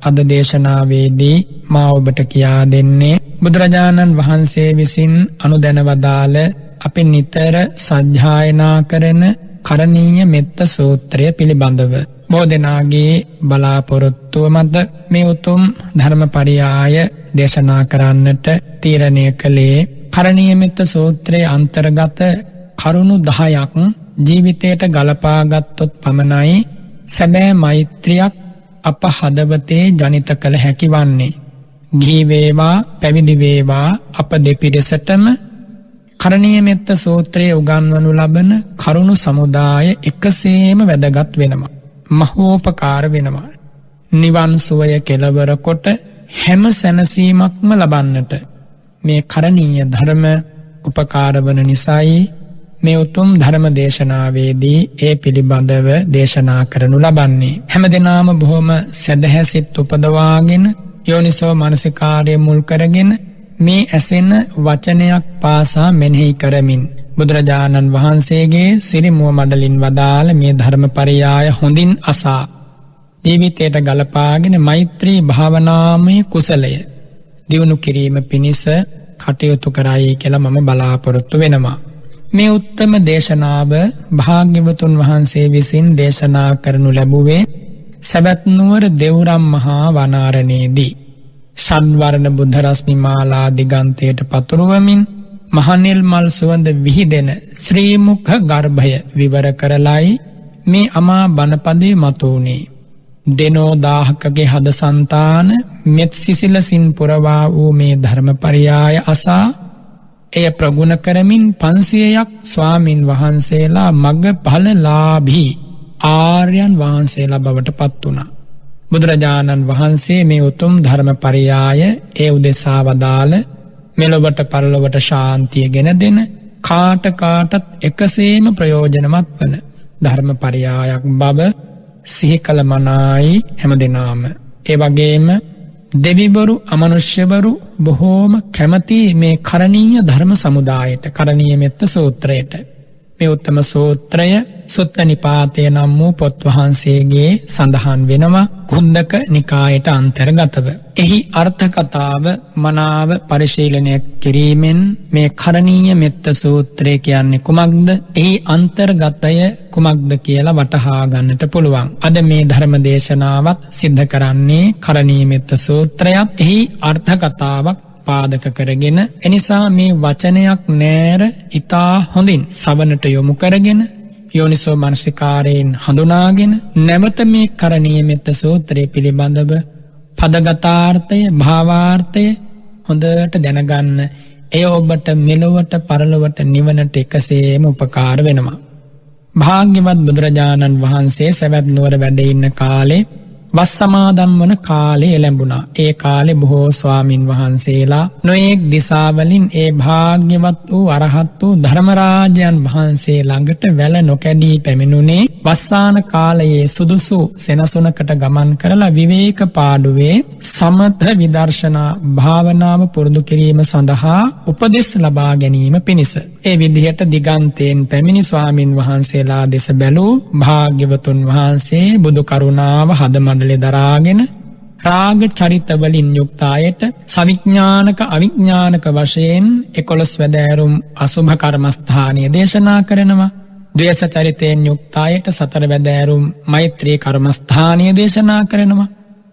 අද දේශනාවේදී මා ඔබට කියා දෙන්නේ බුදුරජාණන් වහන්සේ විසින් අනුදැන වදාළ අපි නිතර සජ්ජායනා කරන කරණීය මෙත්ත සූත්‍රය පිළිබඳව. බොහෝ දෙනාගේ බලාපොරොත්තුව මත මේ උතුම් ධර්මපරියාය දේශනා කරන්නට තීරණය කළේ කරණීය මෙත්ත සූත්‍රයේ අන්තර්ගත කරුණු 10ක් ජීවිතයට ගලපාගත්තොත් පමණයි සැබෑ මෛත්‍රියක් අප හදවතේ ජනිත කළ හැකි වන්නේ. ගිහි වේවා පැවිදි වේවා අප දෙපිරිසටම කරණීය මෙත්ත සූත්‍රයේ උගන්වනු ලබන කරුණු සමුදාය එකසේම වැදගත් වෙනවා. මහෝපකාර වෙනවා. නිවන් සුවය කෙලවර කොට හැම සැනසීමක්ම ලබන්නට මේ කරණීය ධර්ම උපකාර වන නිසායි මේ උතුම් ධර්ම දේශනාවේදී ඒ පිළිබඳව දේශනා කරනු ලබන්නේ. හැමදෙනාම බොහොම සැදැහැසිත උපදවාගෙන යෝනිසෝ මනසිකාර්ය මුල් කරගෙන මේ ඇසෙන වචනයක් පාසා මෙනෙහි කරමින් බුදුරජාණන් වහන්සේගේ සිරිමුව මඩලින් වදාළ මේ ධර්මපරියාය හොඳින් අසා ජීවිතයට ගලපාගෙන මෛත්‍රී භාවනාමය කුසලය දියුණු කිරීම පිණිස කටයුතු කරයි කියලා මම බලාපොරොත්තු වෙනවා. මේ උත්තම දේශනාව භාග්‍යවතුන් වහන්සේ විසින් දේශනා කරනු ලැබුවේ සවැත් නුවර දෙව්රම් මහා වනාරණයේදී. ෂඩ්වර්ණ බුද්ධ රශ්මි මාලා දිගන්තයට පතුරවමින් මහනෙල් මල් සුවඳ විහිදෙන ශ්‍රී මුඛ ගර්භය විවර කරලයි මේ අමා බණපදේ මතුවුනේ. දෙනෝ දාහකගේ හද సంతාන මෙත් සිසිලසින් පුරවා වූ මේ ධර්මපරියාය අසා එය ප්‍රගුණ කරමින් 500ක් ස්වාමින් වහන්සේලා මග්ගඵලලාභී ආර්යයන් වහන්සේලා බවට පත් වුණා. බුදුරජාණන් වහන්සේ මේ උතුම් ධර්මපරියාය ඒ උදෙසා වදාළ මෙලොවට පරලොවට ශාන්තිය ගෙන දෙන කාට කාටත් එකසේම ප්‍රයෝජනවත් වන ධර්මපරියායක් බව සිහි කළ මනායි හැමදෙනාම. ඒ වගේම දෙවිවරු අමනුෂ්‍යවරු බොහෝම කැමති මේ කරණීය ධර්ම සමුදායට කරණීය මෙත්ත සූත්‍රයට. මේ උත්තම සූත්‍රය සුත්ත නිපාතය නම් වූ පොත් වහන්සේගේ සඳහන් වෙනවා කුද්දක නිකායට අන්තර්ගතව. එහි අර්ථ කතාව මනාව පරිශීලනය කිරීමෙන් මේ කරණීය මෙත්ත සූත්‍රය කියන්නේ කුමක්ද? එහි අන්තර්ගතය කුමක්ද කියලා වටහා ගන්නට පුළුවන්. අද මේ ධර්ම දේශනාවත් සිද්ධ කරන්නේ කරණීය මෙත්ත සූත්‍රයත් එහි අර්ථ කතාවක් පාදක කරගෙන එනිසා මේ වචනයක් නෑර ඉතා හොඳින් සවනට යොමු කරගෙන යෝනිසෝ මනසිකාරයෙන් හඳුනාගෙන නැවත මේ කරණීය මෙත්ත සූත්‍රය පිළිබඳව පදගතාර්ථය භාවාර්ථය හොඳට දැනගන්න එය ඔබට මෙලොවට පරලොවට නිවනට එකසේම උපකාර වෙනවා. භාග්‍යවත් බුදුරජාණන් වහන්සේ සවැත් නුවර වැඩ ඉන්න කාලේ වස් සමාදන් වන කාලේ එළඹුණා. ඒ කාලේ බොහෝ ස්වාමින් වහන්සේලා නොඑක් දිසාවලින් ඒ භාග්‍යවත් වූ අරහත් වූ ධර්මරාජයන් වහන්සේ ළඟට වැළ නොකැඩී පැමිණුනේ වස්සාන කාලයේ සුදුසු සෙනසුනකට ගමන් කරලා විවේක පාඩුවේ සමත විදර්ශනා භාවනාව පුරුදු කිරීම සඳහා උපදෙස් ලබා ගැනීම පිණිස. ඒ විදිහට දිගන්තයෙන් පැමිණි ස්වාමින් වහන්සේලා දෙස බැලූ භාග්‍යවතුන් වහන්සේ බුදු කරුණාව හදමඩ දරාගෙන රාග චරිතවලින් යුක්ත අයට සවිඥානික අවිඥානික වශයෙන් 11 වැදෑරුම් අසුභ කර්මස්ථානීය දේශනා කරනවා. ද්වේෂ චරිතයෙන් යුක්ත අයට 4 වැදෑරුම් මෛත්‍රී කර්මස්ථානීය දේශනා කරනවා.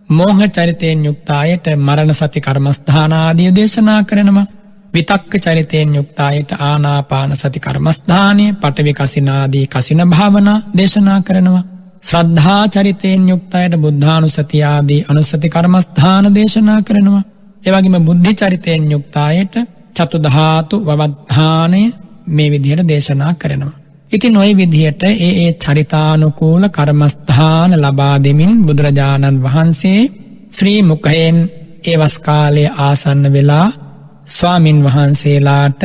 මෝහ චරිතයෙන් යුක්ත අයට මරණ සති කර්මස්ථාන ආදී දේශනා කරනවා. විතක්ක චරිතයෙන් යුක්ත අයට ආනාපාන සති කර්මස්ථානීය පඨවි කසිනාදී කසින භාවනා දේශනා කරනවා. ශ්‍රද්ධා චරිතයෙන් යුක්ත අයට බුද්ධානුස්සතිය ආදී අනුස්සති කර්මස්ථාන දේශනා කරනවා. ඒ වගේම බුද්ධි චරිතයෙන් යුක්ත අයට චතු ධාතු වවත්තානය මේ විදිහට දේශනා කරනවා. ඉතින් ওই විදිහට ඒ චරිතානුකූල කර්මස්ථාන ලබා දෙමින් බුදුරජාණන් වහන්සේ ශ්‍රී මුඛයෙන් ඒ වස් කාලයේ ආසන්න වෙලා ස්වාමින් වහන්සේලාට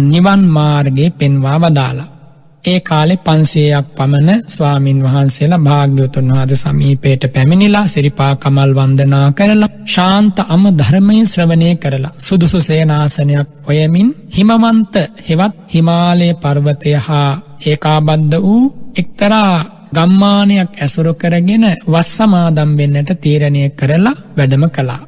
නිවන් මාර්ගය පෙන්වා වදාලා. ඒ කාලේ 500ක් පමණ ස්වාමින් වහන්සේලා භාග්‍යවතුන් වහන්සේ සමීපයට පැමිණිලා සිරිපා කමල් වන්දනා කරලා ශාන්ත අම ධර්මයේ ශ්‍රවණය කරලා සුදුසු සේනාසනයක් හොයමින් හිමවන්ත හෙවත් හිමාලය පර්වතය හා ඒකාබද්ධ වූ එක්තරා ගම්මානයක් ඇසුරු කරගෙන වස් සමාදම් වෙන්නට තීරණය කරලා වැඩම කළා.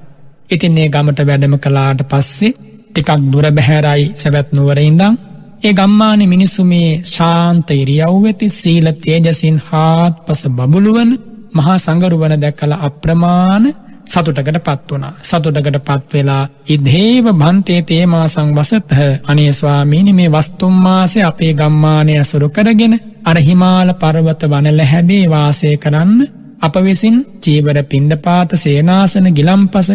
ඉතින් මේ ගමට වැඩම කළාට පස්සේ ටිකක් දුර බැහැරයි සවැත් නුවර ඉඳන් ඒ ගම්මානේ මිනිස්සු මේ ශාන්ත ඉරියව්වෙති සීල තේජසින් හාත්පස බබළුවන මහා සංඝරුවන දැකලා අප්‍රමාණ සතුටකටපත් වුණා. සතුටකටපත් වෙලා ඉදේව භන්තේ තේමා සංවසතහ අනේ ස්වාමීනි මේ වස්තුම් මාසේ අපේ ගම්මානය අසුරු කරගෙන අර හිමාල පර්වත වනල හැබේ වාසය කරන්න අප විසින් චීවර පිණ්ඩපාත සේනාසන ගිලම්පස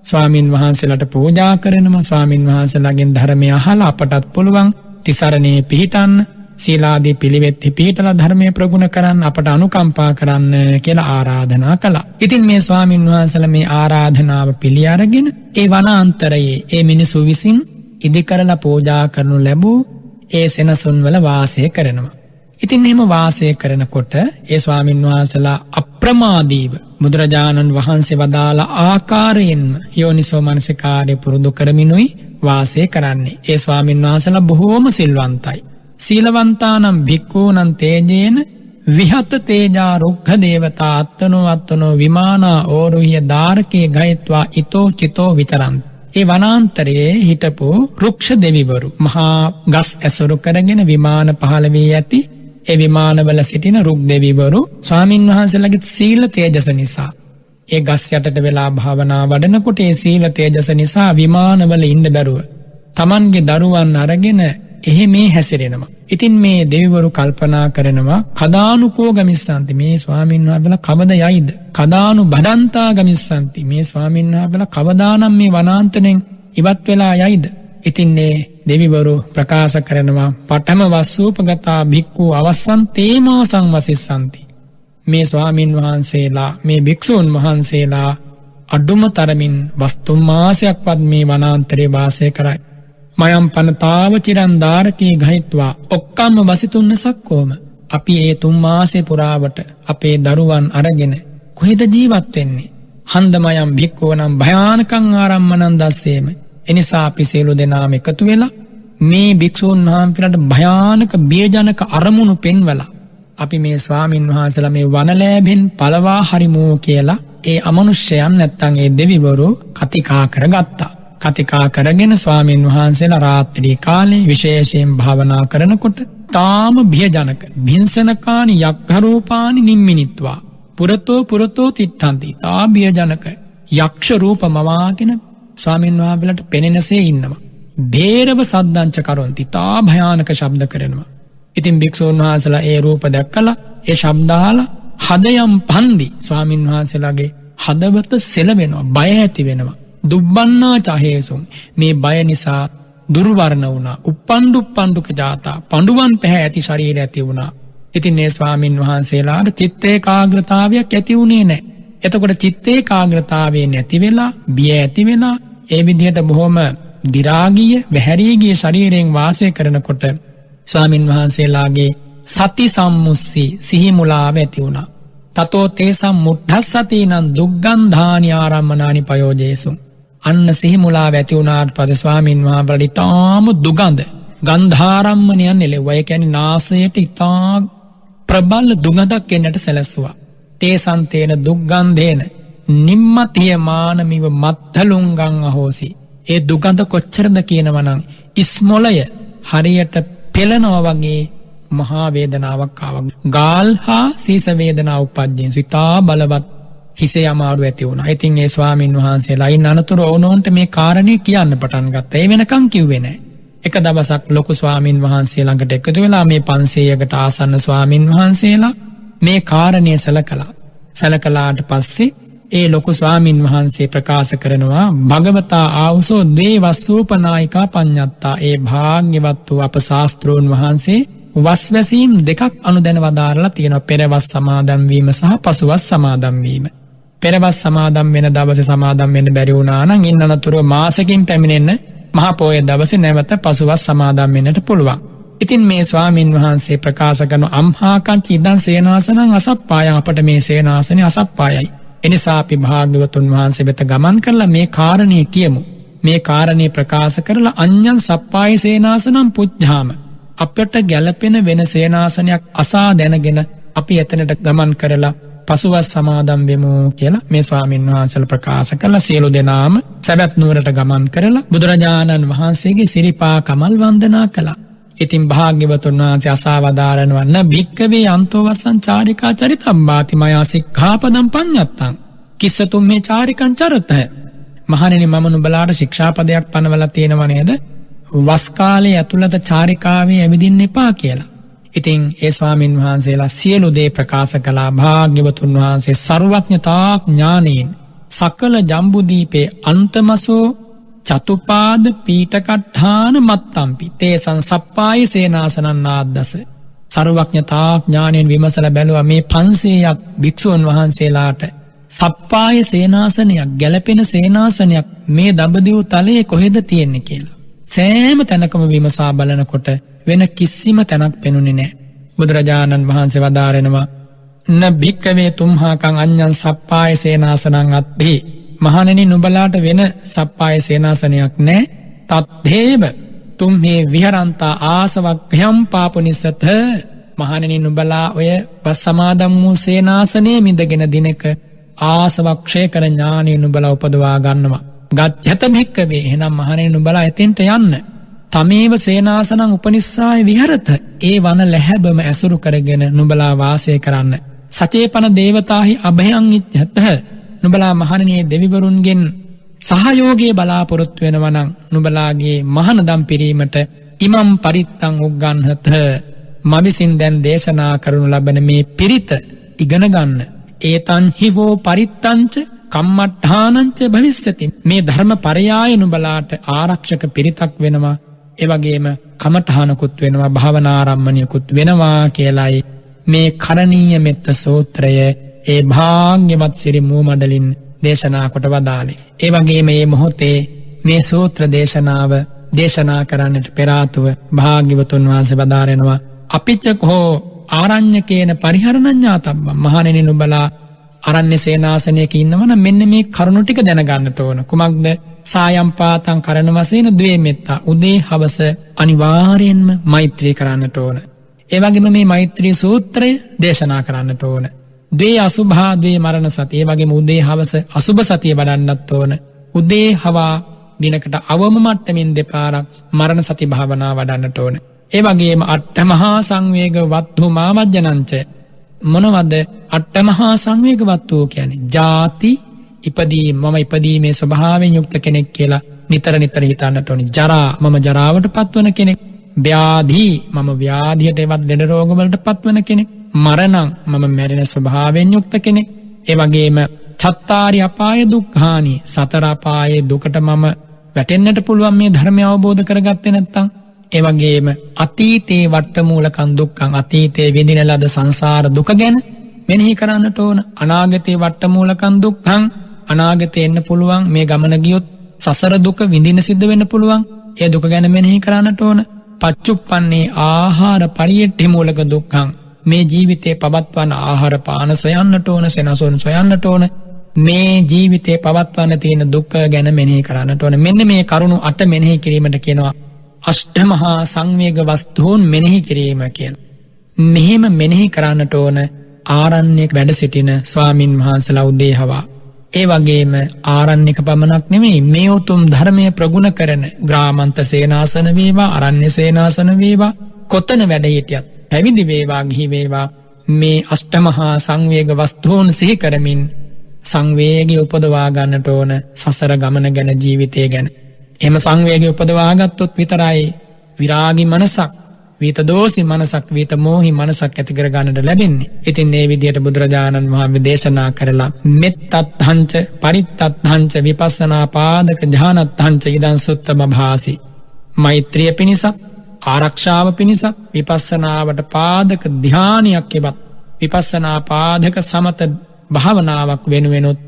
ස්වාමින් වහන්සේලාට පූජා කරනවා. ස්වාමින් වහන්සේලාගෙන් ධර්මය අහලා අපටත් පුළුවන් තිසරණේ පිහිටන්න සීලාදී පිළිවෙත් පිහිටලා ධර්මය ප්‍රගුණ කරන්න අපට අනුකම්පා කරන්න කියලා ආරාධනා කළා. ඉතින් මේ ස්වාමින් වහන්සේලා මේ ආරාධනාව පිළි අරගෙන ඒ වනාන්තරයේ ඒ මිනිසු විසින් ඉදි කරලා පූජා කරනු ලැබූ ඒ සෙනසුන් වල වාසය කරනවා. ඉතින් එහෙම වාසය කරනකොට ඒ ස්වාමින් වහන්සේලා අප්‍රමාදීව බුදුරජාණන් වහන්සේ වදාළ ආකාරයෙන්ම යෝනිසෝ මනසිකාරය පුරුදු කරමිනුයි වාසය කරන්නේ. ඒ ස්වාමින් වහන්සේලා බොහෝම සිල්වන්තයි. සීලවන්තානම් භික්ඛූනම් තේජේන විහත තේජා රුක්ඛ දේවතා අත්තනෝ විමානා ඕරුහ්‍ය දාරකේ ගයත්වා ඊතෝ චිතෝ විචරන්ති. ඒ වනාන්තරයේ හිටපු රුක්ෂ දෙවිවරු මහා ගස් ඇසුරු කරගෙන විමාන පහළ වී ඇති ඒ විමානවල සිටින රුක් දෙවිවරු ස්වාමින් වහන්සේලාගේ සීල තේජස නිසා ඒ ගස් යටට වෙලා භාවනා වඩනකොට ඒ සීල තේජස නිසා විමානවල ඉන්න බැරුව Tamanගේ දරුවන් අරගෙන එහෙමේ හැසිරෙනවා. ඉතින් මේ දෙවිවරු කල්පනා කරනවා කදානුකෝ ගමිස්සන්ති මේ ස්වාමීන් වහන්සේලා කවද යයිද? කදානු බදන්තා ගමිස්සන්ති මේ ස්වාමීන් වහන්සේලා කවදානම් මේ වනාන්තරයෙන් ඉවත් වෙලා යයිද? ඉතින් මේ දෙවිවරු ප්‍රකාශ කරනවා පඨම වස්සූපගතා භික්ඛු අවස්සන් තේමා සංවසිස්සන්ති. මේ ස්වාමීන් වහන්සේලා මේ භික්ෂූන් වහන්සේලා අඩුම තරමින් වස්තු මාසයක්වත් මේ වනාන්තරයේ වාසය කරයි. මයම් පනතාව චිරන්දාරකී ගහිත්වා ඔක්කම්ම වසිතුන්න සක්කෝම අපි ඒ 3 මාසේ පුරාවට අපේ දරුවන් අරගෙන කොහෙද ජීවත් වෙන්නේ? හන්දමයම් භික්ඛූනම් භයානකං ආරම්මනං දස්සේම. එනිසා අපි සියලු දෙනාම එකතු වෙලා මේ භික්ෂූන් වහන්සේලාට භයානක බියජනක අරමුණු පෙන්වලා අපි මේ ස්වාමින් වහන්සේලා මේ වනලෑබෙන් පළවා හරිමු කියලා ඒ අමනුෂ්‍යයන් නැත්තම් ඒ දෙවිවරු කතිකා කරගත්තා. කතිකා කරගෙන ස්වාමින් වහන්සේලා රාත්‍රී කාලේ විශේෂයෙන් භාවනා කරනකොට තාම බියජනක භින්සනකානි යක්ඛරූපානි නිම්මිනිත්වා පුරතෝ තිට්ඨන්ති. තා බියජනක යක්ෂ රූප මවාගෙන ස්වාමින් වහන්සේලාට පෙනෙනසේ ඉන්නවා. බේරව සද්දංච කරොන්ති. තා භයානක ශබ්ද කරනවා. ඉතින් භික්ෂුන් වහන්සේලා ඒ රූප දැක්කලා ඒ ශබ්දාලා හදයම් පන්දි ස්වාමින් වහන්සේලාගේ හදවත සෙලවෙනවා, බය ඇති වෙනවා. දුබ්බන්නා චහේසුම් මේ බය නිසා දුර්වර්ණ වුණා. උප්පණ්ඩුක ජාතා පඬුවන් පැහැ ඇති ශරීරය ඇති වුණා. ඉතින් මේ ස්වාමින් වහන්සේලාට චිත්ත ඒකාග්‍රතාවයක් ඇති වුණේ නැහැ. එතකොට චිත්ත ඒකාග්‍රතාවය නැති වෙලා බිය ඇති වෙලා ඒ විදිහට බොහොම දි รา ගිය වැහැරී ගිය ශරීරයෙන් වාසය කරනකොට ස්වාමින් වහන්සේලාගේ සති සම්මුස්සී සිහි මුලාව ඇති වුණා. තතෝ තේසම් මුද්ධස්සතිනං දුග්ගන්ධානි ආරම්මනානි පයෝජේසු. අන්න සිහි මුලාව ඇති වුණාට පස්සේ ස්වාමින් වහන්සේලා ඊටාම දුගඳ ගන්ධාරම්මණයන් එළෙව්වා. ඒ කියන්නේ නාසයට ඊටා ප්‍රබල දුගඳක් එන්නට සැලැස්සුවා. තේසං තේන දුග්ගන්ධේන නිම්මතියමානමිව මත්තලුංගං අහෝසි. ඒ දුගඳ කොච්චරද කියනවනම් ඉස්මොලය හරියට පෙළනවා වගේ මහා වේදනාවක් ආවා. ගාල් හා සීස වේදනාව උපද්දෙන් සිතා බලවත් හිසේ අමාරු ඇති වුණා. ඉතින් ඒ ස්වාමින් වහන්සේලා ඉන්න අනතුරු ඕනෝන්ට මේ කාරණේ කියන්න පටන් ගත්තා. ඒ වෙනකන් කිව්වේ නැහැ. එක දවසක් ලොකු ස්වාමින් වහන්සේ ළඟට එකතු වෙලා මේ 500කට ආසන්න ස්වාමින් වහන්සේලා මේ කාරණේ සැලකලාට පස්සේ ඒ ලොකු ස්වාමින් වහන්සේ ප්‍රකාශ කරනවා භගවතා ආවුසෝ ද්වේ වස්සූපනායිකා පඤ්ඤත්තා. ඒ භාග්‍යවත් වූ අප ශාස්ත්‍රෝන් වහන්සේ වස්වැසීම් දෙකක් අනුදැන වදාරලා තියෙනවා. පෙරවස් සමාදන් වීම සහ පසුවස් සමාදන් වීම. පෙරවස් සමාදන් වෙන දවසේ සමාදන් වෙන්න බැරි වුණා නම් ඉන්න අනතුරුව මාසෙකින් පැමිණෙන්න මහා පොය දවසේ නැවත පසුවස් සමාදන් වෙන්නට පුළුවන්. ඉතින් මේ ස්වාමින් වහන්සේ ප්‍රකාශ කරන අම්හාකංච ඉදං සේනාසනං අසප්පායං. අපට මේ සේනාසනේ අසප්පායයි. එනිසා අපි භාග්‍යවතුන් වහන්සේ වෙත ගමන් කරලා මේ කාරණේ කියමු. මේ කාරණේ ප්‍රකාශ කරලා අඤ්ඤං සප්පාය සේනාසනං පුජ්ජාම. අපට ගැළපෙන වෙන සේනාසනයක් අසා දැනගෙන අපි එතනට ගමන් කරලා පසුවස් සමාදම් වෙමු කියලා මේ ස්වාමීන් වහන්සේලා ප්‍රකාශ කළා. සියලු දෙනාම සවැත් නුවරට ගමන් කරලා බුදුරජාණන් වහන්සේගේ සිරිපා කමල් වන්දනා කළා. ඉතින් භාග්‍යවතුන් වහන්සේ අසවදාරනවා න භික්කවේ අන්තෝ වස්සං චාරිකා චරිතම්බාති මයා සික්ඛාපදං පඤ්ඤත්තං කිස්සතුම් මේ චාරිකං චරතය. මහණෙනි මම නුඹලාට ශික්ෂාපදයක් පනවලා තියෙනව නේද? වස් කාලේ ඇතුළත චාරිකාවේ ඇවිදින්න එපා කියලා. ඉතින් ඒ ස්වාමින් වහන්සේලා සියලු දේ ප්‍රකාශ කළා. භාග්‍යවතුන් වහන්සේ සර්වඥතා ඥානයෙන් සකල ජම්බුදීපේ අන්තමසෝ චතුපාද පීඨකට්ඨාන මත්තම්පි තේසං සප්පායි සේනාසනං ආද්දස. සර්වඥතා ඥානයෙන් විමසලා බැලුවා මේ 500ක් භික්ෂුන් වහන්සේලාට සප්පාය සේනාසනයක් ගැලපෙන සේනාසනයක් මේ දඹදිව් තලයේ කොහෙද තියෙන්නේ කියලා. සෑම තැනකම විමසා බලනකොට වෙන කිසිම තැනක් පෙනුනේ නැහැ. බුදුරජාණන් වහන්සේ වදාරනවා න භික්කවේ තුම්හාකං අඤ්ඤං සප්පාය සේනාසනං අත්ථි. මහණෙනි නුඹලාට වෙන සප්පාය සේනාසනයක් නැහැ. තත්ථේව තුම්හේ විහරන්තා ආසවක්ඛයම් පාපුනිසත. මහණෙනි නුඹලා ඔය වස් සමාදම් වූ සේනාසනයේ මිදගෙන දිනක ආසවක්ෂය කර ඥානෙ නුඹලා උපදවා ගන්නවා. ගච්ඡත භික්කවේ එහෙනම් මහණෙනි නුඹලා එතෙන්ට යන්න. තමේව සේනාසනං උපනිස්සාය විහරත. ඒ වන ලැහැබම ඇසුරු කරගෙන නුඹලා වාසය කරන්න. සචේපන දේවතාහි අභයං ඉච්ඡත. නුඹලා මහණෙනි දෙවිවරුන්ගෙන් සහයෝගයේ බලාපොරොත්තු වෙනවා නම් නුඹලාගේ මහානදම් පිරීමට ඉමම් පරිත්තං උග්ගන්හත. මවිසින් දැන් දේශනා කරනු ලබන මේ පිරිත ඉගෙන ගන්න. ඒතං හිවෝ පරිත්තංච කම්මට්ඨානංච භවිස්සති. මේ ධර්ම පරයාය නුඹලාට ආරක්ෂක පිරිතක් වෙනවා. ඒ වගේම කමඨානකුත් වෙනවා, භාවනාරම්මණියකුත් වෙනවා කියලායි මේ කරණීය මෙත්ත සූත්‍රය ඒ භාග්‍යවත් සිරි මූමඩලින් දේශනා කොට වදාළේ. ඒ වගේම මේ මොහොතේ මේ සූත්‍ර දේශනාව දේශනා කරන්නට පෙර ආතුව භාග්‍යවතුන් වහන්සේ වදාරනවා අපිච්චකෝ ආරඤ්‍යකේන පරිහරණඤ්ඤාතබ්බං. මහණෙනි නුඹලා අරණ්‍ය සේනාසනයක ඉන්නවනම් මෙන්න මේ කරුණු ටික දැනගන්න ඕන. කුමක්ද? සායම් පාතං කරන වශයෙන් ද්වේ මෙත්තා. උදේ හවස අනිවාර්යෙන්ම මෛත්‍රී කරන්නට ඕන. ඒ වගේම මේ මෛත්‍රී සූත්‍රය දේශනා කරන්නට ඕන. ද්වේ අසුභා ද්වේ මරණ සති. ඒ වගේම උදේ හවස අසුභ සතිය වඩන්නත් ඕන. උදේ හවා දිනකට අවම මට්ටමින් දෙපාරක් මරණ සති භාවනා වඩන්නට ඕන. ඒ වගේම අට්ඨ මහා සංවේග වත්තු මාමජ්ජනංච. මොනවද අට්ඨ මහා සංවේග වත්තු කියන්නේ? ජාති මම ඉපදීමේ ස්වභාවයෙන් යුක්ත කෙනෙක් කියලා නිතර නිතර හිතන්නට ඕනි. ජරා මම ජරාවට පත්වන කෙනෙක්. ව්‍යාධි මම ව්‍යාධියට එවත් ලෙඩ රෝග වලට පත්වන කෙනෙක්. මරණං මම මැරෙන ස්වභාවයෙන් යුක්ත කෙනෙක්. ඒ වගේම චත්තාරි අපාය දුක්ඛානි සතර අපායේ දුකට මම වැටෙන්නට පුළුවන් මේ ධර්මය අවබෝධ කරගත්තේ නැත්නම්. ඒ වගේම අතීතේ වට්ටමූලකං දුක්ඛං අතීතේ විඳින ලද සංසාර දුක ගැන මෙනෙහි කරන්නට ඕන. අනාගතේ වට්ටමූලකං දුක්ඛං අනාගතේ එන්න පුළුවන් මේ ගමන ගියොත් සසර දුක විඳින සිද්ධ වෙන්න පුළුවන්. ඒ දුක ගැන මෙනෙහි කරන්නට ඕන. පච්චුප්පන්නේ ආහාර පරියට්ඨි මූලක දුක්ඛං මේ ජීවිතේ පවත්වන ආහාර පාන සොයන්නට ඕන, සෙනසුන් සොයන්නට ඕන. මේ ජීවිතේ පවත්වන්න තියෙන දුක ගැන මෙනෙහි කරන්නට ඕන. මෙන්න මේ කරුණු 8 මෙනෙහි කිරීමට කියනවා අෂ්ඨමහා සංවේග වස්තුන් මෙනෙහි කිරීම කියලා. මෙහෙම මෙනෙහි කරන්නට ඕන ආරණ්‍යක වැඩ සිටින ස්වාමින් වහන්සේලා උදේ හවා. ඒ වගේම ආරණ්‍යක පමණක් නෙමෙයි මේ උතුම් ධර්මයේ ප්‍රගුණ කරන ග්‍රාමන්ත සේනාසන වේවා, අරණ්‍ය සේනාසන වේවා, කොතන වැඩ හිටියත් පැවිදි වේවා, ගිහි වේවා මේ අෂ්ඨමහා සංවේග වස්තුන් සිහි කරමින් සංවේගී උපදවා ගන්නට ඕන සසර ගමන ගැන, ජීවිතය ගැන. එහෙම සංවේගී උපදවා ගත්තොත් විතරයි විරාගී මනසක්, විතදෝසි මනසක්, විතමෝහි මනසක් ඇති කර ගන්නට ලැබෙන්නේ. ඉතින් මේ විදිහට බුදුරජාණන් වහන්සේ දේශනා කරලා මෙත්තත්හංච පරිත්තත්හංච විපස්සනා පාදක ධානත්හංච ඉදං සුත්තම භාසි. මෛත්‍රිය පිණිසත්, ආරක්ෂාව පිණිසත්, විපස්සනාවට පාදක ධානයක් එවත් විපස්සනා පාදක සමත භාවනාවක් වෙනුවෙනුත්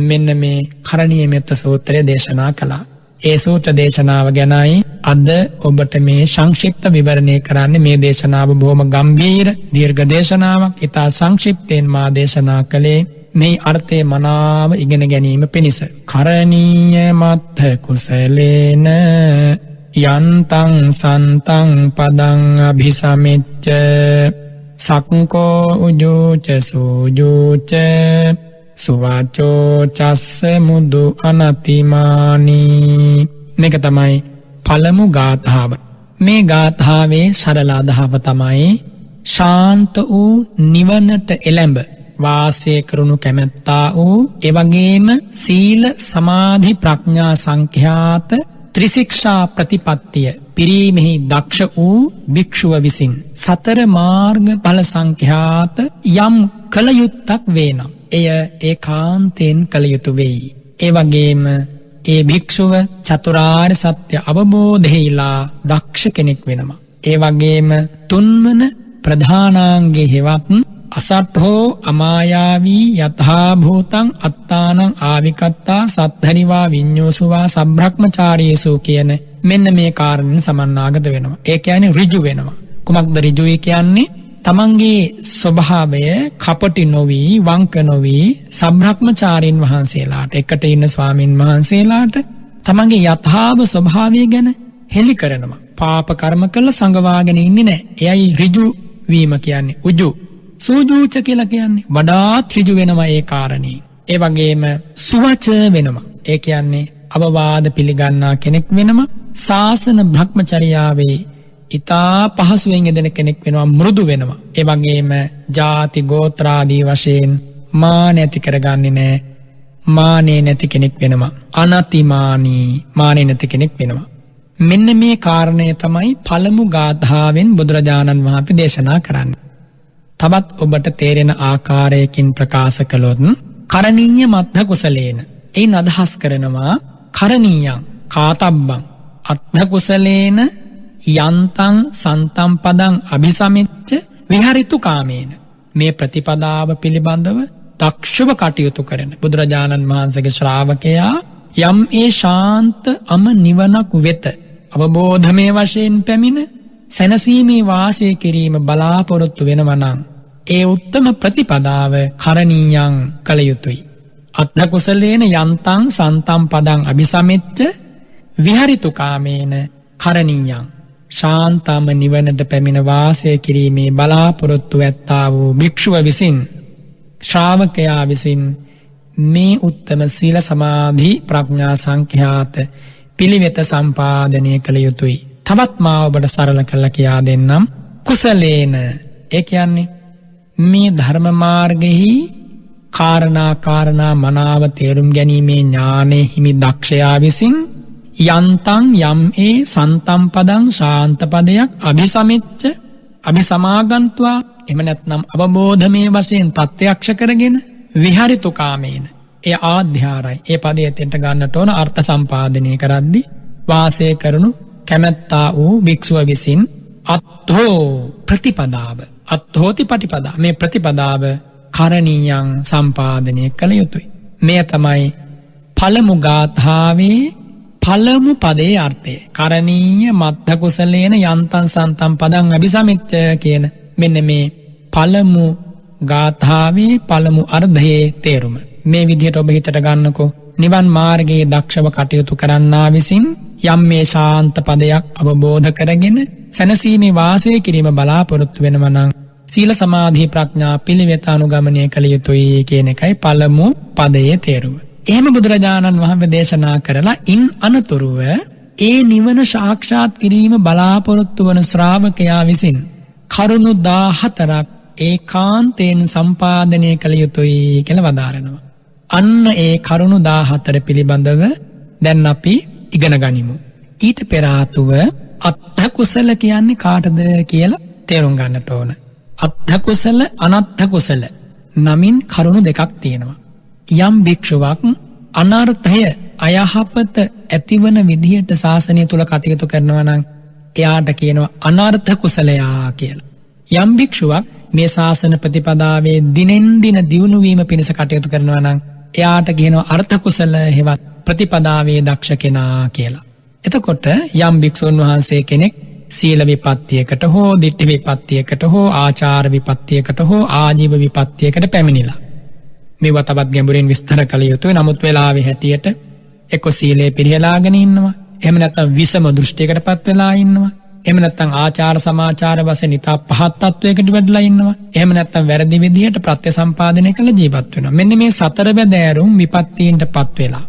මෙන්න මේ කරණීය මෙත්ත සූත්‍රය දේශනා කළා. ඒ සූත්‍ර දේශනාව ගැනයි අද ඔබට මේ සංක්ෂිප්ත විවරණය කරන්නේ. මේ දේශනාව බොහොම ගම්භීර දීර්ඝ දේශනාවක්. ඉතා සංක්ෂිප්තයෙන් මා දේශනා කළේ මේ අර්ථය මනාව ඉගෙන ගැනීම පිණිස. කරණීය මත්ථ කුසලේන යන්තං සන්තං පදං අභිසමිච්ච සක්කෝ උජුච සූජුච සුවාචෝ චස්ස මුදු අනතිමානී. මේක තමයි පළමු ගාථාව. මේ ගාථාවේ සරල අදහව තමයි ශාන්ත වූ නිවනට එළඹ වාසය කරනු කැමැත්තා වූ එවැගේම සීල සමාධි ප්‍රඥා සංඛ්‍යාත ත්‍රිශික්ෂා ප්‍රතිපත්තිය පිරීමෙහි දක්ෂ වූ භික්ෂුව විසින් සතර මාර්ග ඵල සංඛ්‍යාත යම් කළ යුත්තක් වේනම් එය ඒකාන්තයෙන් කළ යුතු වෙයි. ඒ වගේම ඒ භික්ෂුව චතුරාර්ය සත්‍ය අවබෝධෙහිලා දක්ෂ කෙනෙක් වෙනවා. ඒ වගේම තුන්වන ප්‍රධානාංගේ හෙවත් අසට්ඨෝ අමායාවී යථා භූතං අත්තානං ආවිකත්තා සත්හරිවා විඤ්ඤෝසුවා සබ්‍රහ්මචාරීසු කියන මෙන්න මේ කාරණෙන් සමන්නාගත වෙනවා. ඒ කියන්නේ ඍජු වෙනවා. කුමක්ද ඍජුයි කියන්නේ? තමන්ගේ ස්වභාවය කපටි නොවි වංක නොවි සබ්‍රහ්මචාරීන් වහන්සේලාට එකට ඉන්න ස්වාමින් වහන්සේලාට තමන්ගේ යථාව ස්වභාවය ගැන හෙළි කරනවා. පාප කර්ම කළ සංගවාගෙන ඉන්නේ නැහැ. එයයි ඍජු වීම කියන්නේ. උජු සූජූච කියලා කියන්නේ වඩාත් ඍජු වෙනවා ඒ කාරණේ. ඒ වගේම සුවච වෙනවා. ඒ කියන්නේ අවවාද පිළිගන්නා කෙනෙක් වෙනවා. ශාසන භ්‍රමචර්යාවේ ඉතා පහසුවෙන් යෙදෙන කෙනෙක් වෙනවා. මෘදු වෙනවා. ඒ වගේම ಜಾති ගෝත්‍රාදී වශයෙන් මාන ඇති කරගන්නේ නැහැ. මානේ නැති කෙනෙක් වෙනවා. අනතිමානී මානේ නැති කෙනෙක් වෙනවා. මෙන්න මේ කාරණය තමයි පළමු ගාථාවෙන් බුදුරජාණන් වහන්සේ දේශනා කරන්නේ. තවත් ඔබට තේරෙන ආකාරයකින් ප්‍රකාශ කළොත් කරණීය මත්ථ කුසලේන එයින් අදහස් කරනවා කරණීයං කාතබ්බං අත්ථ කුසලේන යන්තං සන්තම් පදං අபிසමෙච්ච විහරිතු කාමේන. මේ ප්‍රතිපදාව පිළිබඳව දක්ෂව කටයුතු කරන බුදුරජාණන් වහන්සේගේ ශ්‍රාවකයා යම් ඒ ශාන්ත අම නිවනක් වෙත අවබෝධමය වශයෙන් පැමිණ සැනසීමේ වාසය කිරීම බලාපොරොත්තු වෙනවා නම් ඒ උත්තම ප්‍රතිපදාව කරණීයං කළ යුතුයි. අත්ථ කුසලේන යන්තං සන්තම් පදං අபிසමෙච්ච විහරිතු කාමේන කරණීයං. ශාන්තම නිවනට පැමිණ වාසය කිරීමේ බලාපොරොත්තු ඇත්තා වූ භික්ෂුව විසින් ශ්‍රාවකයා විසින් මේ උත්තම සීල සමාධි ප්‍රඥා සංඛ්‍යාත පිළිවෙත සම්පාදනය කළ යුතුයි. තවත් මා ඔබට සරල කළ කියා දෙන්නම්. කුසලේන ඒ කියන්නේ මේ ධර්ම මාර්ගෙහි කාරණා මනාව තේරුම් ගැනීමේ ඥානෙ හිමි දක්ෂයා විසින් යන්තං යම් ඒ සන්තම් පදං ශාන්ත පදයක් අபிසමෙච්ච අபிසමාගන්त्वा එහෙම නැත්නම් අවබෝධමේ වශයෙන් ප්‍රත්‍යක්ෂ කරගෙන විහරිතු කාමේන ඒ ආධ්‍යාරයි ඒ පදයේ තෙන්ට ගන්නට ඕන අර්ථ සම්පාදනය කරද්දී වාසය කරනු කැමැත්තා වූ භික්ෂුව විසින් අත්ථෝ ප්‍රතිපදාව අත්ථෝති පටිපදා මේ ප්‍රතිපදාව කරණීයං සම්පාදනය කළ යුතුයි. මෙය තමයි පළමු ගාථාවේ පළමු පදයේ අර්ථය. කරණීය මත්ථ කුසලේන යන්තං සන්තම් පදං අபிසමෙච්ච කියන මෙන්න මේ පළමු ගාථාවේ පළමු අර්ධයේ තේරුම. මේ විදිහට ඔබ හිතට ගන්නකෝ. නිවන් මාර්ගයේ දක්ෂව කටයුතු කරන්නා විසින් යම් මේ ශාන්ත පදයක් අවබෝධ කරගෙන සැනසීමේ වාසය කිරීම බලාපොරොත්තු වෙනවා නම් සීල සමාධි ප්‍රඥා පිළිවෙත අනුගමනය කළ යුතුයි කියන එකයි පළමු පදයේ තේරුම. එහෙම බුදුරජාණන් වහන්සේ දේශනා කරලා ඉන් අනතුරුව ඒ නිවන සාක්ෂාත් කිරීම බලාපොරොත්තු වන ශ්‍රාවකයා විසින් කරුණු 14ක් ඒකාන්තයෙන් සම්පාදනය කළ යුතුයි කියලා වදාරනවා. අන්න ඒ කරුණු 14 පිළිබඳව දැන් අපි ඉගෙන ගනිමු. ඊට පෙර ආතුව අත්ථ කුසල කියන්නේ කාටද කියලා තේරුම් ගන්නට ඕන. අත්ථ කුසල අනත්ථ කුසල නමින් කරුණු දෙකක් තියෙනවා. යම් භික්ෂුවක් අනර්ථය අයහපත ඇතිවන විදිහට ශාසනය තුල කටයුතු කරනවා නම් එයාට කියනවා අනර්ථ කුසලයා කියලා. යම් භික්ෂුවක් මේ ශාසන ප්‍රතිපදාවේ දිනෙන් දින දියුණු වීම පිණිස කටයුතු කරනවා නම් එයාට කියනවා අර්ථ කුසල හේවත් ප්‍රතිපදාවේ දක්ෂ කෙනා කියලා. එතකොට යම් භික්ෂුන් වහන්සේ කෙනෙක් සීල විපත්තියකට හෝ ditthi විපත්තියකට හෝ ආචාර විපත්තියකට හෝ ආජීව විපත්තියකට පැමිණිලා මේවා තවත් ගැඹුරින් විස්තර කළ යුතුයි. නමුත් වෙලාවේ හැටියට එක්ක සීලේ පිළිහෙලාගෙන ඉන්නවා. එහෙම නැත්නම් විසම දෘෂ්ටියකටපත් වෙලා ඉන්නවා. එහෙම නැත්නම් ආචාර සමාචාර වශයෙන් ඉතා පහත් තත්වයකට වැටලා ඉන්නවා. එහෙම නැත්නම් වැරදි විදිහට ප්‍රත්‍ය සම්පාදනය කළ ජීවත් වෙනවා. මෙන්න මේ සතර බැදෑරුම් විපත්තීන්ටපත් වෙලා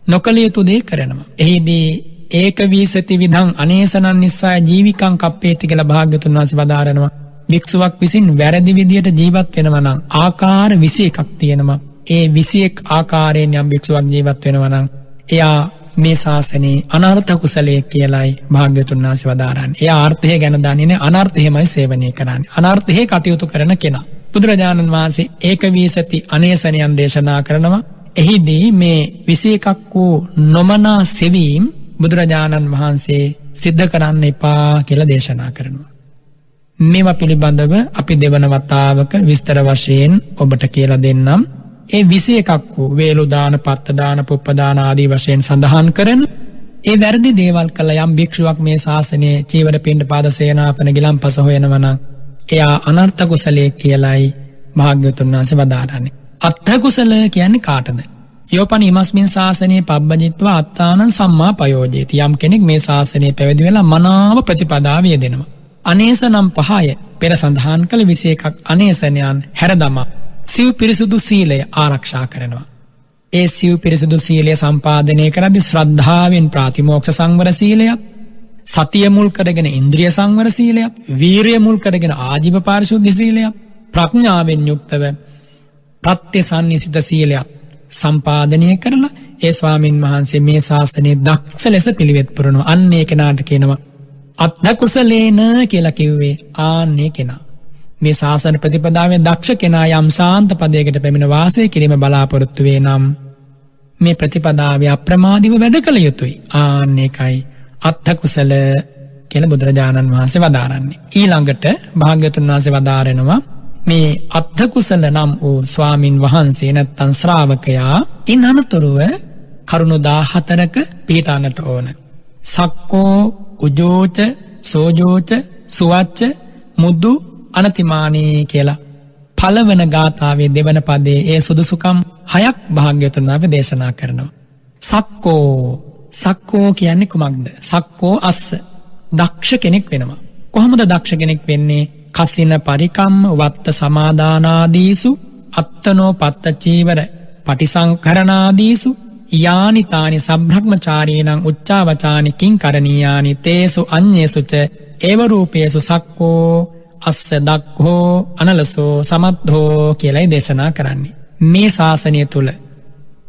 නොකල යුතු දේ කරනවා. එහිදී ඒක වීසති විධං අනේසනං නිස්සාය ජීවිකං කප්පේති කියලා භාග්‍යවතුන් වහන්සේ වදාරනවා. භික්ෂුවක් විසින් වැරදි විදියට ජීවත් වෙනවා නම් ආකාර 21ක් තියෙනවා. ඒ 21 ආකාරයෙන් යම් භික්ෂුවක් ජීවත් වෙනවා නම් එයා මේ ශාසනයේ අනර්ථ කුසලයේ කියලායි භාග්‍යවතුන් වහන්සේ වදාරන්නේ. එයා අර්ථය ගැන දන්නේ නැහැ, අනර්ථයමයි සේවනය කරන්නේ. අනර්ථයේ කටයුතු කරන කෙනා. බුදුරජාණන් වහන්සේ ඒක වීසති අනේසනයන් දේශනා කරනවා. එහිදී මේ 21ක් වූ නොමනා සෙවීම් බුදුරජාණන් වහන්සේ සිද්ධ කරන්න එපා කියලා දේශනා කරනවා. මේවා පිළිබඳව අපි දෙවන වතාවක විස්තර වශයෙන් ඔබට කියලා දෙන්නම්. ඒ 21ක් වූ වේලු දාන, පත්ත දාන, පුප්ප දාන ආදී වශයෙන් සඳහන් කරන ඒ වැරදි දේවල් කළ යම් භික්ෂුවක් මේ ශාසනයේ චීවර පිණ්ඩපාත සේනාසන ගිලන්පස හොයනවා නම් එයා අනර්ථ කුසලයේ කියලායි භාග්‍යවතුන් වහන්සේ වදාරන්නේ. අත්ථ කුසල කියන්නේ කාටද? යෝපන ඉමස්මින් ශාසනයේ පබ්බජිත්වා අත්තානං සම්මා පයෝජේති. යම් කෙනෙක් මේ ශාසනයේ පැවිදි වෙලා මනාව ප්‍රතිපදාව යෙදෙනවා. අනේසනම් පහය පෙර සඳහන් කළ 21ක් අනේසනයන් හැරදමා සිව් පිරිසුදු සීලය ආරක්ෂා කරනවා. ඒ සිව් පිරිසුදු සීලය සම්පාදනය කරද්දී ශ්‍රද්ධාවෙන් ප්‍රාතිමෝක්ෂ සංවර සීලයත්, සතිය මුල් කරගෙන ඉන්ද්‍රිය සංවර සීලයත්, වීරිය මුල් කරගෙන ආජීව පාරිශුද්ධ සීලයත්, ප්‍රඥාවෙන් යුක්තව ප්‍රත්‍යසන්නිසිත සීලයත් සම්පාදනය කරලා ඒ ස්වාමින් වහන්සේ මේ ශාසනයේ දක්ෂ ලෙස පිළිවෙත් පුරනවා. අන්න ඒ කෙනාට කියනවා අත්ථ කුසලේන කියලා කිව්වේ ආන්නේ කෙනා. මේ ශාසන ප්‍රතිපදාවේ දක්ෂ කෙනා යම් ශාන්ත පදයකට පැමිණ වාසය කිරීම බලාපොරොත්තු වේ නම් මේ ප්‍රතිපදාවේ අප්‍රමාදීව වැඩ කළ යුතුයි. ආන්නේකයි අත්ථ කුසල කියලා බුදුරජාණන් වහන්සේ වදාරන්නේ. ඊළඟට භාග්‍යවතුන් වහන්සේ වදාරනවා මේ අත්ථ කුසල නම් වූ ස්වාමින් වහන්සේ නැත්තම් ශ්‍රාවකයා ඉන් අනතුරුව කරුණු 14ක පිළිටන්නට ඕන. සක්කෝ උජෝච සෝජෝච සුවච්ච මුදු අනතිමානී කියලා පළවන ගාථාවේ දෙවන පදයේ ඒ සුදුසුකම් 6ක් භාග්‍යවතුන් වහන්සේ දේශනා කරනවා. සක්කෝ කියන්නේ කුමක්ද? සක්කෝ අස්ස දක්ෂ කෙනෙක් වෙනවා. කොහොමද දක්ෂ කෙනෙක් වෙන්නේ? කසින පරිකම්ම වත්ත සමාදානාදීසු අත්තනෝ පත්ත චීවර පටිසංකරණාදීසු යානිතානි සබ්‍රහ්මචාරීනං උච්චාවචානි කිංකරණීයානි තේසු අඤ්ඤේසුච ඒව රූපේසු සක්කෝ අස්ස දක්ඛෝ අනලසෝ සමද්ධෝ කියලායි දේශනා කරන්නේ. මේ ශාසනය තුල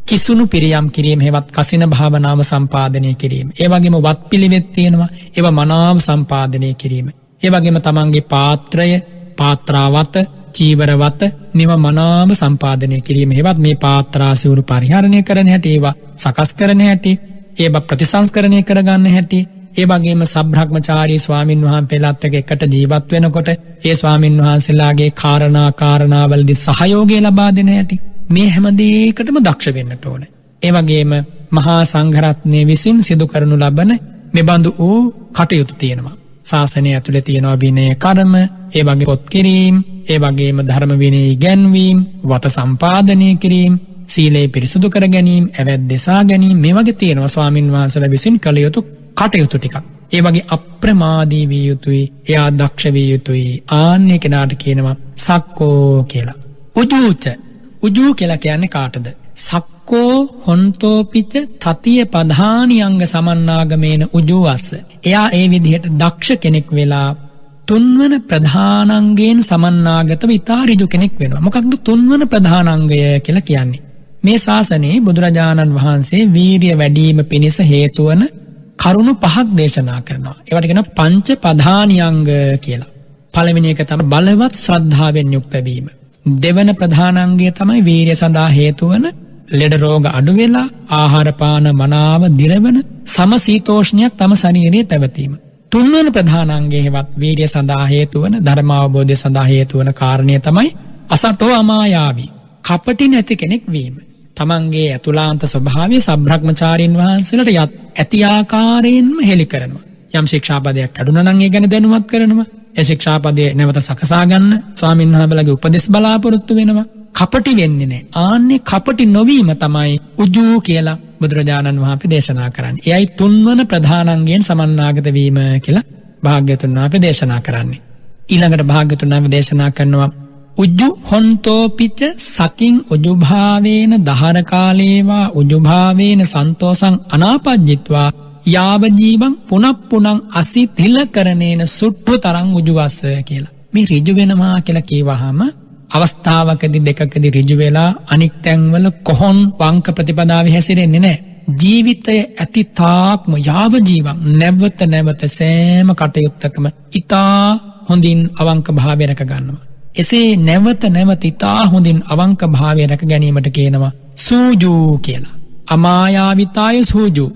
කිසුණු පිරියම් කිරීම හේවත් කසින භාවනාව සම්පාදනය කිරීම. ඒ වගේම වත් පිළිවෙත් තියෙනවා. ඒවා මනාව සම්පාදනය කිරීම. ඒ වගේම තමන්ගේ පාත්‍රය, පාත්‍රාවත, චීවරවත මේවා මනාව සම්පාදනය කිරීම හේවත් මේ පාත්‍රාසිවුරු පරිහරණය කරන හැටි, ඒවා සකස් කරන හැටි, ඒවා ප්‍රතිසංස්කරණය කරගන්න හැටි, ඒ වගේම සබ්‍රහ්මචාරී ස්වාමින් වහන්සේලාත් එක්ක එකට ජීවත් වෙනකොට ඒ ස්වාමින් වහන්සේලාගේ කාරණාවලදී සහයෝගය ලබා දෙන හැටි, මේ හැම දෙයකටම දක්ෂ වෙන්නට ඕනේ. ඒ වගේම මහා සංඝරත්නයේ විසින් සිදු කරනු ලබන මෙබඳු වූ කටයුතු තියෙනවා. ශාසනය ඇතුලේ තියෙනවා විනය කර්ම, ඒ වගේ පොත් කිරීම, ඒ වගේම ධර්ම විනය ඉගැන්වීම, වත සම්පාදනය කිරීම, සීලය පිරිසුදු කර ගැනීම, ඇවැත් දෙසා ගැනීම, මේ වගේ තියෙනවා ස්වාමින් වහන්සේලා විසින් කළ යුතු කටයුතු ටිකක්. ඒ වගේ අප්‍රමාදී විය යුතුයි, එයා දක්ෂ විය යුතුයි. ආන්නේ කෙනාට කියනවා සක්කෝ කියලා. උජූ කියලා කියන්නේ කාටද? සක්කෝ හොන්තෝ පිච තතිය පධානියංග සමන්නාගමේන උජුවස්ස. එයා ඒ විදිහට දක්ෂ කෙනෙක් වෙලා තුන්වන ප්‍රධානංගයෙන් සමන්නාගතව ඉතා ඍජු කෙනෙක් වෙනවා. මොකක්ද තුන්වන ප්‍රධානංගය කියලා කියන්නේ? මේ ශාසනයේ බුදුරජාණන් වහන්සේ වීරිය වැඩිම පිණිස හේතු වන කරුණු 5ක් දේශනා කරනවා. ඒවට කියනවා පංච පධානියංග කියලා. පළවෙනි එක තමයි බලවත් ශ්‍රද්ධාවෙන් යුක්ත වීම. දෙවන ප්‍රධානංගය තමයි වීරිය සඳහා හේතු වන ලෙඩ රෝග අඩු වෙලා ආහාර පාන මනාව දිරවන සමශීතෝෂ්ණයක් තම ශරීරයේ පැවතීම. තුන්වන ප්‍රධානංගය හෙවත් වීරිය සඳහා හේතු වන ධර්මාවබෝධය සඳහා හේතු වන කාරණය තමයි අසටෝ අමායාවී, කපටි නැති කෙනෙක් වීම. තමන්ගේ ඇතුළාන්ත ස්වභාවය සබ්‍රහ්මචාරීන් වහන්සේලාට ඇති ආකාරයෙන්ම හෙළි කරනවා. යම් ශික්ෂාපදයක් කැඩුනා නම් ඒ ගැන දැනුවත් කරනවා. ඒ ශික්ෂාපදයේ නැවත සකසා ගන්න ස්වාමීන් වහන්සේලාගේ උපදෙස් බලාපොරොත්තු වෙනවා. කපටි වෙන්නේ නැහැ. ආන්නේ කපටි නොවීම තමයි උජූ කියලා බුදුරජාණන් වහන්සේ දේශනා කරන්නේ. එයයි තුන්වන ප්‍රධානංගයෙන් සමන්නාගත වීම කියලා භාග්‍යවතුන් වහන්සේ දේශනා කරන්නේ. ඊළඟට භාග්‍යවතුන් වහන්සේ දේශනා කරනවා උජ්ජු හොන්තෝපිච සකින් උජුභාවේන දහර කාලේවා උජුභාවේන සන්තෝසං අනාපජ්ජිත්වා යාව ජීවං පුනප්පුනං අසිතිල කරණේන සුට්ඨු තරං උජුවස්ස කියලා. මේ ඍජු වෙනවා කියලා කියවහම අවස්ථාවකදී දෙකකදී ඍජු වෙලා අනික් තැන්වල කොහොන් වංක ප්‍රතිපදාවේ හැසිරෙන්නේ නැහැ. ජීවිතය ඇති තාක්ම යාව ජීවං නැවත නැවත සෑම කටයුත්තකම ඊතා හොඳින් අවංක භාවය රැක ගන්නවා. එසේ නැවත නැවත ඊතා හොඳින් අවංක භාවය රැක ගැනීමට කියනවා සූජූ කියලා. අමායාවිතාය සූජූ.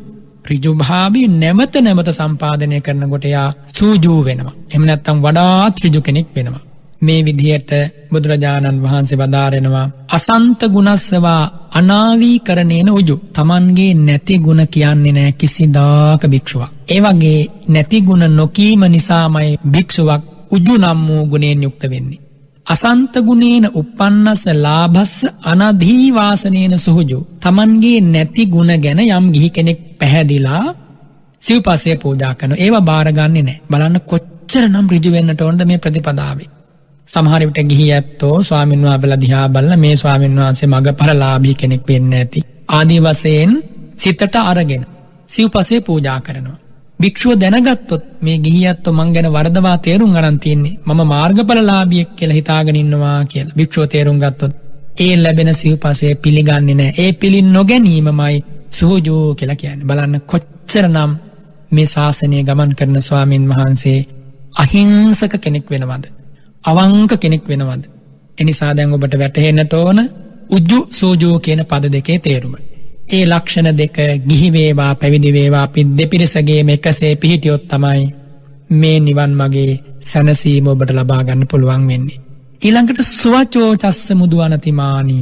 ඍජු භාවය නැවත නැවත සම්පාදනය කරනකොට යා සූජූ වෙනවා. එහෙම නැත්නම් වඩාත් ඍජු කෙනෙක් වෙනවා. මේ විදිහට බුදුරජාණන් වහන්සේ වදාරනවා අසන්ත ගුණස්සවා අනාවීකරණේන උජු. Tamanගේ නැති ගුණ කියන්නේ නැහැ කිසිදාක භික්ෂුවක්. ඒ වගේ නැති ගුණ නොකීම නිසාමයි භික්ෂුවක් උජු නම් වූ ගුණයෙන් යුක්ත වෙන්නේ. අසන්ත ගුණේන uppannassa ලාභස්ස අනධීවාසනේන සුහුජු. Tamanගේ නැති ගුණ ගැන යම් ගිහි කෙනෙක් පැහැදිලා සිව්පසය පූජා කරනවා. ඒවා බාරගන්නේ නැහැ. බලන්න කොච්චරනම් ඍජු වෙන්නට ඕනද මේ ප්‍රතිපදාවේ. සමහර විට ගිහි ඇත්තෝ ස්වාමීන් වහන්සේලා දිහා බලලා මේ ස්වාමීන් වහන්සේ මගපරලාභී කෙනෙක් වෙන්න ඇති. ආදී වශයෙන් සිතට අරගෙන සිව්පසය පූජා කරනවා. භික්ෂුව දැනගත්තොත් මේ ගිහි ඇත්තෝ මං ගැන වරදවා තේරුම් අරන් තින්නේ මම මාර්ගඵලලාභියෙක් කියලා හිතාගෙන ඉන්නවා කියලා. භික්ෂුව තේරුම් ගත්තොත් ඒ ලැබෙන සිව්පසය පිළිගන්නේ නැහැ. ඒ පිළි නොගැනීමමයි සූජෝ කියලා කියන්නේ. බලන්න කොච්චරනම් මේ ශාසනය ගමන් කරන ස්වාමීන් වහන්සේ අහිංසක කෙනෙක් වෙනවද? අවංක කෙනෙක් වෙනවද? එනිසා දැන් ඔබට වැටහෙන්නට ඕන උජ්ජු සූජෝ කියන පද දෙකේ තේරුම. ඒ ලක්ෂණ දෙක ගිහි වේවා පැවිදි වේවා අපි දෙපිරිසගේම එකසේ පිහිටියොත් තමයි මේ නිවන් මාගේ සැනසීම ඔබට ලබා ගන්න පුළුවන් වෙන්නේ. ඊළඟට සුවචෝ චස්ස මුදුවනතිමානි.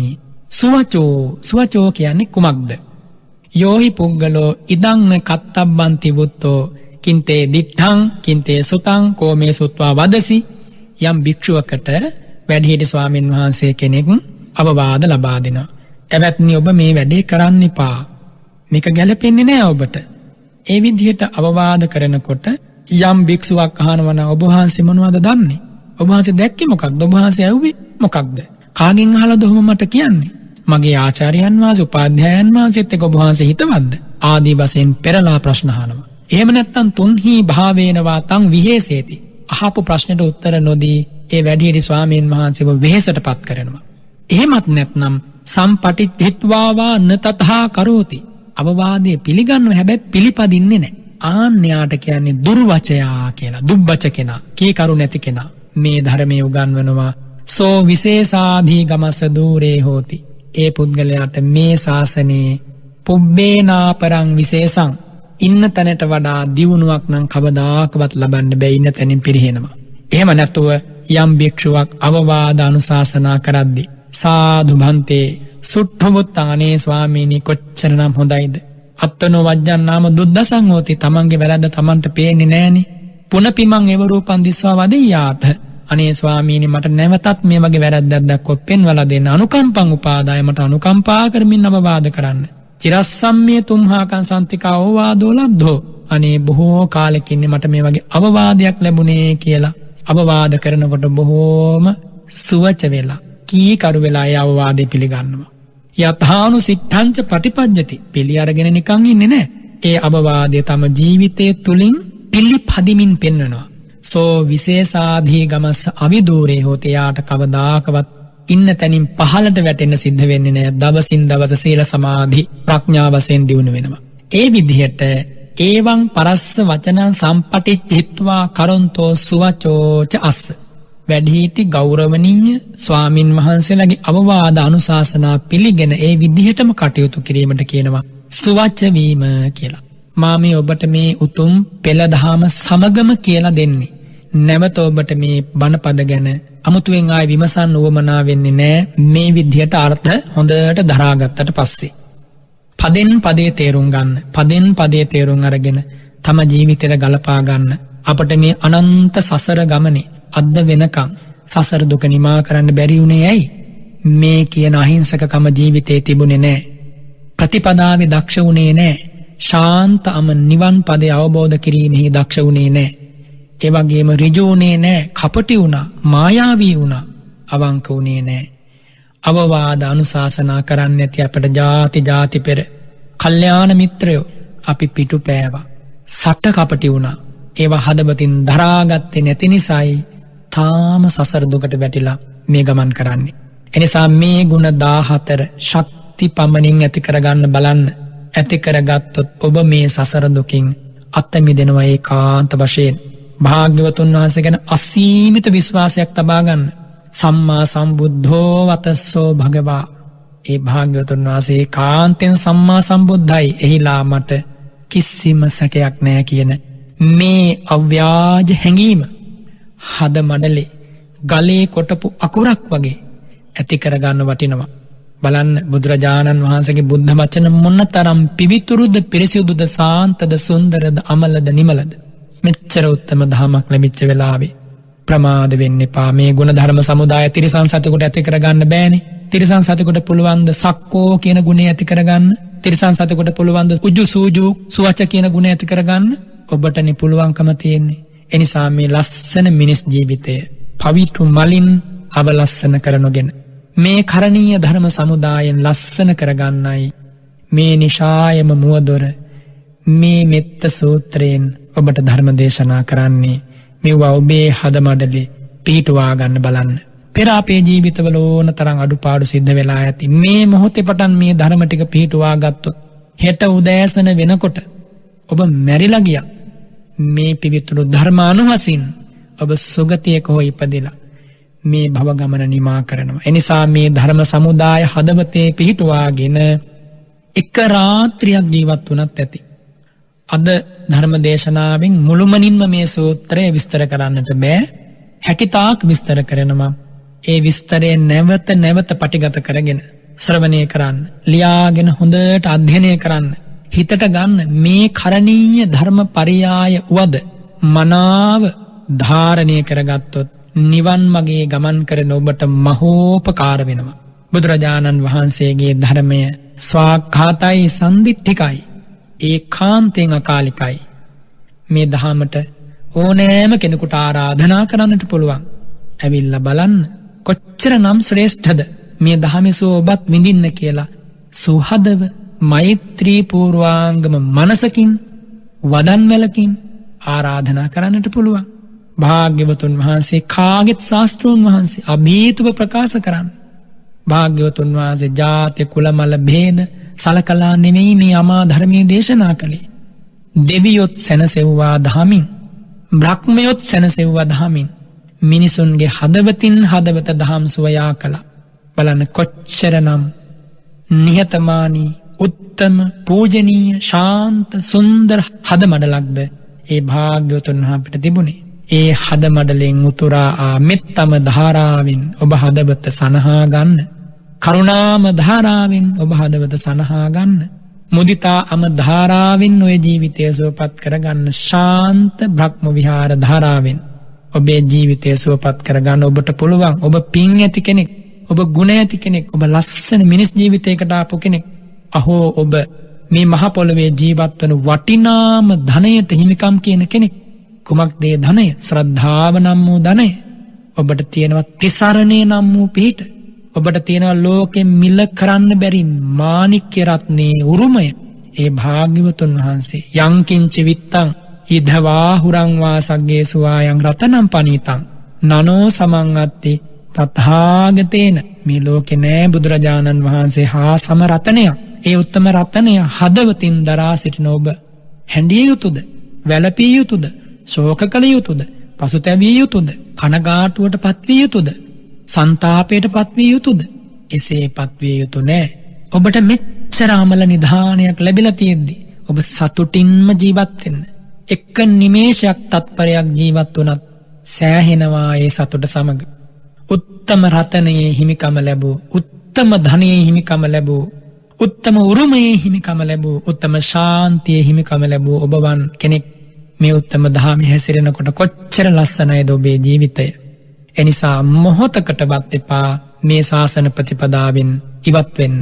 සුවචෝ කියන්නේ කුමක්ද? යෝහි පුග්ගලෝ ඉදං කත්තබ්බන්ති වුත්තෝ කින්තේ දිඨං කින්තේ සුතං කෝමේ සුත්වා වදසි. යම් භික්ෂුවකට වැඩිහිටි ස්වාමීන් වහන්සේ කෙනෙක් අවවාද ලබා දෙනවා. එවත්නි ඔබ මේ වැඩේ කරන්න එපා. මේක ගැලපෙන්නේ නෑ ඔබට. ඒ විදිහට අවවාද කරනකොට යම් භික්ෂුවක් අහනවා ඔබ වහන්සේ මොනවද දන්නේ? ඔබ වහන්සේ දැක්කේ මොකක්ද? ඔබ වහන්සේ ඇහුවේ මොකක්ද? කාගෙන් අහලාද ඔහොම මට කියන්නේ? මගේ ආචාර්යයන් වහන්සේ උපාධ්‍යායන් වහන්සේත් එක්ක ඔබ වහන්සේ හිතවත්ද? ආදී වශයෙන් පෙරලා ප්‍රශ්න අහනවා. එහෙම නැත්නම් තුන්හි භාවේනවා තං විහෙසේති. අහපු ප්‍රශ්නෙට උත්තර නොදී ඒ වැඩිහිටි ස්වාමීන් වහන්සේව වෙහෙසටපත් කරනවා. එහෙමත් නැත්නම් සම්පටිච්චිත්වාවා නතතහා කරෝති. අවවාදයේ පිළිගන්නව හැබැයි පිළිපදින්නේ නැහැ. ආන්‍යයාට කියන්නේ දුර්වචයා කියලා. දුබ්බච කෙනා, කීකරු නැති කෙනා. මේ ධර්මයේ උගන්වනවා සෝ විශේෂාධි ගමස දූරේ හෝති. ඒ පුද්ගලයාට මේ ශාසනයේ පුබ්බේනාපරං විශේෂං ඉන්න තැනට වඩා දියුණුවක් නම් කවදාකවත් ලබන්න බැ. ඉන්න තැනින් පිරිහෙනවා. එහෙම නැතුව යම් භික්ෂුවක් අවවාද අනුශාසනා කරද්දී සාදු භන්තේ සුට්ඨමුත්තානේ ස්වාමීනි කොච්චරනම් හොඳයිද? අත්තනෝ වජ්ජන්නාම දුද්දසං හෝති. තමන්ගේ වැරද්ද තමන්ට පේන්නේ නෑනේ. පුනපිමං එව රූපං දිස්වා වදියාත. අනේ ස්වාමීනි මට නැවතත් මේ වගේ වැරද්දක් දැක්කොත් පෙන්වලා දෙන්න. අනුකම්පං උපාදාය මට අනුකම්පා කරමින් අවවාද කරන්න. චිරස්සම්මේ තුම්හාකං සන්තිකා ඕවාදෝ ලබ්ධෝ. අනේ බොහෝ කාලෙකින් මට මේ වගේ අවවාදයක් ලැබුණේ කියලා අවවාද කරනකොට බොහෝම සුවච වෙලා කීකරු වෙලා ඒ අවවාදේ පිළිගන්නවා. යථානු සිද්ධාංච ප්‍රතිපජ්ජති. පිළි අරගෙන නිකන් ඉන්නේ නැහැ. ඒ අවවාදය තම ජීවිතයේ තුලින් පිළිපදිමින් පෙන්වනවා. සෝ විශේෂාධි ගමස්ස අවිදූරේ හොතේ. යාට කවදාකවත් ඉන්න තැනින් පහළට වැටෙන්න සිද්ධ වෙන්නේ නැහැ. දවසින් දවස සීල සමාධි ප්‍රඥා වශයෙන් දියුණු වෙනවා. ඒ විදිහට ඒවං පරස්ස වචනං සම්පටිච්චිත්වා කරොන්තෝ සුවචෝච අස්ස. වැඩිහිටි ගෞරවනීය ස්වාමින් වහන්සේලාගේ අවවාද අනුශාසනා පිළිගෙන ඒ විදිහටම කටයුතු කිරීමට කියනවා සුවච වීම කියලා. මා මේ ඔබට මේ උතුම් පෙළ දහම සමගම කියලා දෙන්නේ. නැවත ඔබට මේ බණපද ගැන අමුතුවෙන් ආයි විමසන්න උවමනා වෙන්නේ නැහැ. මේ විදිහට අර්ථ හොඳට දරාගත්තට පස්සේ පදෙන් පදේ තේරුම් ගන්න. පදෙන් පදේ තේරුම් අරගෙන තම ජීවිතේට ගලපා ගන්න. අපට මේ අනන්ත සසර ගමනේ අද්ද වෙනකම් සසර දුක නිමා කරන්න බැරි වුණේ ඇයි? මේ කියන අහිංසකකම ජීවිතේ තිබුණේ නැහැ. ප්‍රතිපදාවේ දක්ෂ වුණේ නැහැ. ශාන්තම නිවන් පදේ අවබෝධ කිරීමෙහි දක්ෂ වුණේ නැහැ. ඒ වගේම ඍජුුනේ නෑ, කපටි වුණා, මායාවී වුණා, අවංක වුණේ නෑ. අවවාද අනුශාසනා කරන්න ඇති අපට ජාති පෙර කල්යාණ මිත්‍රයෝ අපි පිටු පෑවා. සට කපටි වුණා. ඒවා හදවතින් දරාගත්තේ නැති නිසායි තාම සසර දුකට වැටිලා මේ ගමන් කරන්නේ. එනිසා මේ ගුණ 14 ශක්ති පමණින් ඇති කරගන්න බලන්න. ඇති කරගත්තොත් ඔබ මේ සසර දුකින් අත මිදෙනවා ඒකාන්ත වශයෙන්. භාග්‍යවතුන් වහන්සේ ගැන අසීමිත විශ්වාසයක් තබා ගන්න. සම්මා සම්බුද්ධෝ වතස්සෝ භගවා. ඒ භාග්‍යවතුන් වහන්සේ කාන්තෙන් සම්මා සම්බුද්ධයි. එහිලා මට කිසිම සැකයක් නෑ කියන මේ අව්‍යාජ හැඟීම හද මඩලේ ගලේ කොටපු අකුරක් වගේ ඇති කරගන්න වටිනවා. බලන්න බුදුරජාණන් වහන්සේගේ බුද්ධ වචන මොනතරම් පිවිතුරුද, පිරිසිදුද, සාන්තද, සුන්දරද, අමලද, නිමලද. මෙච්චර උත්තම ධමයක් ලැබිච්ච වෙලාවේ ප්‍රමාද වෙන්න එපා. මේ ගුණ ධර්ම සමුදාය තිරිසන් සතෙකුට ඇති කරගන්න බෑනේ. තිරිසන් සතෙකුට පුළුවන් ද සක්කෝ කියන ගුණය ඇති කරගන්න? තිරිසන් සතෙකුට පුළුවන් ද උජු සූජු සුවච කියන ගුණය ඇති කරගන්න? ඔබටනේ පුළුවන්කම තියෙන්නේ. එනිසා මේ ලස්සන මිනිස් ජීවිතය පවිත්‍ර මලින් අවලස්සන කරනොගෙන මේ කරණීය ධර්ම සමුදායෙන් ලස්සන කරගන්නයි මේ නිශායම මුවදොර මේ මෙත්ත සූත්‍රයෙන් ඔබට ධර්ම දේශනා කරන්නේ. මෙවුවා ඔබේ හදමඩලේ පිහිටුවා ගන්න බලන්න. පෙර අපේ ජීවිතවල ඕන තරම් අඩුපාඩු සිද්ධ වෙලා ඇති. මේ මොහොතේ පටන් මේ ධර්ම ටික පිහිටුවා ගත්තොත් හෙට උදෑසන වෙනකොට ඔබ මැරිලා ගියා. මේ පිවිතුරු ධර්මානුහසින් ඔබ සුගතියක හෝ ඉපදිලා මේ භව ගමන නිමා කරනවා. එනිසා මේ ධර්ම සමුදාය හදවතේ පිහිටුවාගෙන එක රාත්‍රියක් ජීවත් වුණත් ඇති. අද ධර්ම දේශනාවෙන් මුළුමනින්ම මේ සූත්‍රය විස්තර කරන්නට බෑ. හැකිතාක් විස්තර කරනවා. ඒ විස්තරය නැවත නැවත පටිගත කරගෙන ශ්‍රවණය කරන්න, ලියාගෙන හොඳට අධ්‍යයනය කරන්න, හිතට ගන්න. මේ කරණීය ධර්ම පරියාය වද මනාව ධාරණය කරගත්තොත් නිවන් මගේ ගමන් කරන ඔබට මහෝපකාර වෙනවා. බුදුරජාණන් වහන්සේගේ ධර්මය ස්වාක්ඛාතයි, සන්දිට්ඨිකයි, ඒකාන්තයෙන් අකාලිකයි. මේ දහමට ඕනෑම කෙනෙකුට ආරාධනා කරන්නට පුළුවන්. ඇවිල්ලා බලන්න කොච්චර නම් ශ්‍රේෂ්ඨද මේ දහමේ ඔබත් විඳින්න කියලා සුහදව මෛත්‍රී පූර්වාංගම මනසකින් වදන් වැලකින් ආරාධනා කරන්නට පුළුවන්. භාග්‍යවතුන් වහන්සේ කාගෙත් ශාස්ත්‍රූන් වහන්සේ අභීතව ප්‍රකාශ කරන්න. භාග්‍යවතුන් වහන්සේ ජාති කුල මල භේද සලකලා නෙමෙයි මේ අමා ධර්මයේ දේශනා කළේ. දෙවියොත් සැනසෙව්වා දහමින්, බ්‍රහ්මයොත් සැනසෙව්වා දහමින්, මිනිසුන්ගේ හදවතින් හදවත දහම් සුවයා කළා. බලන්න කොච්චරනම් නිහතමානී, උත්තම, පූජනීය, ශාන්ත, සුන්දර හද මඩලක්ද ඒ භාග්‍යවතුන් වහන්සේට තිබුණේ. ඒ හද මඩලෙන් උතුරා මෙත්තම ධාරාවෙන් ඔබ හදවත සනහා ගන්න. කරුණාම ධාරාවෙන් ඔබ හදවත සනහා ගන්න. මුදිතා අම ධාරාවෙන් ඔය ජීවිතය සුවපත් කරගන්න. ශාන්ත බ්‍රහ්ම විහාර ධාරාවෙන් ඔබේ ජීවිතය සුවපත් කරගන්න ඔබට පුළුවන්. ඔබ පින් ඇති කෙනෙක්, ඔබ ගුණ ඇති කෙනෙක්, ඔබ ලස්සන මිනිස් ජීවිතයකට ආපු කෙනෙක්. අහෝ ඔබ මේ මහ පොළවේ ජීවත් වන වටිනාම ධනයට හිමිකම් කියන කෙනෙක්. කුමක්ද ඒ ධනය? ශ්‍රද්ධාව නම් වූ ධනය. ඔබට තියෙනවා තිසරණේ නම් වූ පිහිට. ඔබට තියෙනවා ලෝකෙන් මිල කරන්න බැරි මාණික්‍ය රත්නේ උරුමය. ඒ භාග්‍යවතුන් වහන්සේ යංකින්ච විත්තං ඉදවා හුරං වාසග්ගේ සුවායන් රතනම් පනීතං නනෝ සමං අත්ති තථාගතේන. මේ ලෝකේ නෑ බුදුරජාණන් වහන්සේ හා සම රතනයක්. ඒ උත්තම රතනය හදවතින් දරා සිටින ඔබ හැඬිය යුතුද? වැළපිය යුතුද? ශෝක කළ යුතුද? පසුතැවිය යුතුද? කනගාටුවට පත්විය යුතුද? සන්තාපයට පත්විය යුතුද? එසේ පත්විය යුතු නෑ. ඔබට මෙච්චර අමල නිධානයක් ලැබිලා තියෙද්දි ඔබ සතුටින්ම ජීවත් වෙන්න. එක්ක නිමේෂයක් තත්පරයක් ජීවත් වුණත් සෑහෙනවා ඒ සතුට සමග. උත්තම රතනයේ හිමිකම ලැබූ, උත්තම ධනයේ හිමිකම ලැබූ, උත්තම උරුමයේ හිමිකම ලැබූ, උත්තම ශාන්තියේ හිමිකම ලැබූ ඔබවන් කෙනෙක් මේ උත්තම දහමේ හැසිරෙනකොට කොච්චර ලස්සනයිද ඔබේ ජීවිතය. එනිසා මොහොතකටවත් එපා මේ ශාසන ප්‍රතිපදාවෙන් ඉවත් වෙන්න.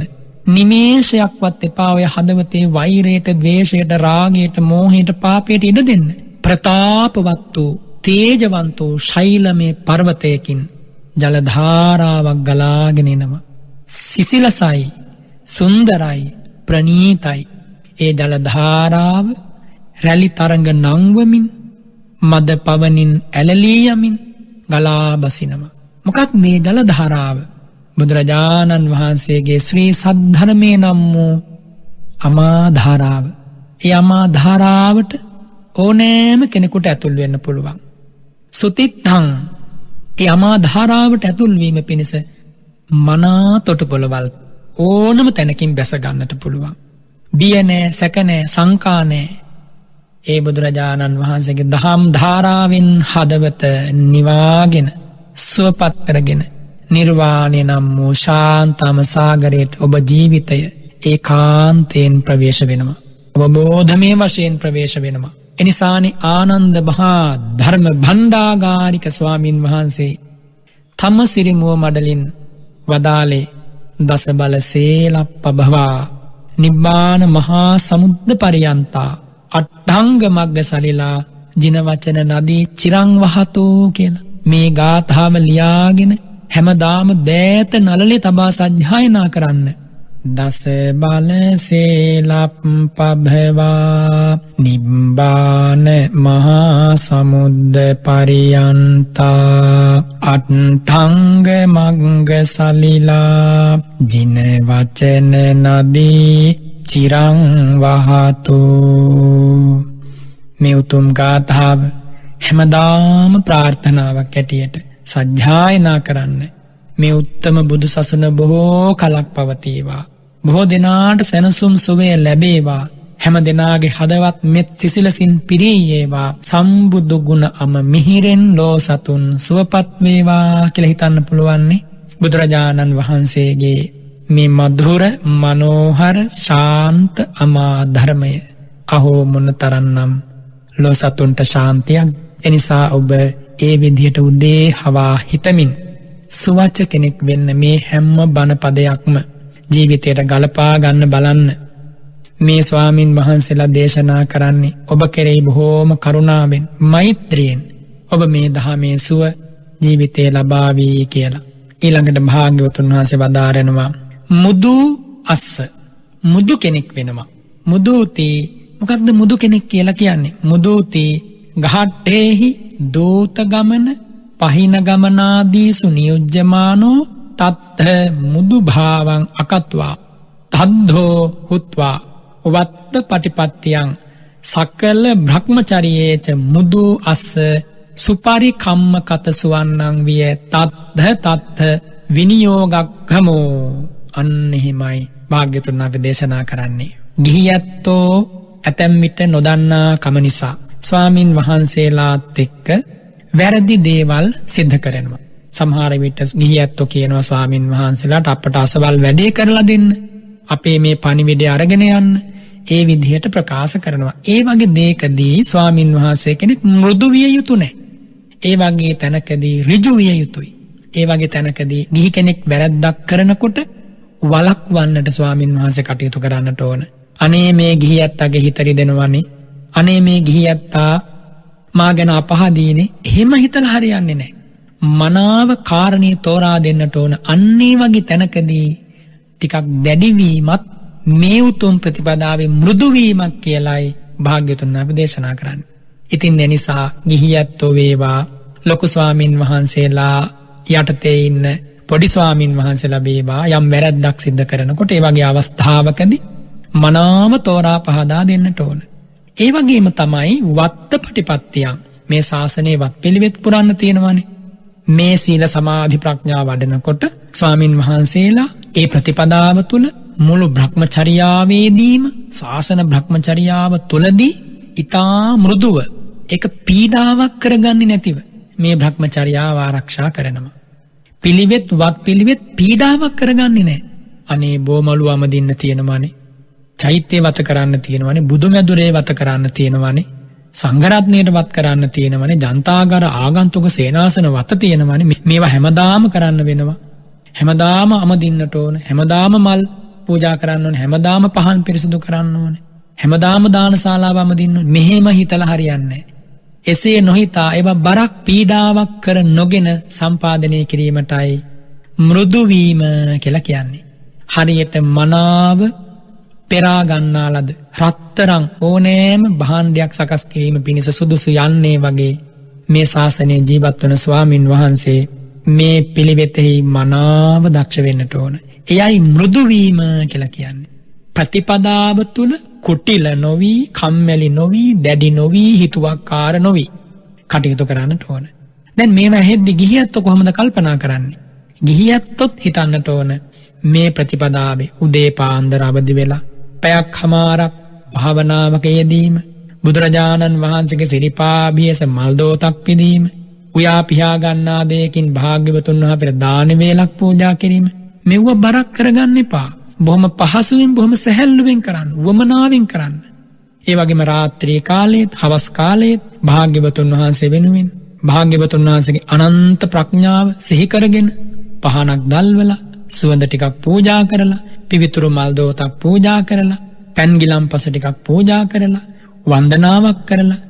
නිමේෂයක්වත් එපා ඔය හදවතේ වෛරයට, ද්වේෂයට, රාගයට, මෝහයට, පාපයට ඉඩ දෙන්න. ප්‍රතාපවත් වූ තේජවන්තෝ ශෛලමේ පර්වතයකින් ජල ධාරාවක් ගලාගෙන එනවා. සිසිලසයි, සුන්දරයි, ප්‍රණීතයි. ඒ ජල ධාරාව රැලි තරඟ නංවමින් මද පවනින් ඇලලී යමින් ගලා බසිනවා. මොකක් මේ ජල ධාරාව? බුදුරජාණන් වහන්සේගේ ශ්‍රී සද්ධර්මය නම් වූ අමාධාරාව. ඒ අමාධාරාවට ඕනෑම කෙනෙකුට ඇතුල් වෙන්න පුළුවන්. සුතිත්තං, ඒ අමාධාරාවට ඇතුල්වීම පිණිස මනා තොටුපොළවල් ඕනම තැනකින් බැසගන්නට පුළුවන්. බියනෑ, සැකනෑ, සංකානෑ. ඒ බුදුරජාණන් වහන්සේගේ දහම් ධාරාවෙන් හදවත නිවාගෙන සුවපත් කරගෙන නිර්වාණය නම් වූ ශාන්තම සාගරයට ඔබ ජීවිතය ඒකාන්තයෙන් ප්‍රවේශ වෙනවා. අවබෝධමය වශයෙන් ප්‍රවේශ වෙනවා. එනිසානි ආනන්ද මහා ධර්ම භණ්ඩාගාරික ස්වාමින් වහන්සේ තම සිරිමුව මඩලින් වදාලේ දස බල සේලප්පභවා නිබ්බාන මහා සමුද්ද පරියන්තා අට්ඨංග මග්ග සලිලා ජිනවචන නදී චිරං වහතෝ කියලා. මේ ගාථාව ලියාගෙන හැමදාම දෑත නළලේ තබා සජ්ජායනා කරන්න. දස බල සේලප්පභවා නිබ්බාන මහා සමුද්ද පරියන්තා අට්ඨංග මග්ග සලිලා ජින වචන නදී චිරං වහතු. මේ උතුම් ගාථාව හැමදාම ප්‍රාර්ථනාවක් ඇටියට සජ්ජායනා කරන්න. මේ උත්තම බුදු සසුන බොහෝ කලක් පවතීවා. බොහෝ දෙනාට සැනසුම් සුවය ලැබේවා. හැම දෙනාගේ හදවත් මෙත් සිසිලසින් පිරීයේවා. සම්බුදු ගුණ අම මිහිරෙන් ලෝ සතුන් සුවපත් වේවා කියලා හිතන්න පුළුවන්නේ. බුදුරජාණන් වහන්සේගේ මේ මధుර මනෝහර ශාන්ත අමා ධර්මය අහෝ මොන තරන්නම් ලෝ සතුන්ට ශාන්තියක්. එනිසා ඔබ ඒ විදිහට උදේ හවා හිතමින් සුවච්ච කෙනෙක් වෙන්න මේ හැම්ම බණ පදයක්ම ජීවිතයට ගලපා ගන්න බලන්න. මේ ස්වාමින් වහන්සේලා දේශනා කරන්නේ ඔබ කෙරෙහි බොහෝම කරුණාවෙන් මෛත්‍රියෙන් ඔබ මේ දහමේ සුව ජීවිතේ ලබාවී කියලා. ඊළඟට භාග්‍යවතුන් වහන්සේ වදාරනවා මුදු අස්ස, මුදු කෙනෙක් වෙනවා. මුදූති, මොකක්ද මුදු කෙනෙක් කියලා කියන්නේ? මුදූති ගහට්ටේහි දූත ගමන පහින ගමනාදීසු නියුජ්ජමානෝ තත්ත මුදු භාවං අකත්වා තද්ධෝ හුත්වා වත්ත පටිපත්තියං සකල බ්‍රහ්මචරියේච මුදු අස්ස සුපරි කම්ම කත සුවන්නං විය තත්ත විනියෝගක්ඛමෝ. අන්න එහෙමයි භාග්‍යතුන් වහන්සේ දේශනා කරන්නේ. ගිහියැත්තෝ ඇතැම් විට නොදන්නා කම නිසා ස්වාමින් වහන්සේලාත් එක්ක වැරදි දේවල් සිද්ධ කරනවා. සමහර විට ගිහියැත්තෝ කියනවා ස්වාමින් වහන්සේලාට අපට අසවල් වැඩේ කරලා දෙන්න, අපේ මේ පණිවිඩය අරගෙන යන්න. ඒ විදිහට ප්‍රකාශ කරනවා. ඒ වගේ දේකදී ස්වාමින් වහන්සේ කෙනෙක් මෘදු විය යුතු නැහැ. ඒ වගේ තැනකදී ඍජු විය යුතුයි. ඒ වගේ තැනකදී ගිහි කෙනෙක් වැරද්දක් කරනකොට වළක්වන්නට ස්වාමින් වහන්සේ කටයුතු කරන්නට ඕන. අනේ මේ ගිහියැත්තාගේ හිත රිදෙනවනේ, අනේ මේ ගිහියැත්තා මා ගැන අපහදීනේ, එහෙම හිතලා හරියන්නේ නැහැ. මනාව කාරණේ තෝරා දෙන්නට ඕන. අන්නේ වගේ තැනකදී ටිකක් දැඩිවීමත් මේ උතුම් ප්‍රතිපදාවේ මෘදුවීමක් කියලායි භාග්‍යතුන් වහන්සේ දේශනා කරන්නේ. ඉතින් ඒ නිසා ගිහියැත්තෝ වේවා, ලොකු ස්වාමින් වහන්සේලා යටතේ ඉන්න පොඩි ස්වාමින් වහන්සේලා වේවා, යම් වැරැද්දක් සිද්ධ කරනකොට ඒ වගේ අවස්ථාවකදී මනාව තෝරා පහදා දෙන්නට ඕන. ඒ වගේම තමයි වත්ත පටිපත්තියන්. මේ ශාසනයේ වත් පිළිවෙත් පුරන්න තියෙනවානේ. මේ සීල සමාධි ප්‍රඥා වඩනකොට ස්වාමින් වහන්සේලා ඒ ප්‍රතිපදාව තුළ මුළු බ්‍රහ්මචර්යාවේදීම ශාසන බ්‍රහ්මචර්යාව තුළදී ඊටා මෘදුව, ඒක පීඩාවක් කරගන්නේ නැතිව මේ බ්‍රහ්මචර්යාව ආරක්ෂා කරනවා. පිළිවෙත් වත් පිළිවෙත් පීඩාවක් කරගන්නේ නැහැ. අනේ බොමලු අමදින්න තියෙනවානේ, චෛත්‍ය වත කරන්න තියෙනවානේ, බුදුමැදුරේ වත කරන්න තියෙනවානේ, සංඝරත්නයට වත් කරන්න තියෙනවානේ, ජනතාගාර ආගන්තුක සේනාසන වත තියෙනවානේ. මේවා හැමදාම කරන්න වෙනවා. හැමදාම අමදින්නට ඕන, හැමදාම මල් පූජා කරන්න ඕන, හැමදාම පහන් පිරිසුදු කරන්න ඕන, හැමදාම දානශාලාව අමදින්න ඕන. මෙහෙම හිතලා හරියන්නේ නැහැ. එසේ නොහිතා ඒවා බරක් පීඩාවක් කර නොගෙන සම්පාදනය කිරීමටයි මෘදුවීම කියලා කියන්නේ. හරියට මනාව පෙරාගන්නාලද රත්තරං ඕනෑම භාණ්ඩයක් සකස් කිරීම පිණිස සුදුසු යන්නේ වගේ මේ ශාසනයේ ජීවත් වන ස්වාමින් වහන්සේ මේ පිළිවෙතෙහි මනාව දක්ෂ වෙන්නට ඕන. එයයි මෘදුවීම කියලා කියන්නේ. ප්‍රතිපදාව තුළ කුටිල නොවී, කම්මැලි නොවී, දැඩි නොවී, හිතුවක්කාර නොවී කටයුතු කරන්නට ඕන. දැන් මේවා හෙද්දි ගිහියත්ව කොහොමද කල්පනා කරන්නේ? ගිහියත්වොත් හිතන්නට ඕන මේ ප්‍රතිපදාවේ උදේ පාන්දර අවදි වෙලා පැයක් හමාරක් භාවනාවක යෙදීම, බුදුරජාණන් වහන්සේගේ සිරිපාභියස මල්දෝතක් පිදීම, උයා පිහා ගන්නා දෙයකින් භාග්‍යවතුන් වහන්සේට දාන වේලක් පූජා කිරීම, මෙව්ව බරක් කරගන්න එපා. බොහොම පහසුවෙන් බොහොම සැහැල්ලුවෙන් කරන්න, වමනාවෙන් කරන්න. ඒ වගේම රාත්‍රී කාලයේත් හවස් කාලයේත් භාග්‍යවතුන් වහන්සේ වෙනුවෙන් භාග්‍යවතුන් වහන්සේගේ අනන්ත ප්‍රඥාව සිහි කරගෙන පහනක් දැල්වලා සුවඳ ටිකක් පූජා කරලා, පිවිතුරු මල් දෝතක් පූජා කරලා, පැන් ගිලම්පස ටිකක් පූජා කරලා, වන්දනාවක් කරලා,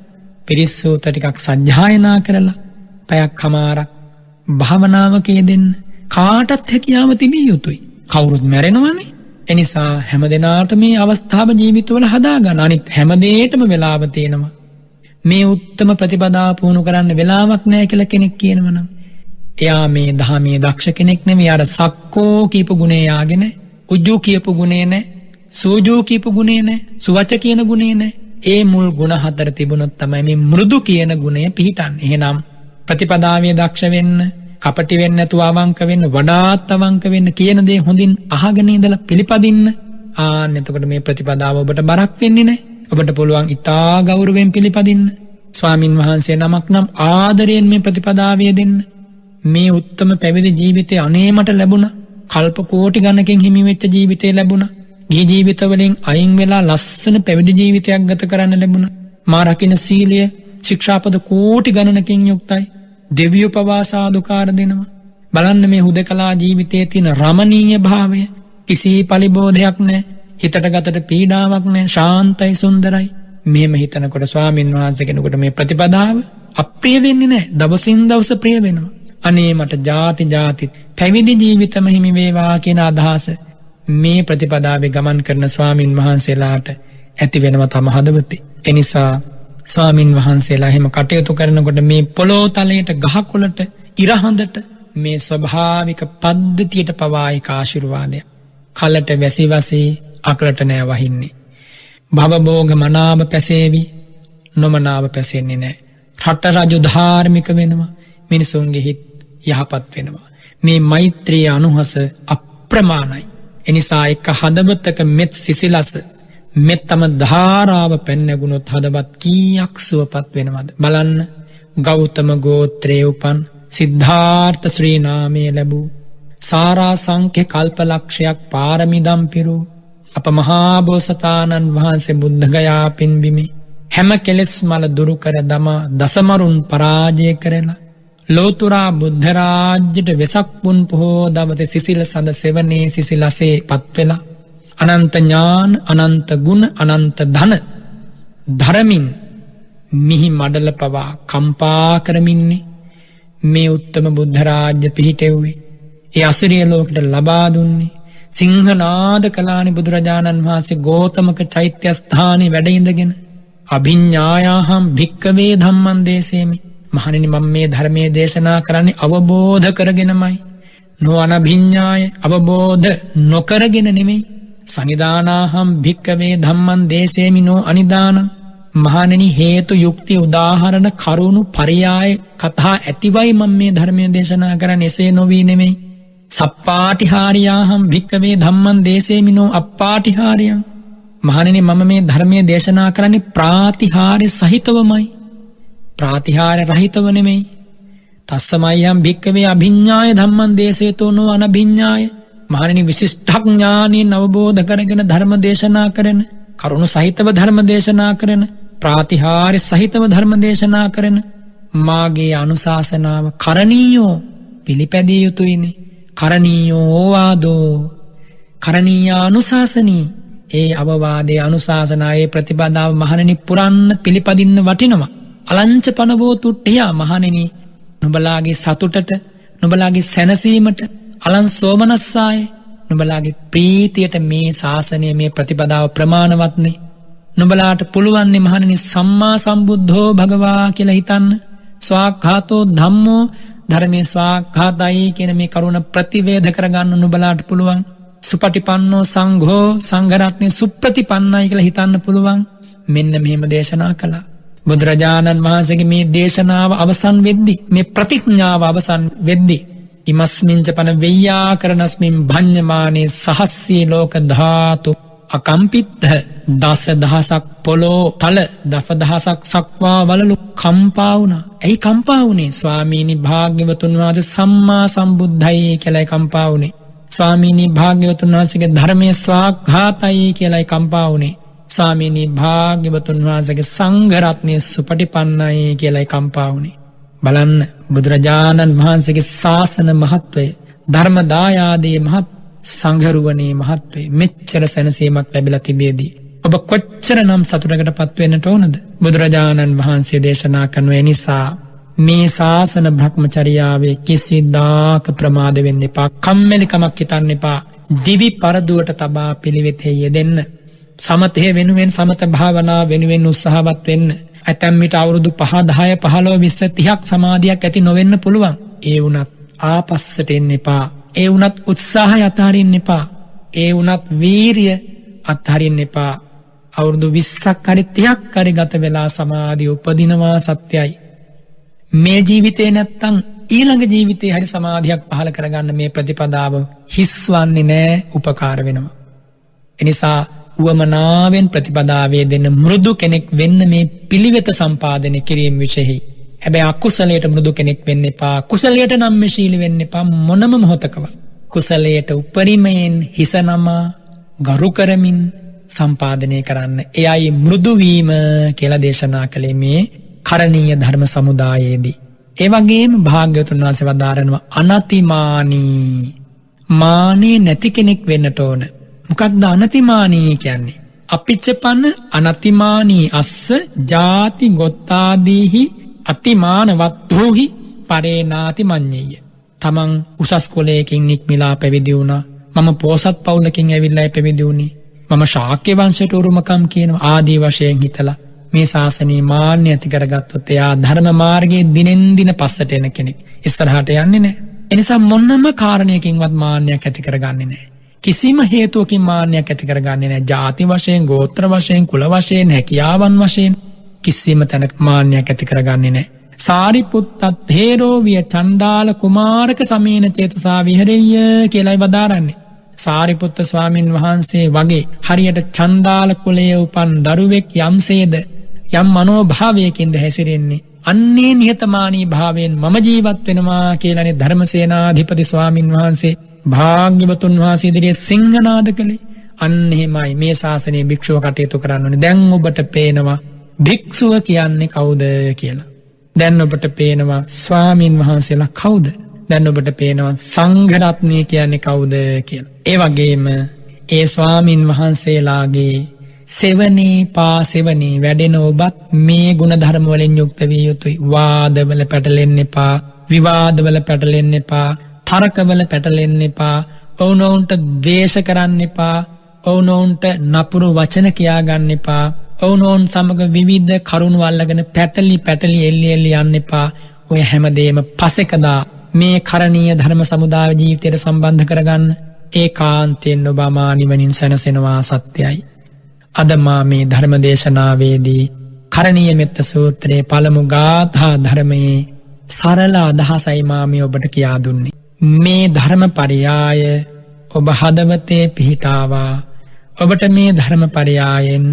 පිරිස් සූත ටිකක් සජ්ජායනා කරලා පැයක් හමාරක් භාවනාවක යෙදෙන්න කාටත් හැකියාව තිබිය යුතුයි. කවුරුත් මැරෙනවනේ. එනිසා හැමදෙනාට මේ අවස්ථාව ජීවිතවල හදාගන්න. අනිත් හැමදේටම වෙලාව තියෙනවා. මේ උත්තම ප්‍රතිපදාව පුහුණු කරන්න වෙලාවක් නැහැ කියලා කෙනෙක් කියනවනම් එයා මේ දහමේ දක්ෂ කෙනෙක් නෙමෙයි. අර සක්කෝ කියපු ගුණේ යාගෙන, උජ්ජු කියපු ගුණේ නැහැ, සූජු කියපු ගුණේ නැහැ, සුවච කියන ගුණේ නැහැ. ඒ මුල් ගුණ හතර තිබුණොත් තමයි මේ මෘදු කියන ගුණය පිහිටන්නේ. එහෙනම් ප්‍රතිපදාවේ දක්ෂ වෙන්න, කපටි වෙන්න නැතුව අවංක වෙන්න, වඩාත් අවංක වෙන්න, කියන දේ හොඳින් අහගෙන ඉඳලා පිළිපදින්න. එතකොට මේ ප්‍රතිපදාව ඔබට බරක් වෙන්නේ නැහැ. ඔබට පුළුවන් ඉතා ගෞරවයෙන් පිළිපදින්න. ස්වාමින් වහන්සේ නමක් නම් ආදරයෙන් මේ ප්‍රතිපදාවේ දෙන්න. මේ උත්තම පැවිදි ජීවිතය අනේ මට ලැබුණා. කල්ප කෝටි ගණනකින් හිමි වෙච්ච ජීවිතය ලැබුණා. ගිහි ජීවිතවලින් අයින් වෙලා ලස්සන පැවිදි ජීවිතයක් ගත කරන්න ලැබුණා. මා රකින්න සීලය ශික්ෂාපද කෝටි ගණනකින් යුක්තයි. දෙවියෝ පවා සාදුකාර දෙනවා. බලන්න මේ හුදකලා ජීවිතයේ තියෙන රමණීය භාවය. කිසි පරිබෝධයක් නැහැ. හිතට ගතට පීඩාවක් නැහැ. ශාන්තයි, සුන්දරයි. මෙහෙම හිතනකොට ස්වාමින් වහන්සේ කෙනෙකුට මේ ප්‍රතිපදාව අප්‍රිය වෙන්නේ නැහැ. දවසින් දවස ප්‍රිය වෙනවා. අනේ මට ಜಾති පැවිදි ජීවිතම හිමි වේවා කියන අදහස මේ ප්‍රතිපදාවේ ගමන් කරන ස්වාමින් වහන්සේලාට ඇති වෙනවා තම හදවතේ. එනිසා ස්වාමින් වහන්සේලා එහෙම කටයුතු කරනකොට මේ පොළොව තලයට, ගහකොළට, ඉරහඳට මේ ස්වභාවික පද්ධතියට පවා ඒක ආශිර්වාදය. කලට වැසි අකලට නෑ වහින්නේ. භවභෝග මනාව පැසේවි, නොමනාව පැසෙන්නේ නෑ. රට රජු ධාර්මික වෙනවා, මිනිසුන්ගේ හිත් යහපත් වෙනවා. මේ මෛත්‍රී අනුහස අප්‍රමාණයි. එනිසා එක හදවතක මෙත් සිසිලස, මෙත්තම ධාරාව පැන්නගුණොත් හදවත් කීයක් සුවපත් වෙනවද? බලන්න. ගෞතම ගෝත්‍රයේ උපන් සිද්ධාර්ථ ශ්‍රී නාමය ලැබූ, සාරා සංඛ්‍ය කල්පලක්ෂයක් පාරමිදම් පිරූ අප මහා බෝසතාණන් වහන්සේ බුද්ධ ගයා පින්බිමේ හැම කෙලෙස් මල දුරු කර දමා දසමරුන් පරාජය කරලා ලෝතුරා බුද්ධ රාජ්‍යයට වෙසක් පුන් පොහෝ දවසේ සිසිල සඳ සෙවණේ සිසිලසේ පත්වෙලා අනන්ත ඥාන, අනන්ත ගුණ, අනන්ත ධන ධරමින් මිහි මඩල පවා කම්පා කරමින්නේ මේ උත්තම බුද්ධ රාජ්‍ය පිහිටෙව්වේ. ඒ අසිරිය ලෝකෙට ලබා දුන්නේ. සිංහනාද කලානි බුදුරජාණන් වහන්සේ ගෝතමක චෛත්‍ය ස්ථානයේ වැඩ ඉඳගෙන අභිඤ්ඤායාහම් භික්කවේ ධම්මං දේසේමි. මහණෙනි මම මේ ධර්මයේ දේශනා කරන්නේ අවබෝධ කරගෙනමයි. නොඅනභිඤ්ඤාය, අවබෝධ නොකරගෙන නෙමෙයි. සනිදානාහම් භික්කවේ ධම්මං දේසේමි නෝ අනිදානං. මහණෙනි හේතු යුක්ති උදාහරණ කරුණු පරියාය කතා ඇතිවයි මම මේ ධර්මයේ දේශනා කරන්නේ. එසේ නොවී නෙමෙයි. සප්පාටිහාරියාහම් භික්කවේ ධම්මං දේසේමිනෝ අප්පාටිහාරියං. මහණෙනි මම මේ ධර්මයේ දේශනා කරන්නේ ප්‍රාතිහාර්ය සහිතවමයි, ප්‍රාතිහාර්ය රහිතව නෙමෙයි. තස්සමයම් භික්කවේ අභිඤ්ඤාය ධම්මං දේසේතෝ නෝ අනභිඤ්ඤාය. මහණෙනි විශිෂ්ඨඥානයෙන් අවබෝධ කරගෙන ධර්ම දේශනා කරන, කරුණු සහිතව ධර්ම දේශනා කරන, ප්‍රාතිහාර්ය සහිතව ධර්ම දේශනා කරන මාගේ අනුශාසනාව කරණීයෝ පිළිපැදිය යුතුයිනේ. කරණීයෝ ඕවාදෝ, කරණීය අනුශාසනී. ඒ අවවාදයේ අනුශාසනාවේ ප්‍රතිපදාව මහණෙනි පුරන්න පිළිපදින්න වටිනවා. අලංච පනවෝ තුට්ඨියා මහණෙනි නුඹලාගේ සතුටට නුඹලාගේ සැනසීමට අලං සෝමනස්සාය නුඹලාගේ ප්‍රීතියට මේ ශාසනය මේ ප්‍රතිපදාව ප්‍රමාණවත්නේ නුඹලාට පුළුවන්නේ මහණෙනි සම්මා සම්බුද්ධෝ භගවා කියලා හිතන්න ස්වාක්ඛාතෝ ධම්මෝ ධර්මයේ ස්වාක්ඛාතයි කියන මේ කරුණ ප්‍රතිවේධ කරගන්න නුඹලාට පුළුවන් සුපටිපන්නෝ සංඝෝ සංඝරත්නේ සුප්‍රතිපන්නයි කියලා හිතන්න පුළුවන් මෙන්න මෙහෙම දේශනා කළා බුදුරජාණන් වහන්සේගේ මේ දේශනාව අවසන් වෙද්දී මේ ප්‍රතිඥාව අවසන් වෙද්දී ඉමස්මින්ච පන වෙය්‍යාකරණස්මින් භඤ්ඤමානේ සහස්සී ලෝක ධාතු අකම්පිත්ත දස දහසක් පොළෝ තල දස දහසක් සක්වා වලලු කම්පා වුණා. ඇයි කම්පා වුණේ? ස්වාමීනි භාග්‍යවතුන් වහන්සේ සම්මා සම්බුද්ධයි කියලායි කම්පා වුණේ. ස්වාමීනි භාග්‍යවතුන් වහන්සේගේ ධර්මයේ ස්වාක්ඛාතයි කියලායි කම්පා වුණේ. ස්වාමීනි භාග්‍යවතුන් වහන්සේගේ සංඝ රත්නයේ සුපටිපන්නයි කියලායි කම්පා වුණේ. බලන්න බුදුරජාණන් වහන්සේගේ ශාසන මහත්වය ධර්ම දායාදයේ මහත් සංඝරුවනේ මහත්වය මෙච්චර සැනසීමක් ලැබිලා තිබේදී ඔබ කොච්චරනම් සතුටකටපත් වෙන්නට ඕනද? බුදුරජාණන් වහන්සේ දේශනා කරන නිසා මේ ශාසන භ්‍රමචර්යාවේ කිසිදාක ප්‍රමාද වෙන්න එපා. කම්මැලිකමක් හිතන්න එපා. දිවි පරදුවට තබා පිළිවෙතේ යෙදෙන්න. සමතේ වෙනුවෙන් සමත භාවනා වෙනුවෙන් උත්සාහවත් වෙන්න. ඇතැම් විට අවුරුදු 5 10 15 20 30ක් සමාධියක් ඇති නොවෙන්න පුළුවන්. ඒ වුණත් ආපස්සට එන්න එපා. ඒ වුණත් උත්සාහය අතහරින්න එපා. ඒ වුණත් වීරිය අත්හරින්න එපා. අවුරුදු 20ක් හරි 30ක් හරි ගත වෙලා සමාධිය උපදිනවා සත්‍යයි. මේ ජීවිතේ නැත්තම් ඊළඟ ජීවිතේ හරි සමාධියක් පහළ කරගන්න මේ ප්‍රතිපදාව හිස්වන්නේ නැහැ, උපකාර වෙනවා. එනිසා උවමනාවෙන් ප්‍රතිපදාවේ දෙන මෘදු කෙනෙක් වෙන්න මේ පිළිවෙත සම්පාදනය කිරීම විශේෂයි. හැබැයි අකුසලයට මෘදු කෙනෙක් වෙන්න එපා. කුසලයට නම්‍යශීලී වෙන්න එපා මොනම මොහොතකවත්. කුසලයට උපරිමයෙන් හිස නමා ගරු කරමින් සම්පාදනය කරන්න. එයයි මෘදු වීම කියලා දේශනා කළේ මේ කරණීය ධර්ම සමුදායේදී. ඒ වගේම භාග්‍යවතුන් වහන්සේ වදාරනවා අනතිමානී. මානේ නැති කෙනෙක් වෙන්නට ඕන. මොකක්ද අනතිමානී කියන්නේ? අපිච්චපන අනතිමානී අස්ස ජාති ගොත්තාදීහි අතිමානවත්හුහි පරේනාති මඤ්ඤේය. තමන් උසස් කුලයකින් නික්මිලා පැවිදි වුණා. මම පොසත් පවුලකින් ඇවිල්ලා පැවිදි වුණේ. මම ශාක්‍ය වංශයට උරුමකම් කියන ආදී වශයෙන් හිතලා මේ ශාසනීය මාන්‍ය ඇති කරගත්තොත් එයා ධර්ම මාර්ගයේ දිනෙන් දින පස්සට එන කෙනෙක්. ඉස්සරහට යන්නේ නැහැ. එනිසා මොනම කාරණයකින්වත් මාන්නයක් ඇති කරගන්නේ නැහැ. කිසිම හේතුවකින් මාන්නයක් ඇති කරගන්නේ නැහැ. ජාති වශයෙන්, ගෝත්‍ර වශයෙන්, කුල වශයෙන්, හැකියාවන් වශයෙන් කිසිම තැනක මාන්නයක් ඇති කරගන්නේ නැහැ. සාරිපුත්තත් හේරෝ විය චණ්ඩාල කුමාරක සමේන චේතසා විහෙරෙය්‍ය කියලායි වදාරන්නේ. සාරිපුත්ත ස්වාමින් වහන්සේ වගේ හරියට චණ්ඩාල කුලයේ උපන් දරුවෙක් යම්සේද යම් මනෝභාවයකින්ද හැසිරෙන්නේ අන්නේ නිහතමානී භාවයෙන් මම ජීවත් වෙනවා කියලානේ ධර්මසේනාධිපති ස්වාමින් වහන්සේ භාග්‍යවතුන් වහන්සේ ඉදිරියේ සිංහනාද කළේ. අන්න එහෙමයි මේ ශාසනයේ භික්ෂුව කටයුතු කරන්න ඕනේ. දැන් ඔබට පේනවා භික්ෂුව කියන්නේ කවුද කියලා. දැන් ඔබට පේනවා ස්වාමින් වහන්සේලා කවුද? දැන් ඔබට පේනවා සංඝ රත්නය කියන්නේ කවුද කියලා. ඒ වගේම ඒ ස්වාමින් වහන්සේලාගේ සෙවණේ පාසෙවණේ වැඩෙන ඔබත් මේ ගුණ ධර්ම වලින් යුක්ත විය යුතුයි. වාදවල පැටලෙන්න එපා, විවාදවල පැටලෙන්න එපා, තරකවල පැටලෙන්න එපා, ඔවුනොවුන්ට ද්වේෂ කරන්න එපා, ඔවුනොවුන්ට නපුරු වචන කියා ගන්න එපා, ඔවුනොවුන් සමග විවිධ කරුණු අල්ලගෙන පැටලි එල්ලි යන්න එපා. ඔය හැමදේම පසෙකදා මේ කරණීය ධර්ම සමුදාය ජීවිතයට සම්බන්ධ කරගන්න. ඒකාන්තයෙන් ඔබ මා නිවනින් සැනසෙනවා සත්‍යයි. අද මා මේ ධර්ම දේශනාවේදී කරණීය මෙත්ත සූත්‍රයේ පළමු ගාථා ධර්මයේ සරල අදහසයි මා මේ ඔබට කියා දුන්නේ. මේ ධර්ම පරියාය ඔබ හදවතේ පිහිටාවා. ඔබට මේ ධර්ම පරියායෙන්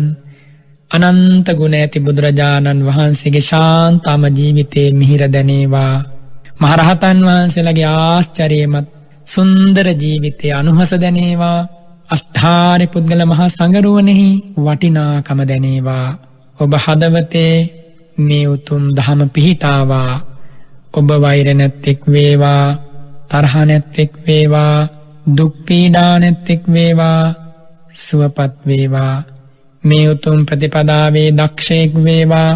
අනන්ත ගුණ ඇති බුදුරජාණන් වහන්සේගේ ශාන්තම ජීවිතේ මිහිර දැනේවා. මහරහතන් වහන්සේලාගේ ආශ්චර්යමත් සුන්දර ජීවිතේ අනුහස දැනේවා. අෂ්ඨාරි පුද්ගල මහා සංඝරුවනෙහි වටිනාකම දැනේවා. ඔබ හදවතේ මේ උතුම් ධම පිහිටාවා. ඔබ වෛර නැත්තෙක් වේවා, තරහ නැත්තෙක් වේවා, දුක් පීඩා නැත්තෙක් වේවා, සුවපත් වේවා. මේ උතුම් ප්‍රතිපදාවේ දක්ෂයෙක් වේවා.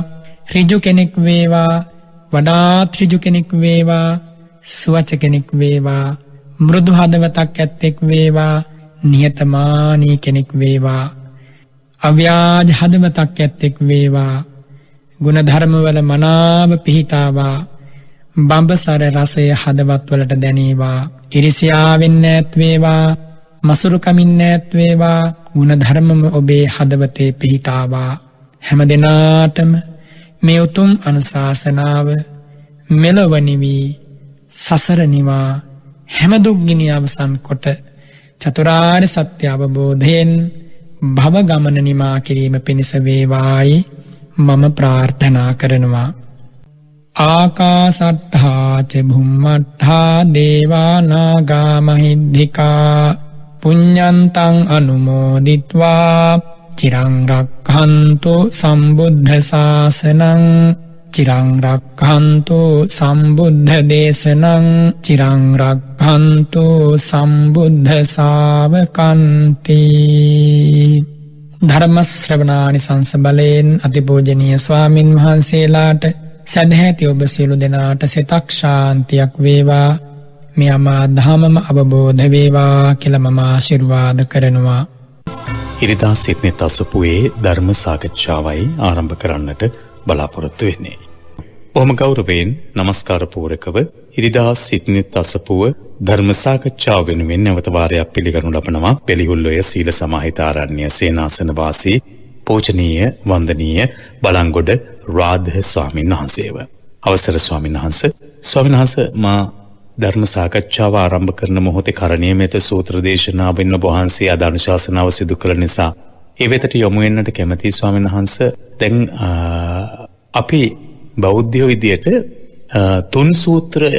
ඍජු කෙනෙක් වේවා, වඩාත් ඍජු කෙනෙක් වේවා, සුවච කෙනෙක් වේවා, මෘදු හදවතක් ඇත්තෙක් වේවා, නිහතමානී කෙනෙක් වේවා, අව්‍යාජ හදවතක් ඇත්තෙක් වේවා, ගුණධර්මවල මනාව පිහිටාවා, බඹසර රසය හදවත්වලට දැනේවා, ඉරිසියාවෙන් ඈත් වේවා, මසුරුකමින් ඈත් වේවා, ගුණධර්මම ඔබේ හදවතේ පිහිටාවා. හැම දිනාටම මේ උතුම් අනුශාසනාව මෙලොව නිවි සසර නිවා හැම දුක් ගිනි අවසන් කොට චතුරාර්ය සත්‍ය අවබෝධයෙන් භව ගමන නිමා කිරීම පිණිස වේවායි මම ප්‍රාර්ථනා කරනවා. ආකාසට්ඨා ච භුම්මට්ඨා දේවා නාග මහිද්దికා පුඤ්ඤන්තං අනුමෝදිත්වා චිරං රක්ඛන්තු සම්බුද්ධ ශාසනං චිරං රක්ඛන්තු සම්බුද්ධ දේශනං චිරං රක්ඛන්තු සම්බුද්ධ ශාවකන්ති. ධර්ම ශ්‍රවණානි සංස බලෙන් අතිපූජනීය ස්වාමින් වහන්සේලාට සදහැති ඔබ සියලු දෙනාට සිතක් ශාන්තියක් වේවා, මේ අමා ධර්මම අවබෝධ වේවා කියලා මම ආශිර්වාද කරනවා. ඉරිදා සිත්නෙත් අසපුවේ ධර්ම සාකච්ඡාවයි ආරම්භ කරන්නට බලාපොරොත්තු වෙන්නේ. බොහොම ගෞරවයෙන් নমස්කාර පූරකව ඉරිදා සිත්නෙත් අසපුව ධර්ම සාකච්ඡාව වෙනුවෙන් නැවත වාරයක් පිළිගනු ලබනවා. පෙළිහුල්ලොය සීල සමාහිත ආරණ්‍ය සේනාසන වාසී පූජනීය වන්දනීය බලංගොඩ රාධ ස්වාමීන් වහන්සේව. අවසර ස්වාමීන් වහන්සේ. ස්වාමීන් වහන්සේ, මා ධර්ම සාකච්ඡාව ආරම්භ කරන මොහොතේ කරණීයමෙත සූත්‍ර දේශනාවෙන් ඔබ වහන්සේ අද අනුශාසනාව සිදු කළ නිසා ඒ වෙතට යොමු වෙන්නට කැමැති ස්වාමීන් වහන්සේ. දැන් අපි බෞද්ධයෝ විදියට තුන් සූත්‍රය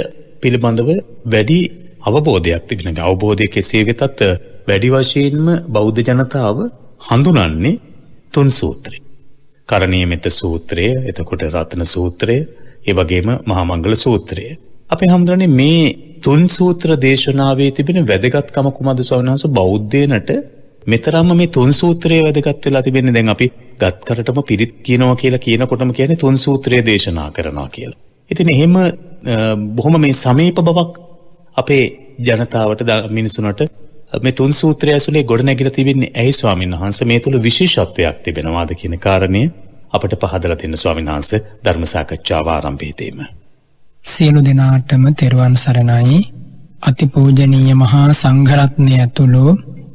පිළිබඳව වැඩි අවබෝධයක් තිබෙනවා. අවබෝධය කෙසේ වෙතත් වැඩි වශයෙන්ම බෞද්ධ ජනතාව හඳුනන්නේ තුන් සූත්‍රය. කරණීයමෙත සූත්‍රය, එතකොට රත්න සූත්‍රය, ඒ වගේම මහා මංගල සූත්‍රය. අපි හඳුනන්නේ මේ තුන් සූත්‍ර දේශනාවේ තිබෙන වැදගත්කම කුමක්ද ස්වාමීන් වහන්සේ? බෞද්ධයනට මෙතරම්ම මේ තුන් සූත්‍රයේ වැදගත් වෙලා තිබෙන්නේ. දැන් අපි ගත් කරටම පිරිත් කියනවා කියලා කියනකොටම කියන්නේ තුන් සූත්‍රය දේශනා කරනවා කියලා. ඉතින් එහෙම බොහොම මේ සමීප බවක් අපේ ජනතාවට මිනිසුන්ට මේ තුන් සූත්‍රය ඇසුලේ ගොඩනැගිලා තිබෙන්නේ ඇයි ස්වාමීන් වහන්සේ? මේ තුල විශේෂත්වයක් තිබෙනවාද කියන කාරණය අපට පහදලා දෙන්න ස්වාමීන් වහන්සේ ධර්ම සාකච්ඡාව ආරම්භයේදීම. සියලු දෙනාටම තෙරුවන් සරණයි. අතිපූජනීය මහා සංඝරත්නය ඇතුළු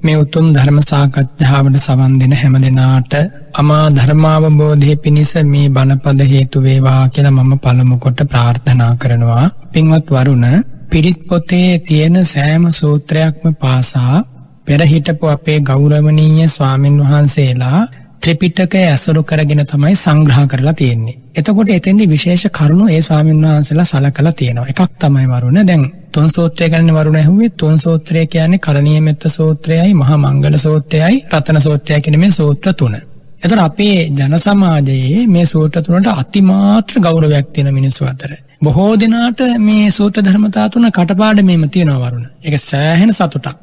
මේ උතුම් ධර්ම සාකච්ඡාවට සවන් දෙන හැම දෙනාට අමා ධර්මාවබෝධය පිණිස මේ බණපද හේතු වේවා කියලා මම පළමු කොට ප්‍රාර්ථනා කරනවා. පින්වත් වරුණ, පිරිත් පොතේ තියෙන සෑම සූත්‍රයක්ම පාසා පෙර හිටපු අපේ ගෞරවනීය ස්වාමින් වහන්සේලා ත්‍රිපිටකය ඇසුරු කරගෙන තමයි සංග්‍රහ කරලා තියෙන්නේ. එතකොට එතෙන්දී විශේෂ කරුණු ඒ ස්වාමීන් වහන්සේලා සලකලා තියෙනවා. එකක් තමයි වරුණ, දැන් තුන් සූත්‍රය ගැන වරුණ ඇහුවේ. තුන් සූත්‍රය කියන්නේ කරණීයමෙත්ත සූත්‍රයයි, මහා මංගල සූත්‍රයයි, රතන සූත්‍රයයි කියන මේ සූත්‍ර තුන. එතකොට අපේ ජන සමාජයේ මේ සූත්‍ර තුනට අතිමාත්‍ර ගෞරවයක් තියෙන මිනිස්සු අතර බොහෝ දෙනාට මේ සූත්‍ර ධර්මතා තුන කටපාඩමේම තියෙනවා වරුණ. ඒක සෑහෙන සතුටක්.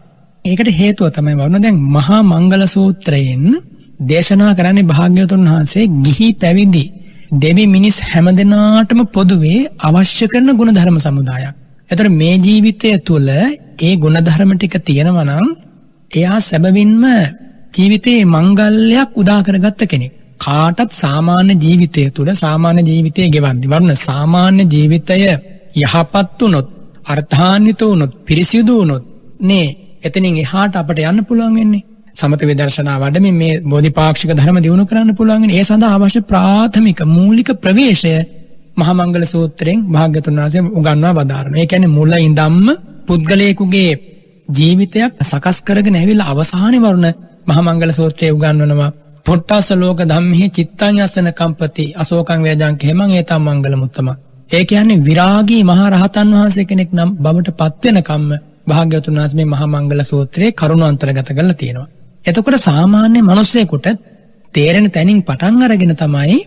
ඒකට හේතුව තමයි වරුණ, දැන් මහා මංගල සූත්‍රයෙන් දේශනා කරන්නේ භාග්‍යවතුන් වහන්සේ ගිහි පැවිදි දෙවි මිනිස් හැමදෙනාටම පොදුවේ අවශ්‍ය කරන ගුණධර්ම සමුදායක්. එතකොට මේ ජීවිතය තුළ ඒ ගුණධර්ම ටික තියෙනවා නම් එයා සැබවින්ම ජීවිතේ මංගල්‍යයක් උදා කරගත්ත කෙනෙක්. කාටත් සාමාන්‍ය ජීවිතය තුළ සාමාන්‍ය ජීවිතය ගෙවද්දි වරුණ, සාමාන්‍ය ජීවිතය යහපත් වුණොත්, අර්ථාන්විත වුණොත්, පිරිසිදු වුණොත් නේ එතනින් එහාට අපට යන්න පුළුවන් වෙන්නේ. සමත විදර්ශනා වඩමින් මේ බෝධිපාක්ෂික ධර්ම දියුණු කරන්න පුළුවන්. ඒ සඳහා අවශ්‍ය ප්‍රාථමික මූලික ප්‍රවේශය මහා මංගල සූත්‍රයෙන් භාග්‍යවතුන් වහන්සේ උගන්වා වදාරනවා. ඒ කියන්නේ මුල ඉඳන්ම පුද්ගලයෙකුගේ ජීවිතයක් සකස් කරගෙන ඇවිල්ලා අවසානයේ වරුණ මහා මංගල සූත්‍රයේ උගන්වනවා. පොට්ටස්ස ලෝක ධම්මෙහි චිත්තං යස්සන කම්පති අශෝකං වේජං හේමං ඒතම් මංගල මුත්තම. ඒ කියන්නේ විරාගී මහා රහතන් වහන්සේ කෙනෙක් නම් බවට පත් වෙනකම්ම භාග්‍යවතුන් වහන්සේ මේ මහා මංගල සූත්‍රයේ කරුණ අන්තර්ගත කරලා තියෙනවා. එතකොට සාමාන්‍ය මිනිස්සෙකුට තේරෙන තැනින් පටන් අරගෙන තමයි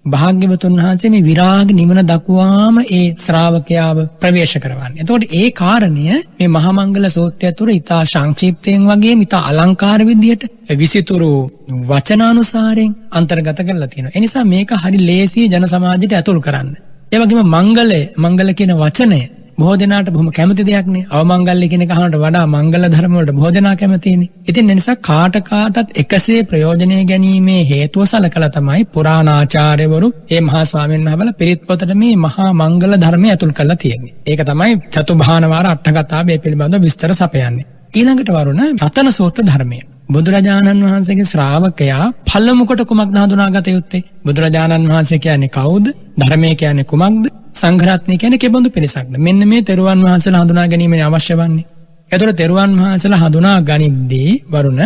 භාග්‍යවතුන් වහන්සේ මේ විරාග නිවන දක්වාම ඒ ශ්‍රාවකයාව ප්‍රවේශ කරවන්නේ. එතකොට ඒ කාරණය මේ මහා මංගල සූත්‍රය තුළ ඉතා සංක්ෂිප්තයෙන් වගේ ඉතා අලංකාර විදියට විසිතුරු වචනානුසාරයෙන් අන්තර්ගත කරලා තියෙනවා. ඒ නිසා මේක හරි ලේසි ජන සමාජයට ඇතුල් කරන්න. ඒ වගේම මංගල කියන වචනය බොහෝ දෙනාට බොහොම කැමති දෙයක්නේ. අවමංගල්‍ය කියන එක අහනට වඩා මංගල ධර්ම වලට බොහෝ දෙනා කැමතිනේ. ඉතින් ඒ නිසා කාටත් එකසේ ප්‍රයෝජනය ගැනීමේ හේතුව සලකලා තමයි පුරාණාචාර්යවරු මේ මහා ස්වාමීන් වහන්සේලා පිරිත් පොතට මේ මහා මංගල ධර්මය ඇතුල් කරලා තියෙන්නේ. ඒක තමයි චතුභානවාර අට කතාවේ පිළිබඳව විස්තර සපයන්නේ. ඊළඟට වරුණ රතන සූත්‍ර ධර්මය. බුදුරජාණන් වහන්සේගේ ශ්‍රාවකයා පළමුකොට කුමක්ද හඳුනාගත යුත්තේ? බුදුරජාණන් වහන්සේ කියන්නේ කවුද? ධර්මය කියන්නේ කුමක්ද? සංඝරත්නය කියන්නේ කෙබඳු පිරිසක්ද? මෙන්න මේ තෙරුවන් වහන්සේලා හඳුනා ගැනීමනේ අවශ්‍ය වන්නේ. ඒතර තෙරුවන් වහන්සේලා හඳුනා ගනිද්දී වරුණ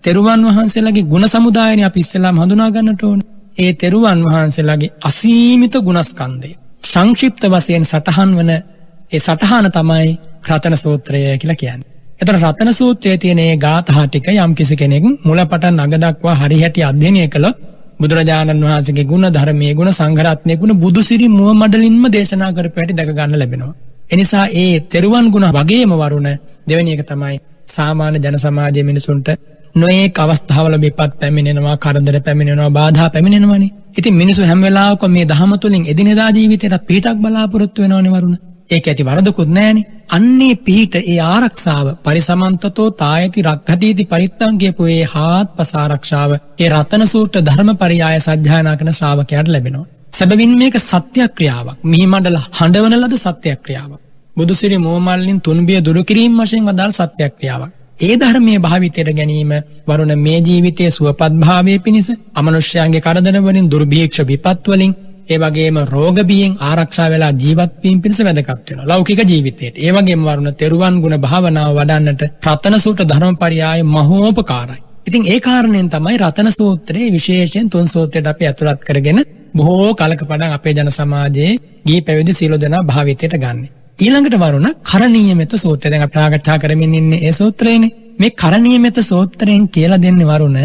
තෙරුවන් වහන්සේලාගේ ගුණ සමුදායනේ අපි ඉස්සෙල්ලාම හඳුනා ගන්නට ඕන. ඒ තෙරුවන් වහන්සේලාගේ අසීමිත ගුණස්කන්ධය සංක්ෂිප්ත වශයෙන් සටහන් වන ඒ සටහන තමයි රතන සූත්‍රය කියලා කියන්නේ. ඒතර රතන සූත්‍රයේ තියෙන ඒ ගාථා ටික යම් කිසි කෙනෙක් මුලපටන් අග දක්වා හරිහැටි අධ්‍යයනය කළොත් බුදුරජාණන් වහන්සේගේ ගුණ ධර්මයේ ගුණ සංඝරත්නයේ ගුණ බුදුසිරි මුව මඩලින්ම දේශනා කරපු හැටි දැක ගන්න ලැබෙනවා. එනිසා ඒ තෙරුවන් ගුණ වගේම වරුණ දෙවෙනි එක තමයි සාමාන්‍ය ජන සමාජයේ මිනිසුන්ට නොඑක අවස්ථාවල විපත් පැමිණෙනවා, කරදර පැමිණෙනවා, බාධා පැමිණෙනවානේ. ඉතින් මිනිසු හැම වෙලාවකම මේ ධහම තුලින් එදිනෙදා ජීවිතයට පිටක් බලාපොරොත්තු වෙනවනේ වරුණ. ඒක ඇති වරදකුත් නැහැනේ. අන්නේ පිහිට ඒ ආරක්ෂාව පරිසමන්තතෝ තායති රක්ඛතිති පරිත්තං කියපු ඒ හාත්පස ආරක්ෂාව ඒ රතන සූත්‍ර ධර්මපරියාය සජ්ජායනා කරන ශ්‍රාවකයාට ලැබෙනවා. සැබවින් මේක සත්‍යක්‍රියාවක්. මිහි මණ්ඩල හඬවන ලද සත්‍යක්‍රියාවක්. බුදුසිරි මෝමල්ලින් තුන්බිය දුරු කිරීම වශයෙන් වදාළ සත්‍යක්‍රියාවක්. ඒ ධර්මයේ භාවිතයට ගැනීම වරුණ මේ ජීවිතයේ සුවපත් භාවයේ පිණිස අමනුෂ්‍යයන්ගේ කරදර වලින් දුර්භීක්ෂ විපත් වලින් ඒ වගේම රෝග බියෙන් ආරක්ෂා වෙලා ජීවත් වීම පිණිස වැදගත් වෙනවා ලෞකික ජීවිතයට. ඒ වගේම වරුණ තෙරුවන් ගුණ භාවනාව වඩන්නට රතන සූත්‍ර ධර්මපරියාය මහෝපකාරයි. ඉතින් ඒ කාරණයෙන් තමයි රතන සූත්‍රයේ විශේෂයෙන් තුන් සූත්‍රයට අපි ඇතුළත් කරගෙන බොහෝ කලක පඩන් අපේ ජන සමාජයේ ගිහි පැවිදි සියලු දෙනා භාවිතයට ගන්න. ඊළඟට වරුණ කරණීය මෙත්ත සූත්‍රය දැන් අපි සාකච්ඡා කරමින් ඉන්නේ ඒ සූත්‍රයනේ. මේ කරණීය මෙත්ත සූත්‍රයෙන් කියලා දෙන්නේ වරුණ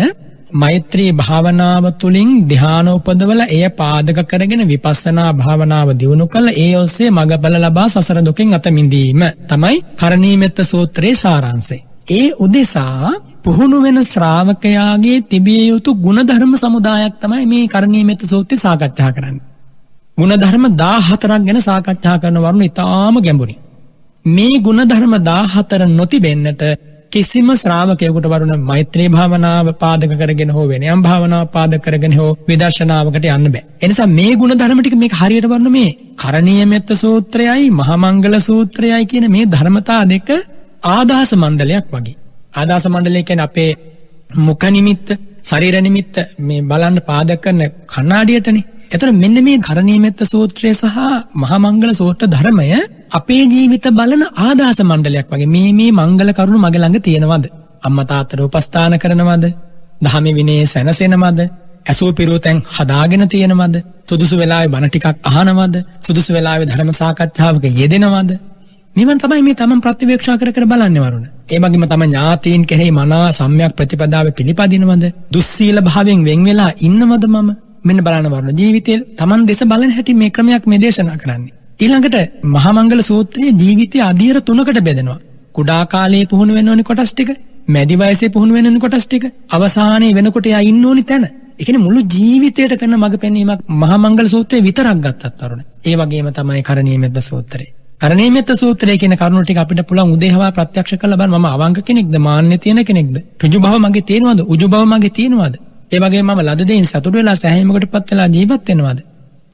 මෛත්‍රී භාවනාව තුළින් ධ්‍යාන උපදවල එය පාදක කරගෙන විපස්සනා භාවනාව දියුණු කළ ඒ ඔස්සේ මඟඵල ලබා සසර දුකෙන් අත මිදීම තමයි කරණීය මෙත්ත සූත්‍රයේ සාරාංශය. ඒ උදෙසා පුහුණු වෙන ශ්‍රාවකයාගේ තිබිය යුතු ගුණධර්ම සමුදායක් තමයි මේ කරණීය මෙත්ත සූත්‍රය සාකච්ඡා කරන්නේ. ගුණධර්ම 14ක් ගැන සාකච්ඡා කරන වරුණ ඉතාම ගැඹුරින්. මේ ගුණධර්ම 14 නොතිබෙන්නට කිසිම ශ්‍රාවකයෙකුට වරුණ මෛත්‍රී භාවනාව පාදක කරගෙන හෝ වෙනයම් භාවනාව පාදක කරගෙන හෝ විදර්ශනාවකට යන්න බෑ. එනිසා මේ ගුණධර්ම ටික මේක හරියට වරුණ මේ කරණීය මෙත්ත සූත්‍රයයි මහා මංගල සූත්‍රයයි කියන මේ ධර්මතා දෙක ආදාස මණ්ඩලයක් වගේ. ආදාස මණ්ඩලය කියන්නේ අපේ මුඛ නිමිත්ත, ශරීර නිමිත්ත මේ බලන්න පාදක කරන කණ්ණාඩියටනේ. එතකොට මෙන්න මේ කරණීය මෙත්ත සූත්‍රය සහ මහා මංගල සූත්‍ර ධර්මය අපේ ජීවිත බලන ආදාස මණ්ඩලයක් වගේ. මේ මංගල කරුණු මගේ ළඟ තියෙනවද? අම්මා තාත්තට උපස්ථාන කරනවද? ධම්ම විනයේ සැනසෙනවද? ඇසූ පිරුතෙන් හදාගෙන තියෙනවද? සුදුසු වෙලාවේ බණ ටිකක් අහනවද? සුදුසු වෙලාවේ ධර්ම සාකච්ඡාවක යෙදෙනවද? නිවන් තමයි මේ තමන් ප්‍රතිවේක්ෂා කර බලන්නේ වරුණ. ඒ වගේම තම ඥාතීන් කෙරෙහි මනා සම්‍යක් ප්‍රතිපදාවේ පිළිපදිනවද? දුස්සීල භාවයෙන් වෙන් වෙලා ඉන්නවද මම? මෙන්න බලන්න වරුණ ජීවිතේ තමන් දෙස බලන හැටි මේ ක්‍රමයක් මේ දේශනා කරන්නේ. ඊළඟට මහා මංගල සූත්‍රයේ ජීවිතයේ අධීර තුනකට බෙදෙනවා. කුඩා කාලයේ පුහුණු වෙන්න ඕනි කොටස් ටික, මැදි වයසේ පුහුණු වෙන්න ඕනි කොටස් ටික, අවසානයේ වෙනකොට යා ඉන්න ඕනි තැන. ඒ කියන්නේ මුළු ජීවිතයට කරන මඟ පෙන්වීමක් මහා මංගල සූත්‍රයේ විතරක් ගත්තත් වරුණ. ඒ වගේම තමයි කරණීය මෙත්ත සූත්‍රය. කරණීය මෙත්ත සූත්‍රය කියන කරුණු ටික අපිට පුළුවන් උදේහවා ප්‍රත්‍යක්ෂ කරලා බලන්න. මම අවංක කෙනෙක්ද, මාන්නේ තියෙන කෙනෙක්ද, ඍජු බව මගේ තියෙනවද, උජු බව මගේ තියෙනවද? ඒ වගේම මම ලද දෙයින් සතුටු වෙලා සෑහීමකටපත් වෙලා ජීවත් වෙනවද?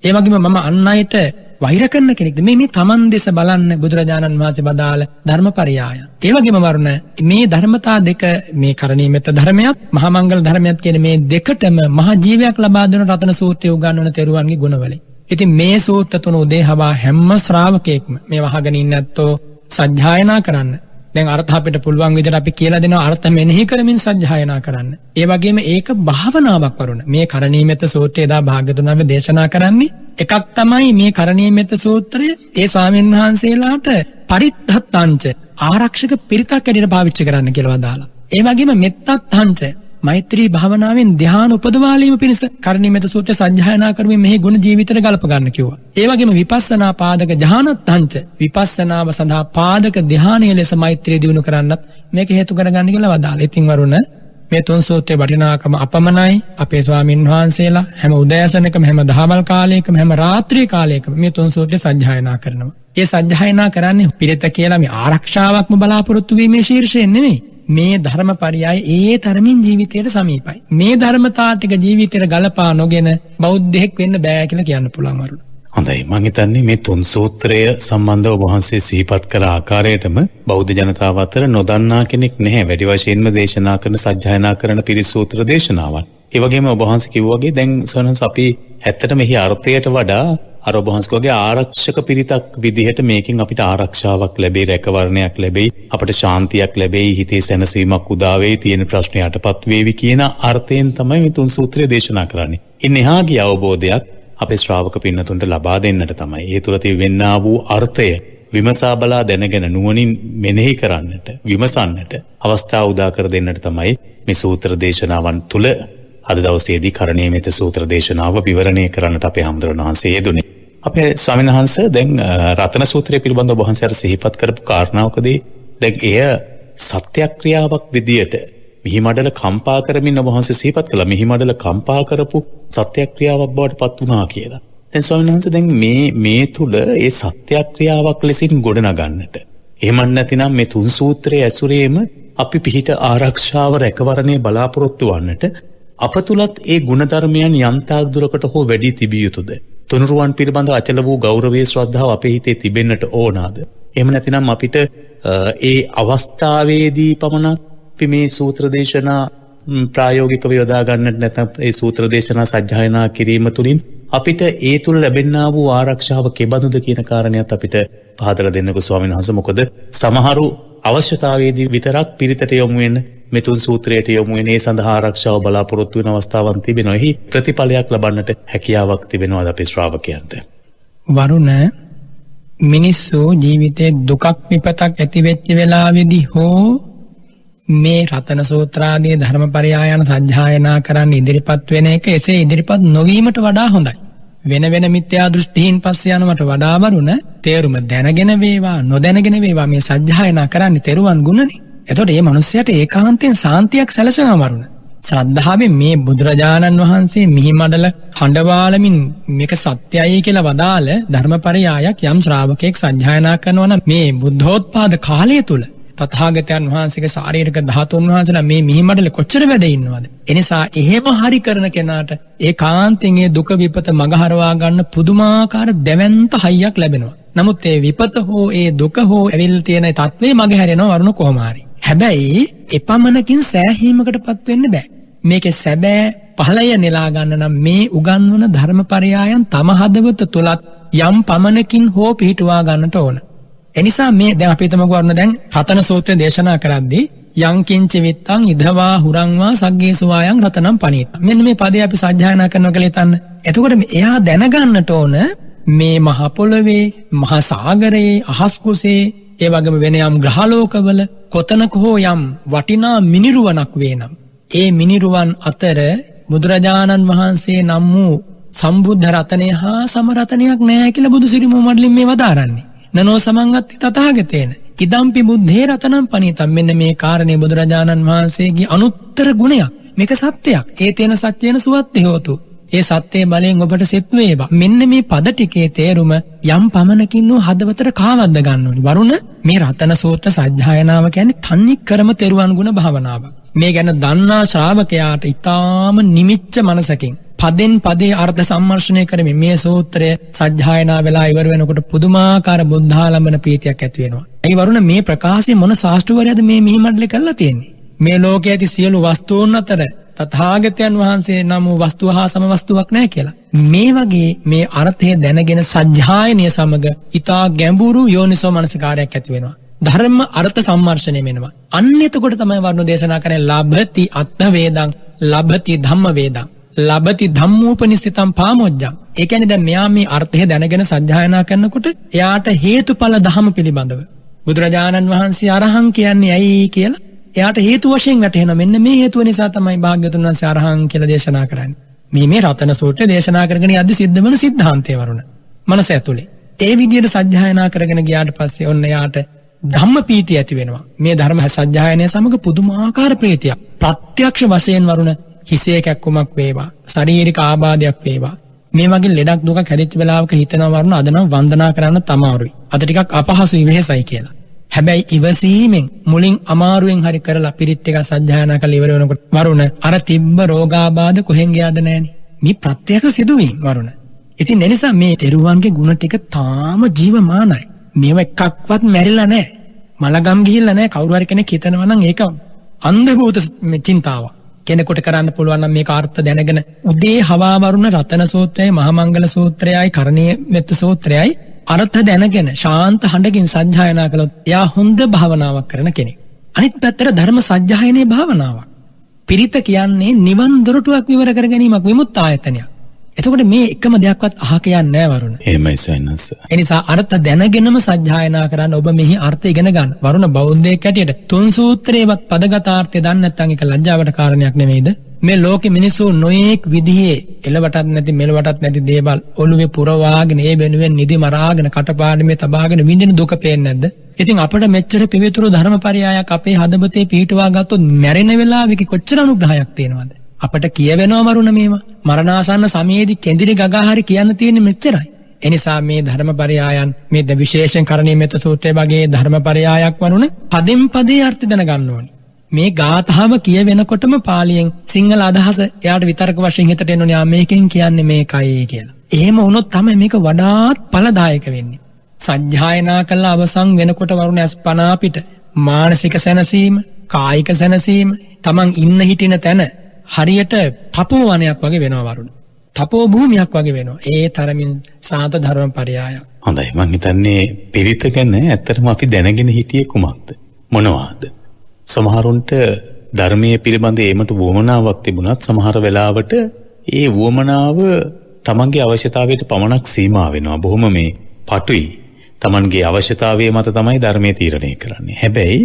ඒ වගේම මම අන් අයට වෛර කරන කෙනෙක්ද? මේ තමන් දෙස බලන්න බුදුරජාණන් වහන්සේ බදාළ ධර්මපරියාය. ඒ වගේම වරුණ මේ ධර්මතා දෙක මේ කරණීය මෙත්ත ධර්මයක් මහා මංගල ධර්මයක් කියන මේ දෙකටම මහා ජීවයක් ලබා දෙන රතන සූත්‍රය උගන්වන තෙරුවන්ගේ ගුණවලින්. ඉතින් මේ සූත්‍ර තුන උදේහවා හැම ශ්‍රාවකයෙක්ම මේ වහගෙන ඉන්න ඇත්තෝ සජ්ජායනා කරන්න. දැන් අර්ථ අපිට පුළුවන් විදිහට අපි කියලා දෙනවා අර්ථ මෙනෙහි කරමින් සජ්ජායනා කරන්න. ඒ වගේම ඒක භාවනාවක් වරුණ. මේ කරණීය මෙත්ත සූත්‍රය දා භාග්‍යතුන් වහන්සේ දේශනා කරන්නේ එකක් තමයි මේ කරණීය මෙත්ත සූත්‍රය ඒ ස්වාමීන් වහන්සේලාට පරිත්තත්තංච ආරක්ෂක පිරිතක් ඇරෙට පාවිච්චි කරන්න කියලා වදාලා. ඒ වගේම මෙත්තත්තංච මෛත්‍රී භාවනාවෙන් ධ්‍යාන උපදවාලීම පිණිස කරණීයමෙත සූත්‍රය සජ්ජායනා කරමින් මෙහි ගුණ ජීවිතයට ගලප ගන්න කිව්වා. ඒ වගේම විපස්සනා පාදක ධ්‍යානත්තංච විපස්සනාව සඳහා පාදක ධ්‍යානීය ලෙස මෛත්‍රිය දිනු කරන්නත් මේක හේතු කරගන්න කියලා වදාළ. ඉතින් වරුණ මේ තුන් සූත්‍රයේ වටිනාකම අපමණයි. අපේ ස්වාමින් වහන්සේලා හැම උදෑසනකම හැම දහවල් කාලයකම හැම රාත්‍රී කාලයකම මේ තුන් සූත්‍රය සජ්ජායනා කරනවා. ඒ සජ්ජායනා කරන්නේ පිරිත කියලා මේ ආරක්ෂාවක්ම බලාපොරොත්තු වීමේ ශීර්ෂයෙන් නෙමෙයි. මේ ධර්මපරයය ඒ තරමින් ජීවිතයට සමීපයි. මේ ධර්මතා ටික ජීවිතයට ගලපා නොගෙන බෞද්ධයෙක් වෙන්න බෑ කියලා කියන්න පුළුවන් වරුණ. හොඳයි, මම හිතන්නේ මේ තුන් සූත්‍රය සම්බන්ධව වහන්සේ සිහිපත් කළ ආකාරයටම බෞද්ධ ජනතාව අතර නොදන්නා කෙනෙක් නැහැ. වැඩි වශයෙන්ම දේශනා කරන සජ්ජායනා කරන පිරිස් සූත්‍ර දේශනාවන්. ඒ වගේම ඔබ වහන්සේ කිව්වා වගේ දැන් සොනස් අපි ඇත්තටම මෙහි අර්ථයට වඩා අර ඔබ වහන්සේගේ ආරක්ෂක පිරිතක් විදිහට මේකෙන් අපිට ආරක්ෂාවක් ලැබෙයි, රැකවරණයක් ලැබෙයි, අපිට ශාන්තියක් ලැබෙයි, හිතේ සැනසීමක් උදා වෙයි, තියෙන ප්‍රශ්න යටපත් වේවි කියන අර්ථයෙන් තමයි මේ තුන් සූත්‍රය දේශනා කරන්නේ. ඉන්නේ එහාගේ අවබෝධයක් අපේ ශ්‍රාවක පින්නතුන්ට ලබා දෙන්නට තමයි. ඒ තුල තියෙනා වූ අර්ථය විමසා බලා දැනගෙන නුවණින් මෙනෙහි කරන්නට, විමසන්නට අවස්ථාව උදා කර දෙන්නට තමයි මේ සූත්‍ර දේශනාවන් තුල අද දවසේදී කරණීයමෙත සූත්‍ර දේශනාව විවරණය කරන්නට අපේ හාමුදුරුවෝ වහන්සේ යෙදුනේ. අපේ ස්වාමීන් වහන්සේ දැන් රතන සූත්‍රය පිළිබඳව ඔබ වහන්සේ අර සිහිපත් කරපු කාරණාවකදී දැන් එය සත්‍යක්‍රියාවක් විදියට මිහිමඩල කම්පා කරමින් ඔබ වහන්සේ සිහිපත් කළා. මිහිමඩල කම්පා කරපු සත්‍යක්‍රියාවක් බවට පත් වුණා කියලා. දැන් ස්වාමීන් වහන්සේ දැන් මේ තුල ඒ සත්‍යක්‍රියාවක් ලෙසින් ගොඩනගන්නට එහෙම නැතිනම් මේ තුන් සූත්‍රයේ ඇසුරේම අපි පිහිට ආරක්ෂාව රැකවරණය බලාපොරොත්තු වන්නට අප තුලත් ඒ ගුණධර්මයන් යම්තාක් දුරකට හෝ වැඩි තිබිය යුතුද? තුනුරුවන් පිළිබඳව අචල වූ ගෞරවයේ ශ්‍රද්ධාව අපේ හිතේ තිබෙන්නට ඕනාද? එහෙම නැතිනම් අපිට ඒ අවස්ථාවේදී පමණක් අපි මේ සූත්‍ර දේශනා ප්‍රායෝගිකව යොදා ගන්නට නැත්නම් ඒ සූත්‍ර දේශනා සජ්ජායනා කිරීම තුළින් අපිට ඒ තුල ලැබෙනා වූ ආරක්ෂාව කෙබඳුද කියන කාරණයක් අපිට පහදලා දෙන්නකෝ ස්වාමීන් වහන්සේ. මොකද සමහරු අවශ්‍යතාවයේදී විතරක් පිරිතට යොමු වෙන මෙතුන් සූත්‍රයට යොමු වෙන ඒ සඳහා ආරක්ෂාව බලාපොරොත්තු වෙන අවස්ථාවන් තිබෙනවා. එහි ප්‍රතිඵලයක් ලබන්නට හැකියාවක් තිබෙනවාද අපේ ශ්‍රාවකයන්ට? වරුණ මිනිස්සු ජීවිතේ දුකක් විපතක් ඇති වෙච්ච වෙලාවේදී හෝ මේ රතන සූත්‍රාදී ධර්මපරයායන සජ්ජායනා කරන්න ඉදිරිපත් වෙන එක එසේ ඉදිරිපත් නොවීමට වඩා හොඳයි. වෙන වෙන මිත්‍යා දෘෂ්ටීන් පස්සේ යනවට වඩා වරුණ තේරුම දැනගෙන වේවා නොදැනගෙන වේවා මේ සජ්ජායනා කරන්නේ තෙරුවන් ගුණනේ. එතකොට මේ මිනිස්යාට ඒකාන්තයෙන් සාන්තියක් සැලසෙනවා වරුණ. ශ්‍රද්ධාවෙන් මේ බුදුරජාණන් වහන්සේ මිහිමඩල හඬවාලමින් මේක සත්‍යයි කියලා වදාළ ධර්මපරයායක් යම් ශ්‍රාවකෙක් සජ්ජායනා කරනවා නම් මේ බුද්ධෝත්පාද කාලය තුල තථාගතයන් වහන්සේගේ ශාරීරික ධාතුන් වහන්සේලා මේ මිහිමඩල කොච්චර වැඩ ඉන්නවද? එනිසා එහෙම හරි කරන කෙනාට ඒකාන්තයෙන් ඒ දුක විපත මගහරවා ගන්න පුදුමාකාර දැවැන්ත හයියක් ලැබෙනවා. නමුත් ඒ විපත හෝ ඒ දුක හෝ ඇවිල්ලා තියෙන තත්ත්වේ මගහැරෙනවා වරුණ කොහොම හරි. හැබැයි එපමණකින් සෑහීමකටපත් වෙන්න බෑ. මේකේ සැබෑ පහළය නෙලා ගන්න නම් මේ උගන්වන ධර්මපරයායන් තම හදවත තුලත් යම් පමණකින් හෝ පිහිටුවා ගන්නට ඕන. එනිසා මේ දැන් අපි හිතමුකෝ වරුණ දැන් රතන සූත්‍රය දේශනා කරද්දී යං කිංච විත්තං ඉදවා හුරංවා සග්ගේසුවායන් රතනම් පණීත. මෙන්න මේ පදේ අපි සජ්ජායනා කරනවා කියලා හිතන්න. එතකොට එයා දැනගන්නට ඕන මේ මහ පොළවේ, මහ සාගරයේ, අහස් කුසේ, ඒ වගේම වෙන යම් ග්‍රහලෝකවල කොතනක හෝ යම් වටිනා මිනිරුවනක් වේනම් ඒ මිනිරුවන් අතර බුදුරජාණන් වහන්සේ නම් වූ සම්බුද්ධ රතනය හා සම රතනයක් නැහැ කියලා බුදු සිරි මොහොමඩලින් මේ වදාරන්නේ. නනෝ සමංගත්ති තථාගතේන ඉදම්පි බුද්ධේ රතනම් පණීතම්. මෙන්න මේ කාරණේ බුදුරජාණන් වහන්සේගේ අනුත්තර ගුණයක්. මේක සත්‍යයක්. ඒ තේන සත්‍යේන සුවත්ති හෝතු. ඒ සත්‍යයේ බලයෙන් ඔබට සෙත් වේවා. මෙන්න මේ පද ටිකේ තේරුම යම් පමණකින් හදවතට කාවද්ද ගන්න ඕනි. වරුණ මේ රතන සූත්‍ර සජ්ජායනාව කියන්නේ තන්නේ කරම තෙරුවන් ගුණ භාවනාවක්. මේ ගැන දන්නා ශ්‍රාවකයාට ඊටාම නිමිච්ච මනසකින් පදෙන් පදේ අර්ථ සම්මර්ෂණය කරමින් මේ සූත්‍රය සජ්ජායනා වෙලා ඉවර වෙනකොට පුදුමාකාර බුද්ධාලම්බන ප්‍රීතියක් ඇති වෙනවා. ඒ වරුණ මේ ප්‍රකාශය මොන ශාස්ත්‍රවරයාද මේ මිහිමඩලේ කරලා තියෙන්නේ? මේ ලෝකයේ ඇති සියලු වස්තුන් අතර තථාගතයන් වහන්සේ නම් වූ වස්තුව හා සම වස්තුවක් නැහැ කියලා. මේ වගේ මේ අර්ථය දැනගෙන සජ්ජායනය සමග ඊටා ගැඹුරු යෝනිසෝ මනසිකාරයක් ඇති වෙනවා. ධර්ම අර්ථ සම්මර්ෂණය වෙනවා. අන්න එතකොට තමයි වර්ණ දේශනා කරන්නේ ලබති අත්ථ වේදං ලබති ධම්ම වේදං ලබති ධම්මෝපනිසිතං පාමොජ්ජං. ඒ කියන්නේ දැන් මෙයා මේ අර්ථය දැනගෙන සජ්ජායනා කරනකොට එයාට හේතුඵල ධම පිළිබඳව බුදුරජාණන් වහන්සේ අරහං කියන්නේ ඇයි කියලා එයාට හේතු වශයෙන් වැටහෙනවා. මෙන්න මේ හේතුව නිසා තමයි භාග්‍යවතුන් වහන්සේ අරහං කියලා දේශනා කරන්නේ. මේ රතන සූත්‍රය දේශනා කරගෙන යද්දි සිද්ධ වෙන සිද්ධාන්තය වරුණ. මනස ඇතුලේ. ඒ විදිහට සජ්ජායනා කරගෙන ගියාට පස්සේ ඔන්න එයාට ධම්ම පීතිය ඇති වෙනවා. මේ ධර්ම සජ්ජායනය සමග පුදුමාකාර ප්‍රීතියක්. ප්‍රත්‍යක්ෂ වශයෙන් වරුණ හිසේ කැක්කුමක් වේවා, ශාරීරික ආබාධයක් වේවා. මේ වගේ ලෙඩක් දුකක් හැදිච්ච වෙලාවක හිතනවා වරුණ අද නම් වන්දනා කරන්න තමාරුයි. අද ටිකක් අපහසුයි වෙහෙසයි කියලා. හැබැයි ඉවසීමෙන් මුලින් අමාරුවෙන් හරි කරලා පිරිත් ටික සජ්ජායනා කරලා ඉවර වෙනකොට වරුණ අර තිබ්බ රෝගාබාධ කොහෙන් ගියාද නැහනේ. මේ ප්‍රත්‍යක්ෂ සිදුවීම් වරුණ. ඉතින් ඒ නිසා මේ තෙරුවන්ගේ ගුණ ටික තාම ජීවමානයි. මේව එකක්වත් මැරිලා නැහැ. මලගම් ගිහිල්ලා නැහැ. කවුරු හරි කෙනෙක් හිතනවා නම් ඒක අන්ධ භූත චින්තාවක්. කෙනෙකුට කරන්න පුළුවන් නම් මේක අර්ථ දැනගෙන උදේ හවා වරුණ රතන සූත්‍රයයි, මහා මංගල සූත්‍රයයි, කරණීය මෙත්ත සූත්‍රයයි අර්ථ දැනගෙන ශාන්ත හඬකින් සජ්ජායනා කළොත් එයා හොඳ භාවනාවක් කරන කෙනෙක්. අනිත් පැත්තට ධර්ම සජ්ජායනයේ භාවනාවක්. පිරිත කියන්නේ නිවන් දොරටුවක් විවර කර ගැනීමක්, විමුක්ත ආයතනයක්. එතකොට මේ එකම දෙයක්වත් අහ කියන්නේ නැහැ වරුණ. එහෙමයි සයන්ස්. ඒ නිසා අර්ථ දැනගෙනම සජ්ජායනා කරන්න ඔබ මෙහි අර්ථ ඉගෙන ගන්න. වරුණ බෞද්ධයෙක් හැටියට තුන් සූත්‍රයේවත් පදගතාර්ථය දන්නේ නැත්නම් ඒක ලැජ්ජාවට කාරණයක් නෙමෙයිද? මේ ලෝකෙ මිනිස්සු නොයේක් විදිහේ එලවටත් නැති මෙලවටත් නැති දේවල් ඔළුවේ පුරවාගෙන ඒ වෙනුවෙන් නිදි මරාගෙන කටපාඩමේ තබාගෙන විඳින දුක පේන්නේ නැද්ද? ඉතින් අපිට මෙච්චර පිවිතුරු ධර්මපරයයක් අපේ හදවතේ පිහිටුවා ගත්තොත් මැරෙන වෙලාවෙක කොච්චර අනුග්‍රහයක් තියෙනවද? අපට කියවෙනවා වරුණ මේවා. මරණාසන්න සමයේදී කෙඳිරි ගගා හරි කියන්න තියෙන්නේ මෙච්චරයි. එනිසා මේ ධර්මපරයයන් මේ විශේෂයෙන් කරණීය මෙත්ත සූත්‍රය වගේ ධර්මපරයයක් වරුණ පදෙන් පදේ අර්ථ දැනගන්න ඕනේ. මේ ගාථාව කියවෙනකොටම පාලියෙන් සිංහල අදහස එයාට විතරක වශයෙන් හිතට එන්නේ මේකෙන් කියන්නේ මේකයි කියලා. එහෙම වුණොත් තමයි මේක වඩාත් ඵලදායක වෙන්නේ. සජ්ජායනා කළා අවසන් වෙනකොට වරුණ අස්පනා පිට මානසික සැනසීම, කායික සැනසීම, තමන් ඉන්න හිටින තැන හරියට තපෝවනයක් වගේ වෙනවා වරුණ. තපෝ භූමියක් වගේ වෙනවා. ඒ තරමින් සාන්ත ධර්මපරයයක්. හොඳයි. මං හිතන්නේ පිරිත ගැන ඇත්තටම අපි දැනගෙන හිටියේ කුමක්ද? මොනවාද? සමහරුන්ට ධර්මයේ පිළිබඳ ඒමට වුවමනාවක් තිබුණත් සමහර වෙලාවට ඒ වුවමනාව තමන්ගේ අවශ්‍යතාවයට පමණක් සීමා වෙනවා. බොහොම මේ පටුයි. තමන්ගේ අවශ්‍යතාවය මත තමයි ධර්මයේ තීරණය කරන්නේ. හැබැයි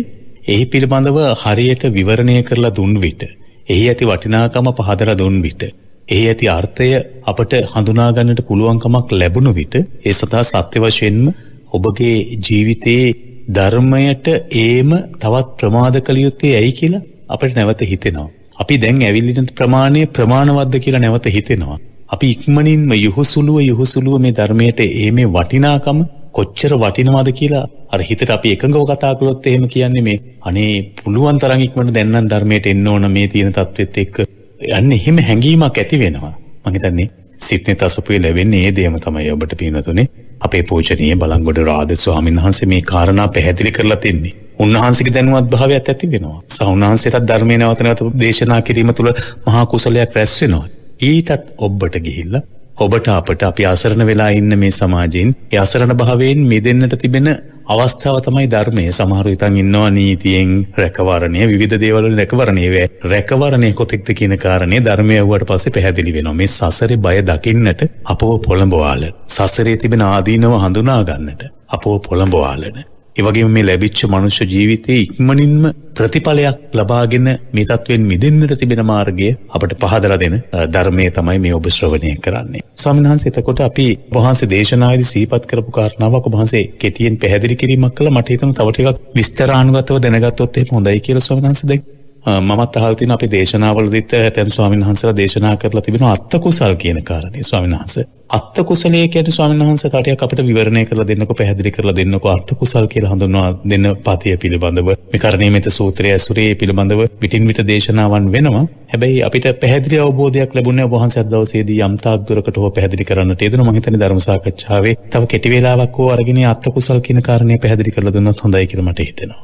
එහි පිළිබඳව හරියට විවරණය කරලා දුන් විට, එහි ඇති වටිනාකම පහදලා දුන් විට, එහි ඇති අර්ථය අපට හඳුනා ගන්නට පුළුවන්කමක් ලැබුණු විට ඒ සතා සත්‍ය වශයෙන්ම ඔබගේ ජීවිතයේ ධර්මයට ඒම තවත් ප්‍රමාද කළ යුත්තේ ඇයි කියලා අපිට නැවත හිතෙනවා. අපි දැන් ඇවිල්ලින ප්‍රමාණය ප්‍රමාණවත්ද කියලා නැවත හිතෙනවා. අපි ඉක්මනින්ම යහුසුලුව මේ ධර්මයට ඒමේ වටිනාකම කොච්චර වටිනවද කියලා අර හිතට අපි එකඟව කතා කළොත් එහෙම කියන්නේ මේ අනේ පුළුවන් තරම් ඉක්මනට දැන් නම් ධර්මයට එන්න ඕන මේ තියෙන தත්වෙත් එක්ක යන්නේ එහෙම හැඟීමක් ඇති වෙනවා. මම හිතන්නේ සිත්නේ තසපුවේ ලැබෙන්නේ ඒ දෙයම තමයි ඔබට පින්නතුනේ. අපේ පූජනීය බලංගොඩ රාද ස්වාමීන් වහන්සේ මේ කාරණා පැහැදිලි කරලා තින්නේ. උන්වහන්සේගේ දැනුවත් භාවයත් ඇති වෙනවා. සහුන්වහන්සේට ධර්මයේ නැවත නැවත දේශනා කිරීම තුළ මහා කුසලයක් රැස් වෙනවා. ඊටත් ඔබට ගිහිල්ලා ඔබට අපට අපි අසරණ වෙලා ඉන්න මේ සමාජයෙන් ඒ අසරණ භාවයෙන් මිදෙන්නට තිබෙන අවස්ථාව තමයි ධර්මය. සමහරු හිතන් ඉන්නවා නීතියෙන් රැකවරණය, විවිධ දේවල් වලින් රැකවරණය වේ. රැකවරණය කොතෙක්ද කියන කාරණේ ධර්මය වුණාට පස්සේ පැහැදිලි වෙනවා. මේ සසරේ බය දකින්නට අපව පොළඹවාලන, සසරේ තිබෙන ආදීනව හඳුනා ගන්නට අපව පොළඹවාලන. ඒ වගේම මේ ලැබිච්ච මනුෂ්‍ය ජීවිතයේ ඉක්මනින්ම ප්‍රතිඵලයක් ලබාගෙන මේ තත්වෙන් මිදෙන්නට තිබෙන මාර්ගය අපට පහදලා දෙන ධර්මයේ තමයි මේ ඔබ ශ්‍රවණය කරන්නේ. ස්වාමීන් වහන්සේ, එතකොට අපි වහන්සේ දේශනාවේදී සිහිපත් කරපු කාරණාවක් ඔබ වහන්සේ කෙටියෙන් පැහැදිලි කිරීමක් කළා. මට හිතෙනවා තව ටිකක් විස්තරානුගතව දැනගත්තොත් එහෙම හොඳයි කියලා ස්වාමීන් වහන්සේ. දැන් මමත් අහලා තියෙනවා අපේ දේශනාවලදීත් ඇතැම් ස්වාමීන් වහන්සේලා දේශනා කරලා තිබෙනවා අත්ත කුසල් කියන කාරණේ. ස්වාමීන් වහන්සේ, අත්ත කුසලයේ කියන්නේ ස්වාමීන් වහන්සේ තව ටිකක් අපිට විවරණය කරලා දෙන්නකෝ, පැහැදිලි කරලා දෙන්නකෝ. අත්ත කුසල් කියලා හඳුන්වා දෙන්න පතිය පිළිබඳව මේ කරණීය මෙත සූත්‍රයේ ඇසුරේ පිළිබඳව විටින් විට දේශනාවන් වෙනවා. හැබැයි අපිට පැහැදිලි අවබෝධයක් ලැබුණේ ඔබ වහන්සේ අද දවසේදී යම් තාක් දුරකට හෝ පැහැදිලි කරන්නට යෙදුණා. මම හිතන්නේ ධර්ම සාකච්ඡාවේ තව කෙටි වේලාවක් හෝ අරගෙන අත්ත කුසල් කියන කාරණේ පැහැදිලි කරලා දුන්නොත් හොඳයි කියලා මට හිතෙනවා.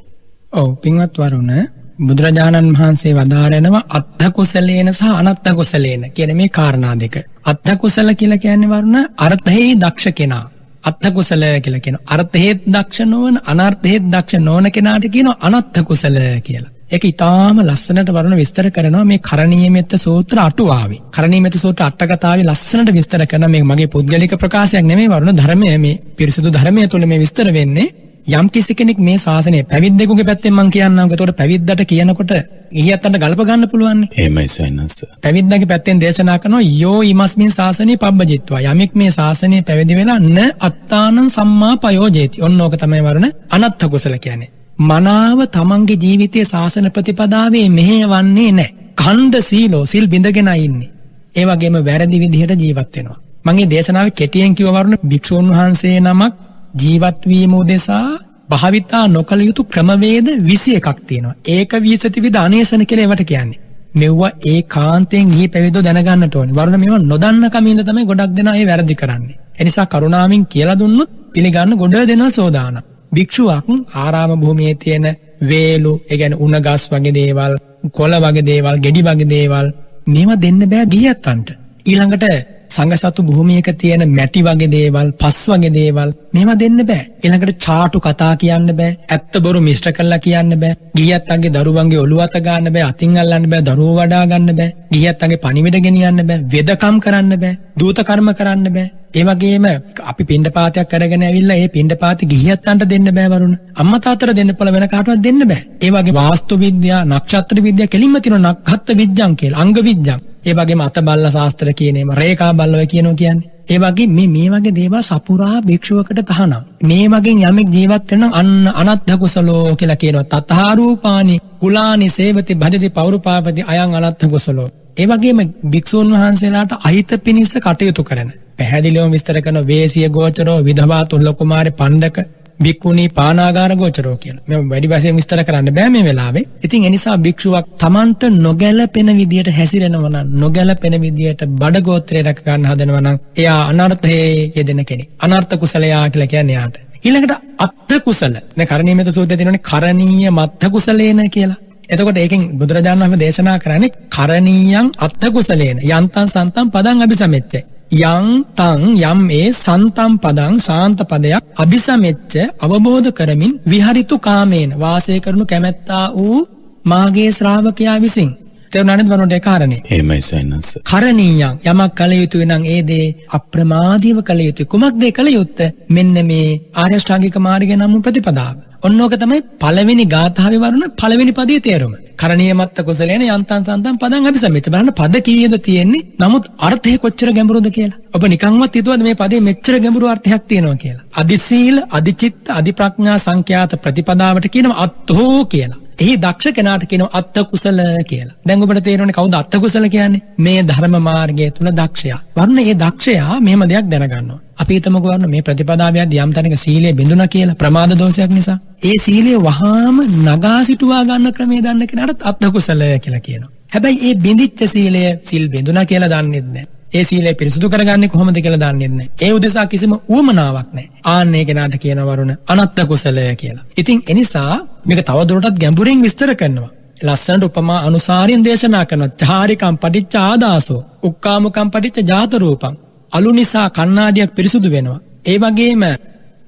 ඔව්, පින්වත් වරුණ, බුදුරජාණන් වහන්සේ වදාරනවා අත්ථ කුසලේන සහ අනත්ථ කුසලේන කියන මේ කාරණා දෙක. අත්ථ කුසල කියලා කියන්නේ වරුණ අර්ථයේ දක්ෂ කෙනා. අත්ථ කුසල කියලා කියනවා අර්ථයේ දක්ෂ නොවන, අනර්ථයේ දක්ෂ නොවන කෙනාට කියනවා අනත්ථ කුසල කියලා. ඒක ඊටාම ලස්සනට වරුණ විස්තර කරනවා මේ කරණීය මෙත්ත සූත්‍ර අටුවාවේ. කරණීය මෙත්ත සූත්‍ර අට කතාවේ ලස්සනට විස්තර කරන මේ මගේ පුද්ගලික ප්‍රකාශයක් නෙමෙයි වරුණ, ධර්මයේ මේ පිරිසුදු ධර්මයේ තුල මේ විස්තර වෙන්නේ. යම් කිසි කෙනෙක් මේ ශාසනය පැවිද්දෙකුගේ පැත්තෙන් මම කියන්නම්. ඒතකොට පැවිද්දට කියනකොට ගිහියන්ට ගලප ගන්න පුළුවන් නේ. එහෙමයි සයන්ස. පැවිද්දගේ පැත්තෙන් දේශනා කරනවා යෝ ීමස්මින් ශාසනේ පබ්බජිත්වා. යමෙක් මේ ශාසනය පැවිදි වෙලා න අත්තානං සම්මා පයෝජේති. ඔන්න ඕක තමයි වරුණ අනත්ථ කුසල කියන්නේ. මනාව තමන්ගේ ජීවිතයේ ශාසන ප්‍රතිපදාවේ මෙහෙයවන්නේ නැහැ. ඛණ්ඩ සීලෝ සිල් බිඳගෙන ඉන්නේ. ඒ වගේම වැරදි විදිහට ජීවත් වෙනවා. මම මේ දේශනාවේ කෙටියෙන් කිව්ව වරුණ භික්ෂුන් වහන්සේ නමක් ජීවත් වීම උදෙසා භාවිතා නොකළ යුතු ක්‍රමවේද 21ක් තියෙනවා. ඒක විසතිවිද අනේසන කියලා ඒවට කියන්නේ. මෙවුවා ඒකාන්තයෙන් ගිහි පැවිද්දෝ දැනගන්නට ඕනේ. වරුණ මේවා නොදන්න කමින්ද තමයි ගොඩක් දෙනා ඒ වැරදි කරන්නේ. ඒ නිසා කරුණාවෙන් කියලා දුන්නොත් පිළිගන්න ගොඩ දෙනා සෝදානම්. භික්ෂුවක් ආරාම භූමියේ තියෙන වේලු, ඒ කියන්නේ උණ ගස් වගේ දේවල්, කොළ වගේ දේවල්, ගෙඩි වගේ දේවල් මේවා දෙන්න බෑ ගිහියන්ට. ඊළඟට සංඝසතු භූමියක තියෙන මැටි වගේ දේවල්, පස් වගේ දේවල් මේවා දෙන්න බෑ. ඊළඟට චාටු කතා කියන්න බෑ. ඇත්ත බොරු මිශ්‍ර කරලා කියන්න බෑ. ගිහියන්ගේ දරුවන්ගේ ඔළුව අත ගන්න බෑ, අතින් අල්ලන්න බෑ, දරුවෝ වඩා ගන්න බෑ. ගිහියන්ගේ පණිවිඩ ගෙනියන්න බෑ, වෙදකම් කරන්න බෑ, දූත කර්ම කරන්න බෑ. ඒ වගේම අපි පින්ඩපාතයක් කරගෙන ඇවිල්ලා ඒ පින්ඩපාතේ ගිහියන්ට දෙන්න බෑ වරුණ. අම්මා තාත්තට දෙන්න පළ වෙන කාටවත් දෙන්න බෑ. ඒ වගේ වාස්තු විද්‍යා, නක්ෂත්‍ර විද්‍යා කෙලින්ම තියෙන නක්හත් විද්‍යාම් කියලා, අංග විද්‍යාම්. ඒ වගේම අත බල්ල ශාස්ත්‍ර කියනේම රේඛා බල්ලව කියනවා කියන්නේ. ඒ වගේ මේ වගේ දේවල් සපුරා භික්ෂුවකට තහනම්. මේ වගේ යමෙක් ජීවත් වෙන අන්න අනත්ථ කුසලෝ කියලා කියනවා. තථාරූපානි කුලානි සේවති භජති පෞරුපාපති අයං අනත්ථ කුසලෝ. ඒ වගේම භික්ෂුන් වහන්සේලාට අහිත පිනිස කටයුතු කරන පැහැදිලිවම විස්තර කරන වේසිය ගෝචරෝ, විධවා තුල්ල කුමාරි පණ්ඩක, භික්ඛුනී පානාගාර ගෝචරෝ කියලා. මේ වැඩි වශයෙන් විස්තර කරන්න බෑ මේ වෙලාවේ. ඉතින් ඒ නිසා භික්ෂුවක් Tamanට නොගැලපෙන විදියට හැසිරෙනවා නම්, නොගැලපෙන විදියට බඩ ගෝත්‍රය රැක ගන්න හදනවා නම් එයා අනර්ථයේ යෙදෙන කෙනෙක්. අනර්ථ කුසලයා කියලා කියන්නේ යාට. ඊළඟට අත්ථ කුසල. මේ කරණීයමෙත සූත්‍රයේ තියෙනනේ කරණීය මත්ථ කුසලේන කියලා. එතකොට ඒකෙන් බුදුරජාණන් වහන්සේ දේශනා කරන්නේ කරණීයං අත්ථ කුසලේන යන්තං සන්තං පදං අபிසමෙච්ච. යං තං යම් ඒ සන්තම් පදං ශාන්ත පදයක් අபிසමෙච්ච අවබෝධ කරමින් විහරිතු කාමේන වාසය කරනු කැමැත්තා වූ මාගේ ශ්‍රාවකයා විසින්. තේරුණාද වරුණට ඒ කාරණේ? එහෙමයි සයන්ස. කරණීයං යමක් කළ යුතුයි නම් ඒ දේ අප්‍රමාදීව කළ යුතුයි. කුමක්ද ඒ කළ යුත්තේ? මෙන්න මේ ආර්ය අෂ්ටාංගික මාර්ගය නම් ප්‍රතිපදාව. ඔන්නෝක තමයි පළවෙනි ගාථාවේ වරුණ පළවෙනි පදයේ තේරුම. කරණීය මත්ත කුසලේන යන්තං සන්තං පදං අபிසමෙච්ච. බලන්න පද කීයද තියෙන්නේ? නමුත් අර්ථය කොච්චර ගැඹුරුද කියලා. ඔබ නිකන්වත් හිතුවද මේ පදේ මෙච්චර ගැඹුරු අර්ථයක් තියෙනවා කියලා? අදිසීල, අදිචිත්ත, අදිප්‍රඥා සංඛ්‍යාත ප්‍රතිපදාවට කියනවා අත්ථෝ කියලා. එහි දක්ෂ කෙනාට කියනවා අත්ථ කුසල කියලා. දැන් ඔබට තේරෙන්නේ කවුද අත්ථ කුසල කියන්නේ? මේ ධර්ම මාර්ගය තුල දක්ෂයා. වර්ණ මේ දක්ෂයා මෙහෙම දෙයක් දැනගන්නවා. අපි හිතමුකෝ වර්ණ මේ ප්‍රතිපදාවේදී යම් තැනක සීලය බිඳුණා කියලා ප්‍රමාද දෝෂයක් නිසා. ඒ සීලය වහාම නගා සිටුවා ගන්න ක්‍රමය දන්න කෙනාට අත්ථ කුසල කියලා කියනවා. හැබැයි ඒ බිඳිච්ච සීලය සිල් බිඳුණා කියලා දන්නේ නැහැ. ඒ සීලය පිරිසුදු කරගන්නේ කොහොමද කියලා දන්නේ නැහැ. ඒ උදෙසා කිසිම උවමනාවක් නැහැ. ආන්නේ කෙනාට කියන වරුණ අනත්ථ කුසලය කියලා. ඉතින් ඒ නිසා මේක තවදුරටත් ගැඹුරින් විස්තර කරනවා. ලස්සනට උපමා අනුසාරයෙන් දේශනා කරනවා. චාරිකම් පටිච්ච ආදාසෝ, උක්කාමුකම් පටිච්ච ජාත රූපං. අලු නිසා කණ්ණාඩියක් පිරිසුදු වෙනවා. ඒ වගේම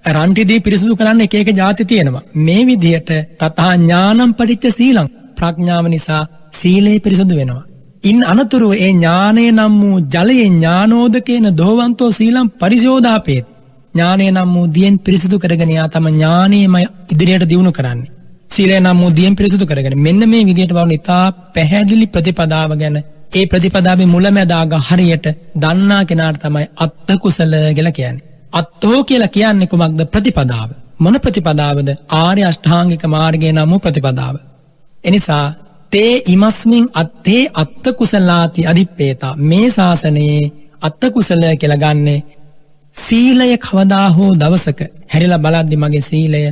රන්ටිදී පිරිසුදු කරන්න එක එක ಜಾති තියෙනවා. මේ විදිහට තථා ඥානම් පටිච්ච සීලං. ප්‍රඥාව නිසා සීලය පිරිසුදු වෙනවා. ඉන් අනතුරුව ඒ ඥානය නම් වූ ජලයේ ඥානෝදකේන දෝවන්තෝ සීලම් පරිශෝධාපේත්. ඥානය නම් වූ දියෙන් පිරිසුදු කරගෙන යා තම ඥානයම ඉදිරියට දියුණු කරන්නේ. සීලය නම් වූ දියෙන් පිරිසුදු කරගෙන මෙන්න මේ විදිහට වරුණ ඉතා පැහැදිලි ප්‍රතිපදාව ගැන ඒ ප්‍රතිපදාවේ මුලැමැදාග හරියට දන්නා කෙනාට තමයි අත්ථ කුසල කියලා කියන්නේ. අත්ථෝ කියලා කියන්නේ කුමක්ද? ප්‍රතිපදාව. මොන ප්‍රතිපදාවද? ආර්ය අෂ්ටාංගික මාර්ගය නම් වූ ප්‍රතිපදාව. එනිසා තේ ඉමස්මින් අත්තේ අත්ථ කුසලාති අදිප්පේතා. මේ ශාසනයේ අත්ථ කුසල කියලා ගන්නේ සීලය කවදා හෝ දවසක හැරිලා බලද්දි මගේ සීලය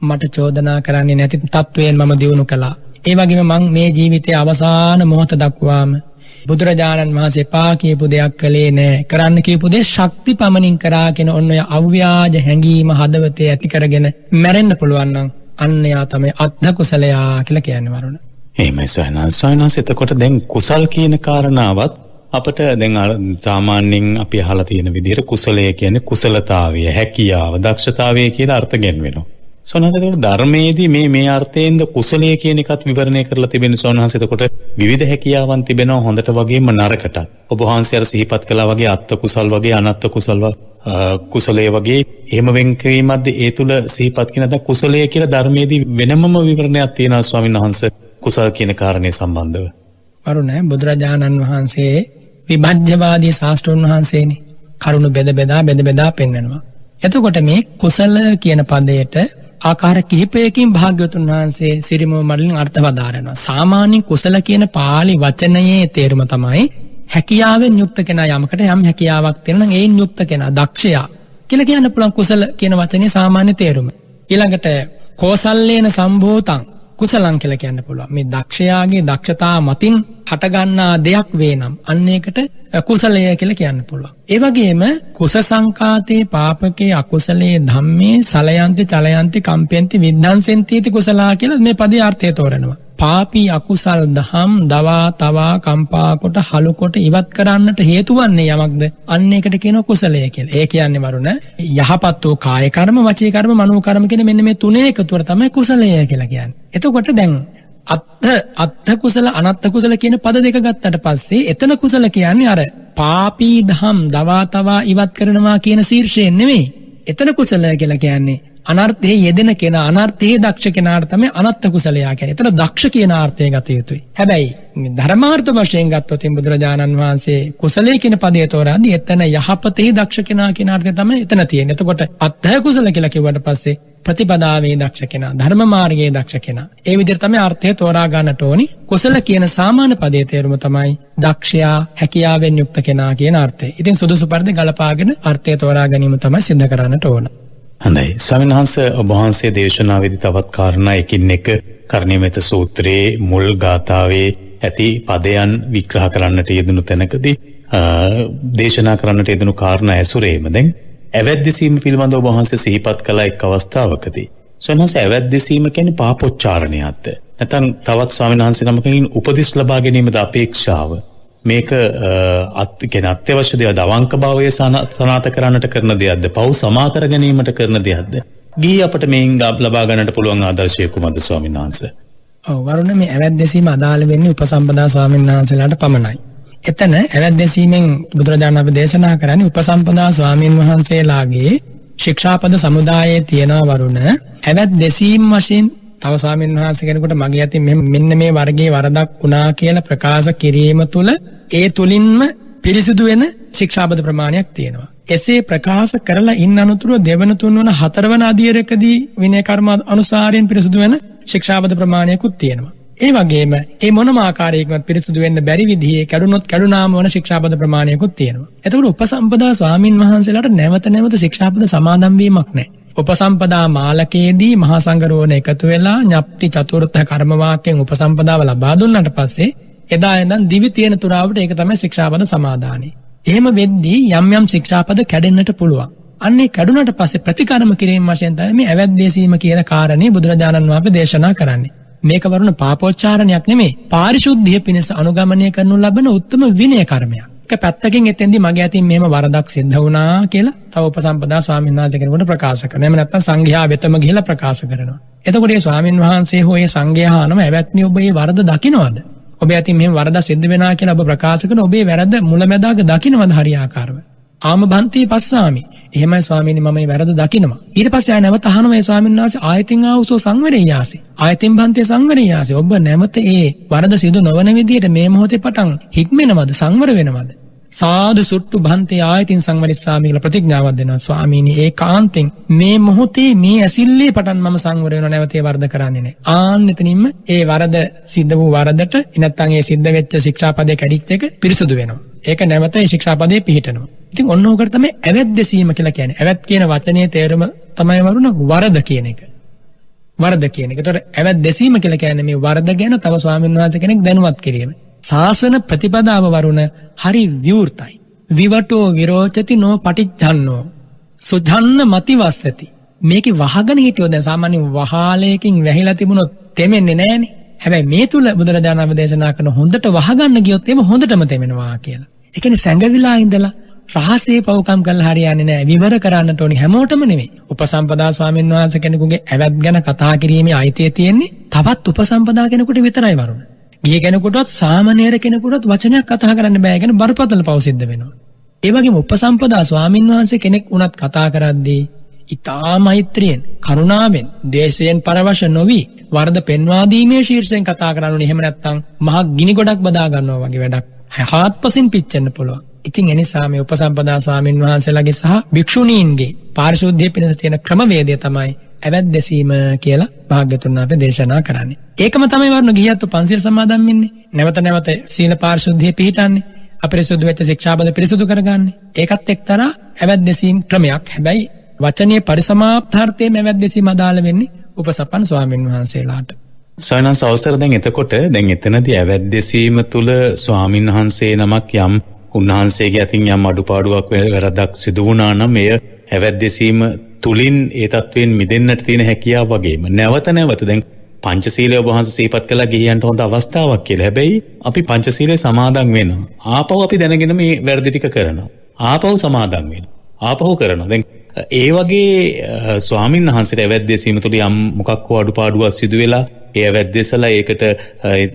මට චෝදනා කරන්නේ නැති තත්වයෙන් මම දියුණු කළා. ඒ වගේම මං මේ ජීවිතයේ අවසාන මොහොත දක්වාම බුදුරජාණන් වහන්සේ පා කියපු දෙයක් කළේ නෑ. කරන්න කියපු දේ ශක්ති පමණින් කරා කියන ඔන්න ඔය අව්‍යාජ හැඟීම හදවතේ ඇති කරගෙන මැරෙන්න පුළුවන් නම් අන්න යා තමයි අත්ථ කුසලයා කියලා කියන්නේ වරුණ. එහෙමයි සයන්ස. එතකොට දැන් කුසල් කියන කාරණාවත් අපිට දැන් සාමාන්‍යයෙන් අපි අහලා තියෙන විදිහට කුසලය කියන්නේ කුසලතාවය, හැකියාව, දක්ෂතාවය කියලා අර්ථ ගැන්වෙනවා. සෝනහස ධර්මයේදී මේ අර්ථයෙන්ද කුසලය කියන එකත් විවරණය කරලා තිබෙන සෝනහස. එතකොට විවිධ හැකියාවන් තිබෙනවා හොඳට වගේම නරකටත්. ඔබ වහන්සේ අර සිහිපත් කළා වගේ අත්ත් කුසල් වගේ අනත්ත් කුසල් කුසලයේ වගේ එහෙම වෙන් කිරීමක්ද ඒ තුල සිහිපත් කියන ද කුසලය කියලා ධර්මයේදී වෙනමම විවරණයක් තියෙනවා ස්වාමීන් වහන්සේ කුසල කියන කාරණේ සම්බන්ධව. වරුණ බුදුරජාණන් වහන්සේ විභජ්‍යවාදී ශාස්ත්‍රඥ වහන්සේනේ. කරුණු බෙද බෙදා පෙන්වනවා. එතකොට මේ කුසල කියන පදයට ආකාර කිහිපයකින් භාග්‍යවතුන් වහන්සේ සිරිමෝ මඩලින් අර්ථ වදාරනවා. සාමාන්‍ය කුසල කියන පාලි වචනයේ තේරුම තමයි හැකියාවෙන් යුක්ත කෙනා යමකට යම් හැකියාවක් තියෙනවා නම් ඒන් යුක්ත කෙනා දක්ෂයා කියලා කියන්න පුළුවන් කුසල කියන වචනේ සාමාන්‍ය තේරුම. ඊළඟට කෝසල්ලේන සම්භූතං කුසලං කියලා කියන්න පුළුවන්. මේ දක්ෂයාගේ දක්ෂතා මතින් හටගන්නා දෙයක් වේනම් අන්න ඒකට කුසලය කියලා කියන්න පුළුවන්. ඒ වගේම කුස සංකාතේ පාපකේ අකුසලේ ධම්මේ සලයන්ති චලයන්ති කම්පෙන්ති විද්ධාංසෙන්ති කුසලා කියලා මේ පදේ අර්ථය තෝරනවා. පාපී අකුසල් දහම් දවා තවා කම්පා කොට හලු කොට ඉවත් කරන්නට හේතු වන්නේ යමක්ද අන්න ඒකට කියනවා කුසලය කියලා. ඒ කියන්නේ වරුණ යහපත් වූ කාය කර්ම වචී කර්ම මනෝ කර්ම කියන මෙන්න මේ තුනේ එකතුව තමයි කුසලය කියලා කියන්නේ. එතකොට දැන් අත්ථ කුසල අනත්ථ කුසල කියන පද දෙක ගත්තට පස්සේ එතන කුසල කියන්නේ අර පාපී දහම් දවා තවා ඉවත් කරනවා කියන ශීර්ෂයෙන් නෙමෙයි. එතන කුසල කියලා කියන්නේ අනර්ථයේ යෙදෙන කෙනා අනර්ථයේ දක්ෂ කෙනාට තමයි අනත්ථ කුසලයා කියන්නේ. එතන දක්ෂ කියන අර්ථය ගත යුතුයි. හැබැයි ධර්මාර්ථ වශයෙන් ගත්තොත් බුදුරජාණන් වහන්සේ කුසලයේ කියන පදේ තෝරාදී එතන යහපතේ දක්ෂ කෙනා කියන අර්ථය තමයි එතන තියෙන්නේ. එතකොට අත්ථ කුසල කියලා කිව්වට පස්සේ ප්‍රතිපදාවේ දක්ෂ කෙනා ධර්ම මාර්ගයේ දක්ෂ කෙනා. ඒ විදිහට තමයි අර්ථය තෝරා ගන්නට ඕනි. කුසල කියන සාමාන්‍ය පදේ තේරුම තමයි දක්ෂයා හැකියාවෙන් යුක්ත කෙනා කියන අර්ථය. ඉතින් සුදුසු පරිදි ගලපාගෙන අර්ථය තෝරා ගැනීම තමයි සිද්ධ කරන්නට ඕන. හොඳයි. ස්වාමීන් වහන්සේ ඔබ වහන්සේ දේශනාවේදී තවත් කාරණා එකින් එක කර්ණීයමෙත සූත්‍රයේ මුල් ගාථාවේ ඇති පදයන් විග්‍රහ කරන්නට යෙදුණු තැනකදී දේශනා කරන්නට යෙදුණු කාරණා ඇසුරේම දැන් ඇවැද්දසීම පිළිබඳව ඔබ වහන්සේ සිහිපත් කළ එක් අවස්ථාවකදී ස්වාමීන් වහන්සේ ඇවැද්දසීම කියන්නේ පාපොච්චාරණයක්ද නැත්නම් තවත් ස්වාමීන් වහන්සේ නමකින් උපදෙස් ලබා ගැනීමද අපේක්ෂාව මේක අත්‍යවශ්‍ය දෙයක් අවංක භාවය සනාත කරන්නට කරන දෙයක්ද පව් සමා කර ගැනීමට කරන දෙයක්ද ගිහි අපට මේන් ලබා ගන්නට පුළුවන් ආදර්ශය කුමක්ද ස්වාමීන් වහන්සේ? ඔව් වරුණ මේ ඇවැද්දසීම අදාළ වෙන්නේ උපසම්පදා ස්වාමීන් වහන්සේලාට පමණයි. එතන ඇවැද්දසීමෙන් බුදුරජාණන් වහන්සේ දේශනා කරන්නේ උපසම්පදා ස්වාමීන් වහන්සේලාගේ ශික්ෂාපද සමුදායේ තියෙන වරුණ ඇවැද්දසීම් වශයෙන් තව ස්වාමීන් වහන්සේ කෙනෙකුට මගේ අතින් මෙන්න මේ වර්ගයේ වරදක් වුණා කියලා ප්‍රකාශ කිරීම තුළ ඒ තුලින්ම පිරිසිදු වෙන ශික්ෂාපද ප්‍රමාණයක් තියෙනවා. එසේ ප්‍රකාශ කරලා ඉන්න අනුතුරු දෙවන තුන්වන හතරවන අධීරකදී විනය කර්ම අනුසාරයෙන් පිරිසිදු වෙන ශික්ෂාපද ප්‍රමාණයකුත් තියෙනවා. ඒ වගේම ඒ මොනම ආකාරයකින්වත් පිරිසිදු වෙන්න බැරි විදිහේ කැඩුනොත් කැඩුනාම වන ශික්ෂාපද ප්‍රමාණයකුත් තියෙනවා. එතකොට උපසම්පදා ස්වාමීන් වහන්සේලාට නැවත සශික්ෂාපද සමාදන් වීමක් නැහැ. උපසම්පදා මාලකයේදී මහා සංඝරෝණ එකතු වෙලා ඥප්ති චතුර්ථ කර්ම වාක්‍යයෙන් උපසම්පදාව ලබා දුන්නාට පස්සේ එදා ඉඳන් දිවි තියෙන තුරාවට ඒක තමයි ශික්ෂාපද සමාදානයි. එහෙම වෙද්දී යම් ශික්ෂාපද කැඩෙන්නට පුළුවන්. අන්නේ කැඩුනට පස්සේ ප්‍රතිකර්ම කිරීම වශයෙන් තමයි මේ ඇවැද්දසීම කියන කාරණේ බුදුරජාණන් වහන්සේ දේශනා කරන්නේ. මේක වරුණ පාපෝච්චාරණයක් නෙමෙයි. පාරිශුද්ධිය පිණිස අනුගමනය කරනු ලබන උත්තම විනය කර්මයක්. එක පැත්තකින් එතෙන්දී මගේ අතින් මෙහෙම වරදක් සිද්ධ වුණා කියලා තව උපසම්පදා ස්වාමීන් වහන්සේ කෙනෙකුට ප්‍රකාශ කරනවා. එහෙම නැත්නම් සංඝයා වෙතම ගිහිලා ප්‍රකාශ කරනවා. එතකොට මේ ස්වාමීන් වහන්සේ හෝ ඒ සංඝයා අහනම "ඇවැත්නි ඔබ මේ වරද දකින්නවද? ඔබ අතින් මෙහෙම වරද සිද්ධ වෙනා කියලා ඔබ ප්‍රකාශ කරන ඔබේ වැරද්ද මුලැමැදාග දකින්නවද හරියාකාරව?" ආමභන්තේ පස්සාමි. එහෙමයි ස්වාමීනි මම මේ වැරද්ද දකිනවා. ඊට පස්සේ ආය නැවත අහනවා මේ ස්වාමීන් වහන්සේ ආයතින් ආවුසෝ සංවරේයාසි. ආයතින් භන්තේ සංවරේයාසි. ඔබ නැවත ඒ වරද සිදු නොවන විදිහට මේ මොහොතේ පටන් හික්මෙනවද සංවර වෙනවද? සාදු සුට්ටු භන්තේ ආයතින් සංවරිස්සාමි කියලා ප්‍රතිඥාවක් දෙනවා. ස්වාමීනි ඒකාන්තෙන් මේ මොහොතේ මේ ඇසිල්ලේ පටන් මම සංවර වෙනවා නැවත ඒ වරද කරන්නේ නැහැ. ආන්න එතනින්ම ඒ වරද සිද්ධ වූ වරදට නැත්නම් ඒ සිද්ධ වෙච්ච ශික්ෂාපදයේ කැඩිච්ච එක පිරිසුදු වෙනවා. ඒක නැවත ඒ ශික්ෂාපදයේ පිහිටනවා. ඉතින් ඔන්න ඕකට තමයි ඇවැද්දසීම කියලා කියන්නේ. ඇවැත් කියන වචනේ තේරුම තමයි වරුණ වරද කියන එක. වරද කියන එක. ඒතර ඇවැද්දසීම කියලා කියන්නේ මේ වරද ගැන තව ස්වාමීන් වහන්සේ කෙනෙක් දැනුවත් කිරීම. ශාසන ප්‍රතිපදාව වරුණ හරි විවෘතයි. විවටෝ විරෝචති නෝ පටිච්චන්නෝ සුජන්න මතිවස්සති. මේකේ වහගෙන හිටියොත් දැන් සාමාන්‍ය වහාලයකින් වැහිලා තිබුණොත් තෙමෙන්නේ නැහනේ. හැබැයි මේ තුල බුදුරජාණන් වහන්සේ දේශනා කරන හොඳට වහගන්න ගියොත් එimhe හොඳටම තෙමෙනවා කියලා. ඒ කියන්නේ සැඟවිලා ඉඳලා රහසේ පව්කම් කරලා හරියන්නේ නැහැ. විවර කරන්නට ඕනි හැමෝටම නෙමෙයි. උපසම්පදා ස්වාමීන් වහන්සේ කෙනෙකුගේ ඇවැත් ගැන කතා කිරීමේ අයිතිය තියෙන්නේ තවත් උපසම්පදා කෙනෙකුට විතරයි වරුණ. ගිය කෙනෙකුටවත් සාමණේර කෙනෙකුටවත් වචනයක් කතා කරන්න බෑ. කියන බරපතල පව් සිද්ධ වෙනවා. ඒ වගේම උපසම්පදා ස්වාමීන් වහන්සේ කෙනෙක් වුණත් කතා කරද්දී ඊටා මෛත්‍රියෙන්, කරුණාවෙන්, දේශයෙන් පරවශ නොවි වරද පෙන්වා දීමේ ශීර්ෂයෙන් කතා කරන්න ඕනේ. එහෙම නැත්නම් මහා ගිනි ගොඩක් බදා ගන්නවා වගේ වැඩක්. හාත්පසින් පිච්චෙන්න පුළුවන්. ඉතින් එනිසා මේ උපසම්පදා ස්වාමීන් වහන්සේලාගේ සහ භික්ෂුණීන්ගේ පාරිශුද්ධිය පිණිස තියෙන ක්‍රමවේදය තමයි ඇවැත් දෙසීම කියලා භාග්‍යතුන් වහන්සේ දේශනා කරන්නේ. ඒකම තමයි වරුණ ගියත් පන්සිල් සමාදන් වෙන්නේ. නැවත නැවත සීල පාරිශුද්ධිය පිළිටන්නේ. අපරිසුද්ධ වෙච්ච ශික්ෂාපද පිරිසුදු කරගන්නේ. ඒකත් එක්තරා ඇවැත් දෙසීම් ක්‍රමයක්. හැබැයි වචනීය පරිසමාප්තාර්ථයේ ඇවැත් දෙසීම අදාළ වෙන්නේ උපසපන් ස්වාමීන් වහන්සේලාට. සයනස් අවසර දැන් එතකොට දැන් එතනදී ඇවැත් දෙසීම තුල ස්වාමීන් වහන්සේ නමක් යම් උන්වහන්සේගේ අතින් යම් අඩුපාඩුවක් වැරද්දක් සිදු වුණා නම් එය ඇවැත් දෙසීම තුලින් ඒ තත්වයෙන් මිදෙන්නට තියෙන හැකියාව වගේම නැවත දැන් පංචශීලය ඔබ වහන්සේ සිහිපත් කළා ගිහියන්ට හොඳ අවස්ථාවක් කියලා. හැබැයි අපි පංචශීලයේ සමාදන් වෙනවා. ආපහු අපි දැනගෙන මේ වැරදි ටික කරනවා. ආපහු සමාදන් වෙනවා. ආපහු කරනවා. දැන් ඒ වගේ ස්වාමීන් වහන්සේට ඇවැත් දෙසීම තුළ යම් මොකක් හෝ අඩුපාඩුවක් සිදු වෙලා ඒ ඇවැත් දෙසලා ඒකට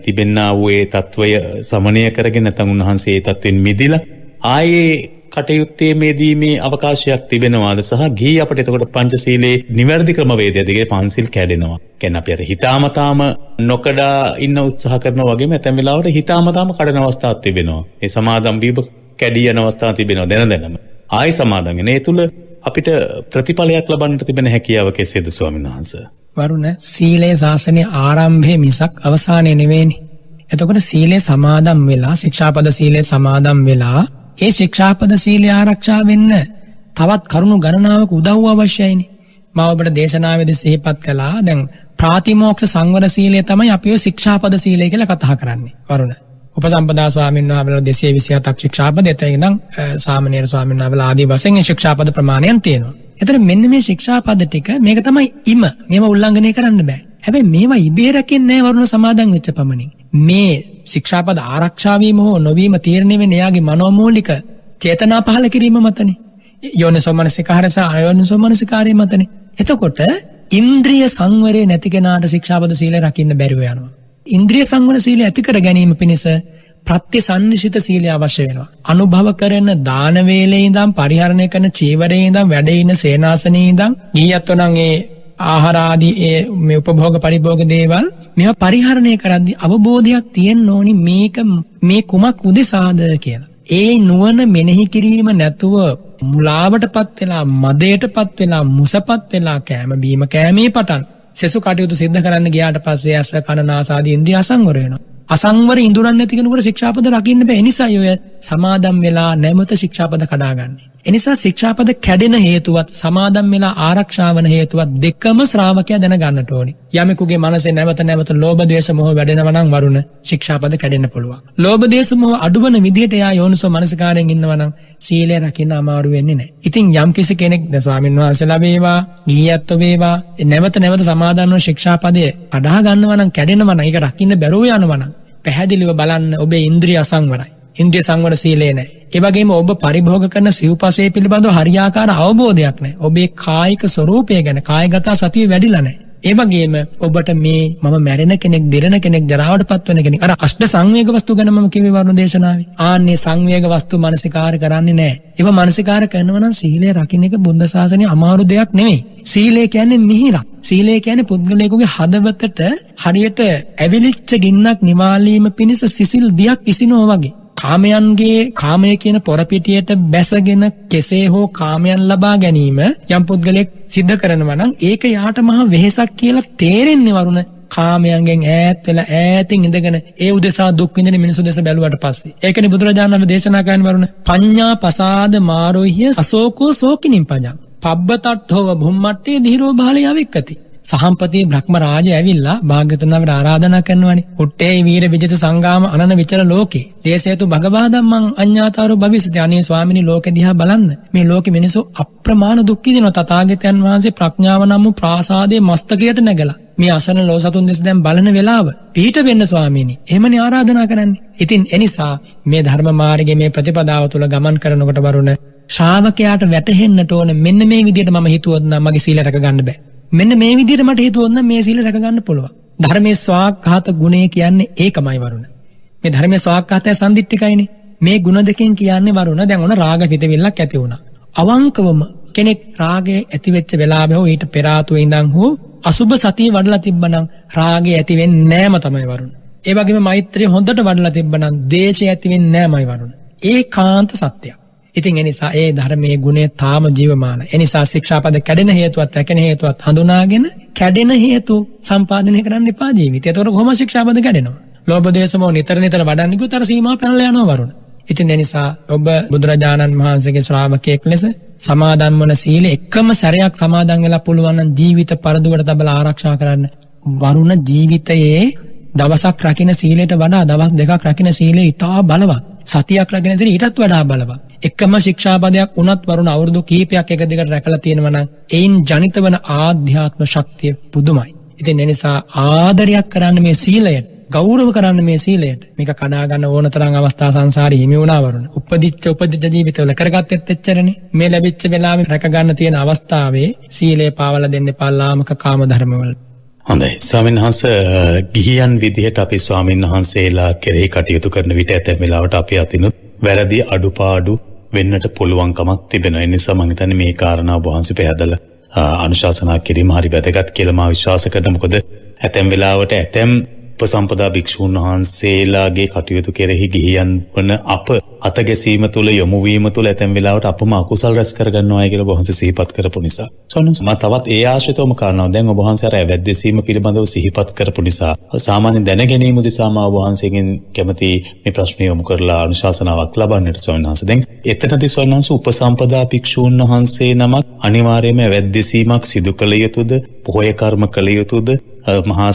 තිබෙන්නා වූ ඒ తত্ত্বය සමනය කරගෙන නැත්නම් උන්වහන්සේ ඒ తত্ত্වෙන් මිදිලා ආයේ කටයුත්තේ මේදීමේ අවකාශයක් තිබෙනවාද සහ ගිහි අපිට එතකොට පංචශීලයේ නිවැරදි ක්‍රමවේදය දිගේ පන්සිල් කැඩෙනවා. කියන්නේ අපි අර හිතාමතාම නොකඩා ඉන්න උත්සාහ කරනවා වගේම ඇතැම් වෙලාවට හිතාමතාම කඩන අවස්ථාවක් තිබෙනවා. ඒ සමාදම් වීම කැඩී යන අවස්ථා තිබෙනවා දැනම. ආයි සමාදන් වෙන. ඒ තුල අපිට ප්‍රතිඵලයක් ලබන්නට තිබෙන හැකියාව කෙසේද ස්වාමීන් වහන්සේ? වරුණ සීලේ ශාසනයේ ආරම්භයේ මිසක් අවසානයේ නෙවෙයිනේ. එතකොට සීලේ සමාදම් වෙලා ශික්ෂාපද සීලේ සමාදම් වෙලා ඒ ශික්ෂාපද සීලය ආරක්ෂා වෙන්න තවත් කරුණු ගණනාවක උදව්ව අවශ්‍යයිනේ. මම ඔබට දේශනාවේදී සිහිපත් කළා දැන් ප්‍රාතිමෝක්ෂ සංවර සීලය තමයි අපි ඔය ශික්ෂාපද සීලය කියලා කතා කරන්නේ. වරුණ උපසම්පදා ස්වාමීන් වහන්සේලා 227ක් ශික්ෂාපද එතන ඉඳන් සාමණේර ස්වාමීන් වහන්සේලා ආදී වශයෙන් ශික්ෂාපද ප්‍රමාණයන් තියෙනවා. එතන මෙන්න මේ ශික්ෂාපද ටික මේක තමයි මේව උල්ලංඝනය කරන්න බෑ. හැබැයි මේවා ඉබේ රැකෙන්නේ නැහැ වරුණ සමාදන් වෙච්ච පමණින්. මේ ශික්ෂාපද ආරක්ෂා වීම හෝ නොවීම තීරණය වෙන්නේ එයාගේ මනෝමූලික චේතනා පහළ කිරීම මතනේ. යෝනිසෝ මනසිකාරය සහ අයෝනිසෝ මනසිකාරය මතනේ. එතකොට ඉන්ද්‍රිය සංවරය නැති කෙනාට ශික්ෂාපද සීලය රකින්න බැරිව යනවා. ඉන්ද්‍රිය සංවර සීලය ඇති කර ගැනීම පිණිස ප්‍රත්‍යසන්නිසිත සීලය අවශ්‍ය වෙනවා. අනුභව කරන දාන වේලේ ඉඳන් පරිහරණය කරන චීවරයේ ඉඳන් වැඩ ඉන සේනාසනයේ ඉඳන් ගියත් නම් ඒ ආහාර ආදී මේ උපභෝග පරිභෝග දේවල් මේවා පරිහරණය කරද්දී අවබෝධයක් තියෙන්න ඕනි මේක මේ කුමක් උදෙසාද කියලා. ඒ නුවණ මෙනෙහි කිරීම නැතුව මුලාවටපත් වෙලා මදයටපත් වෙලා මුසපත් වෙලා කෑම බීම කෑමේ පටන් සෙසු කටයුතු සිද්ධ කරන්න ගියාට පස්සේ ඇස කන නාස ආදී ඉන්ද්‍රිය අසංවර වෙනවා. අසංවර ඉඳුරන් නැති කෙනෙකුට ශික්ෂාපද රකින්න බෑ. ඒ නිසා ඔය සමාදම් වෙලා නැමත ශික්ෂාපද කඩාගන්නේ. ඒ නිසා ශික්ෂාපද කැඩෙන හේතුවත් සමාදම් වෙලා ආරක්ෂා වන හේතුවත් දෙකම ශ්‍රාවකයා දැනගන්නට ඕනි. යමෙකුගේ මනසේ නැවත ලෝභ ද්වේෂ මොහ වැඩෙනවා නම් වරුණ ශික්ෂාපද කැඩෙන්න පුළුවන්. ලෝභ ද්වේෂ මොහ අඩුවන විදිහට එයා යෝනිසෝ මනසිකාරයෙන් ඉන්නවා නම් සීලය රකින්න අමාරු වෙන්නේ නැහැ. ඉතින් යම් කිසි කෙනෙක් ස්වාමීන් වහන්සේලා වේවා ගිහියත්ව වේවා නැවත සමාදන් වන ශික්ෂාපදයේ කඩා ගන්නවා නම් කැඩෙනවා නම් ඒක රකින්න බැරුව යනවා නම් පැහැදිලිව බලන්න ඔබේ ඉන්ද්‍රිය අසංවරයි. ඉන්ද්‍රිය සංවර සීලය නැහැ. ඒ වගේම ඔබ පරිභෝග කරන සිව්පසය පිළිබඳව හරියාකාර අවබෝධයක් නැහැ. ඔබේ කායික ස්වરૂපය ගැන කායගත සතිය වැඩිලා නැහැ. ඒ වගේම ඔබට මේ මම මැරෙන කෙනෙක්, දිරෙන කෙනෙක්, ජරාවටපත් වෙන කෙනෙක් අර අෂ්ට සංවේග වස්තු ගැන මම කිව්වේ වරුණ දේශනාවේ. ආන්නේ සංවේග වස්තු මානසිකාර කරන්නේ නැහැ. ඒව මානසිකාර කරනවා නම් සීලය රකින්න එක බුද්ධ ශාසනයේ අමාරු දෙයක් නෙමෙයි. සීලය කියන්නේ මිහිරක්. සීලය කියන්නේ පුද්ගලයෙකුගේ හදවතට හරියට ඇවිලිච්ච ගින්නක් නිවාලීම පිණිස සිසිල් දියක් ඉසිනවා වගේ. කාමය කියන පොරපිටියට බැසගෙන කෙසේ හෝ කාමයන් ලබා ගැනීම යම් පුද්ගලයෙක් සිද්ධ කරනවා නම් ඒක යාට මහා වෙහෙසක් කියලා තේරෙන්නේ වරුණ කාමයන්ගෙන් ඈත් වෙලා ඈතින් ඉඳගෙන ඒ උදෙසා දුක් විඳින මිනිසු දෙස බැලුවට පස්සේ. ඒකනේ බුදුරජාණන් වහන්සේ දේශනා කරන වරුණ පඤ්ඤා පසාද මාරෝහිය අසෝකෝ සෝකිනින් පඤ්ඤා පබ්බතට්ඨව භුම්මට්ටේ ධීරෝ බාලේ අවික්කති. සහම්පති බ්‍රහ්ම රාජය ඇවිල්ලා භාග්‍යවතුන් වහන්සේට ආරාධනා කරනවානේ. උට්ටේ වීර විජිත සංගාම අනන විචර ලෝකේ. දේශේතු භගවා ධම්මං අඤ්ඤාතාරෝ භවිස්සති. අනේ ස්වාමිනී ලෝකෙ දිහා බලන්න. මේ ලෝකෙ මිනිස්සු අප්‍රමාණ දුක් විඳිනවා. තථාගතයන් වහන්සේ ප්‍රඥාව නම් වූ ප්‍රාසාදයේ මස්තකයට නැගලා. මේ අසරණ ලෝසතුන් දෙස දැන් බලන වෙලාව පිහිට වෙන්න ස්වාමීනි. එහෙමනේ ආරාධනා කරන්නේ. ඉතින් එනිසා මේ ධර්ම මාර්ගයේ මේ ප්‍රතිපදාව තුළ ගමන් කරනකොට වරුණ ශ්‍රාවකයාට වැටහෙන්නට ඕන මෙන්න මේ විදිහට මම හිතුවොත් නම් මගේ සීල රැක ගන්න බෑ. මෙන්න මේ විදිහට මට හිතුවොත් නම් මේ සීල රැක ගන්න පුළුවන්. ධර්මයේ ස්වාක්ඛාත ගුණය කියන්නේ ඒකමයි වරුණ. මේ ධර්මයේ ස්වාක්ඛාතය සම්දිට්ඨිකයිනේ. මේ ගුණ දෙකෙන් කියන්නේ වරුණ දැන් ඔන රාග හිතවිල්ලක් ඇති වුණා. අවංකවම කෙනෙක් රාගය ඇති වෙච්ච වෙලාවෙ හෝ ඊට පෙර ආතුවේ ඉඳන් හෝ අසුබ සතිය වඩලා තිබ්බනම් රාගය ඇති වෙන්නේ නෑම තමයි වරුණ. ඒ වගේම මෛත්‍රිය හොඳට වඩලා තිබ්බනම් ද්වේෂය ඇති වෙන්නේ නෑමයි වරුණ. ඒකාන්ත සත්‍යයක්. ඉතින් එනිසා ඒ ධර්මයේ ගුණය තාම ජීවමානයි. එනිසා ශික්ෂාපද කැඩෙන හේතුවත් රැකෙන හේතුවත් හඳුනාගෙන කැඩෙන හේතු සම්පාදනය කරන්න එපා ජීවිතය. ඒතකොට කොහොම ශික්ෂාපද කැඩෙනවා? ලෝභ දේශ මොහ නිතර වැඩන්නේ කිව්වොත් අර සීමාව පැනලා යනවා වරුණ. ඉතින් එනිසා ඔබ බුදුරජාණන් වහන්සේගේ ශ්‍රාවකයෙක් ලෙස සමාදන් වන සීල එකම සැරයක් සමාදන් වෙලා පුළුවන් නම් ජීවිත පරදුවට තබලා ආරක්ෂා කරන්න. වරුණ ජීවිතයේ දවසක් රකින්න සීලයට වඩා දවස් දෙකක් රකින්න සීලය ඉතා බලවත්. සතියක් රකින්න සීලය ඊටත් වඩා බලවත්. එකම ශික්ෂාපදයක් වුණත් වරුණ අවුරුදු කීපයක් එක දිගට රැකලා තියෙනවා නම් ඒයින් ජනිත වන ආධ්‍යාත්ම ශක්තිය පුදුමයි. ඉතින් එනිසා ආදරයක් කරන්න මේ සීලයට, ගෞරව කරන්න මේ සීලයට. මේක කඩා ගන්න ඕන තරම් අවස්ථා සංසාරේ හිමි වුණා වරුණ. උපදිච්ච ජීවිතවල කරගත්තෙත් එච්චරනේ. මේ ලැබිච්ච වෙලාවෙ රැක ගන්න තියෙන අවස්ථාවේ සීලය පාවලා දෙන්න එපා ලාමක කාම ධර්මවල. හොඳයි ස්වාමීන් වහන්සේ ගිහියන් විදිහට අපි ස්වාමීන් වහන්සේලා කෙරෙහි කටයුතු කරන විට ඇතැම් වෙලාවට අපි අතිනුත් වැරදි අඩුපාඩු වෙන්නට පුළුවන්කමක් තිබෙනවා. ඒ නිසා මම හිතන්නේ මේ කාරණාව වහන්සේ පැහැදලා අනුශාසනා කිරීම හරි වැදගත් කියලා මම විශ්වාස කරනවා. මොකද ඇතැම් වෙලාවට ඇතැම් උපසම්පදා භික්ෂූන් වහන්සේලාගේ කටයුතු කෙරෙහි ගිහියන් වන අප අතගැසීම තුළ යොමු වීම තුළ ඇතැම් වෙලාවට අපම අකුසල් රැස් කරගන්නවායි කියලා ඔබ වහන්සේ සිහිපත් කරපු නිසා. මම තවත් ඒ ආශ්‍රිතවම කාරණාව දැන් ඔබ වහන්සේ අර වැද්දසීම පිළිබඳව සිහිපත් කරපු නිසා සාමාන්‍ය දැන ගැනීම උදෙසා මම ඔබ වහන්සේගෙන් කැමති මේ ප්‍රශ්නය යොමු කරලා අනුශාසනාවක් ලබන්නට ස්වාමීන් වහන්සේ. දැන් එතනදී ස්වාමීන් වහන්සේ උපසම්පදා භික්ෂූන් වහන්සේ නමක් අනිවාර්යයෙන්ම වැද්දසීමක් සිදු කළ යුතුද? පොහොය කර්ම කළ යුතුද? මහා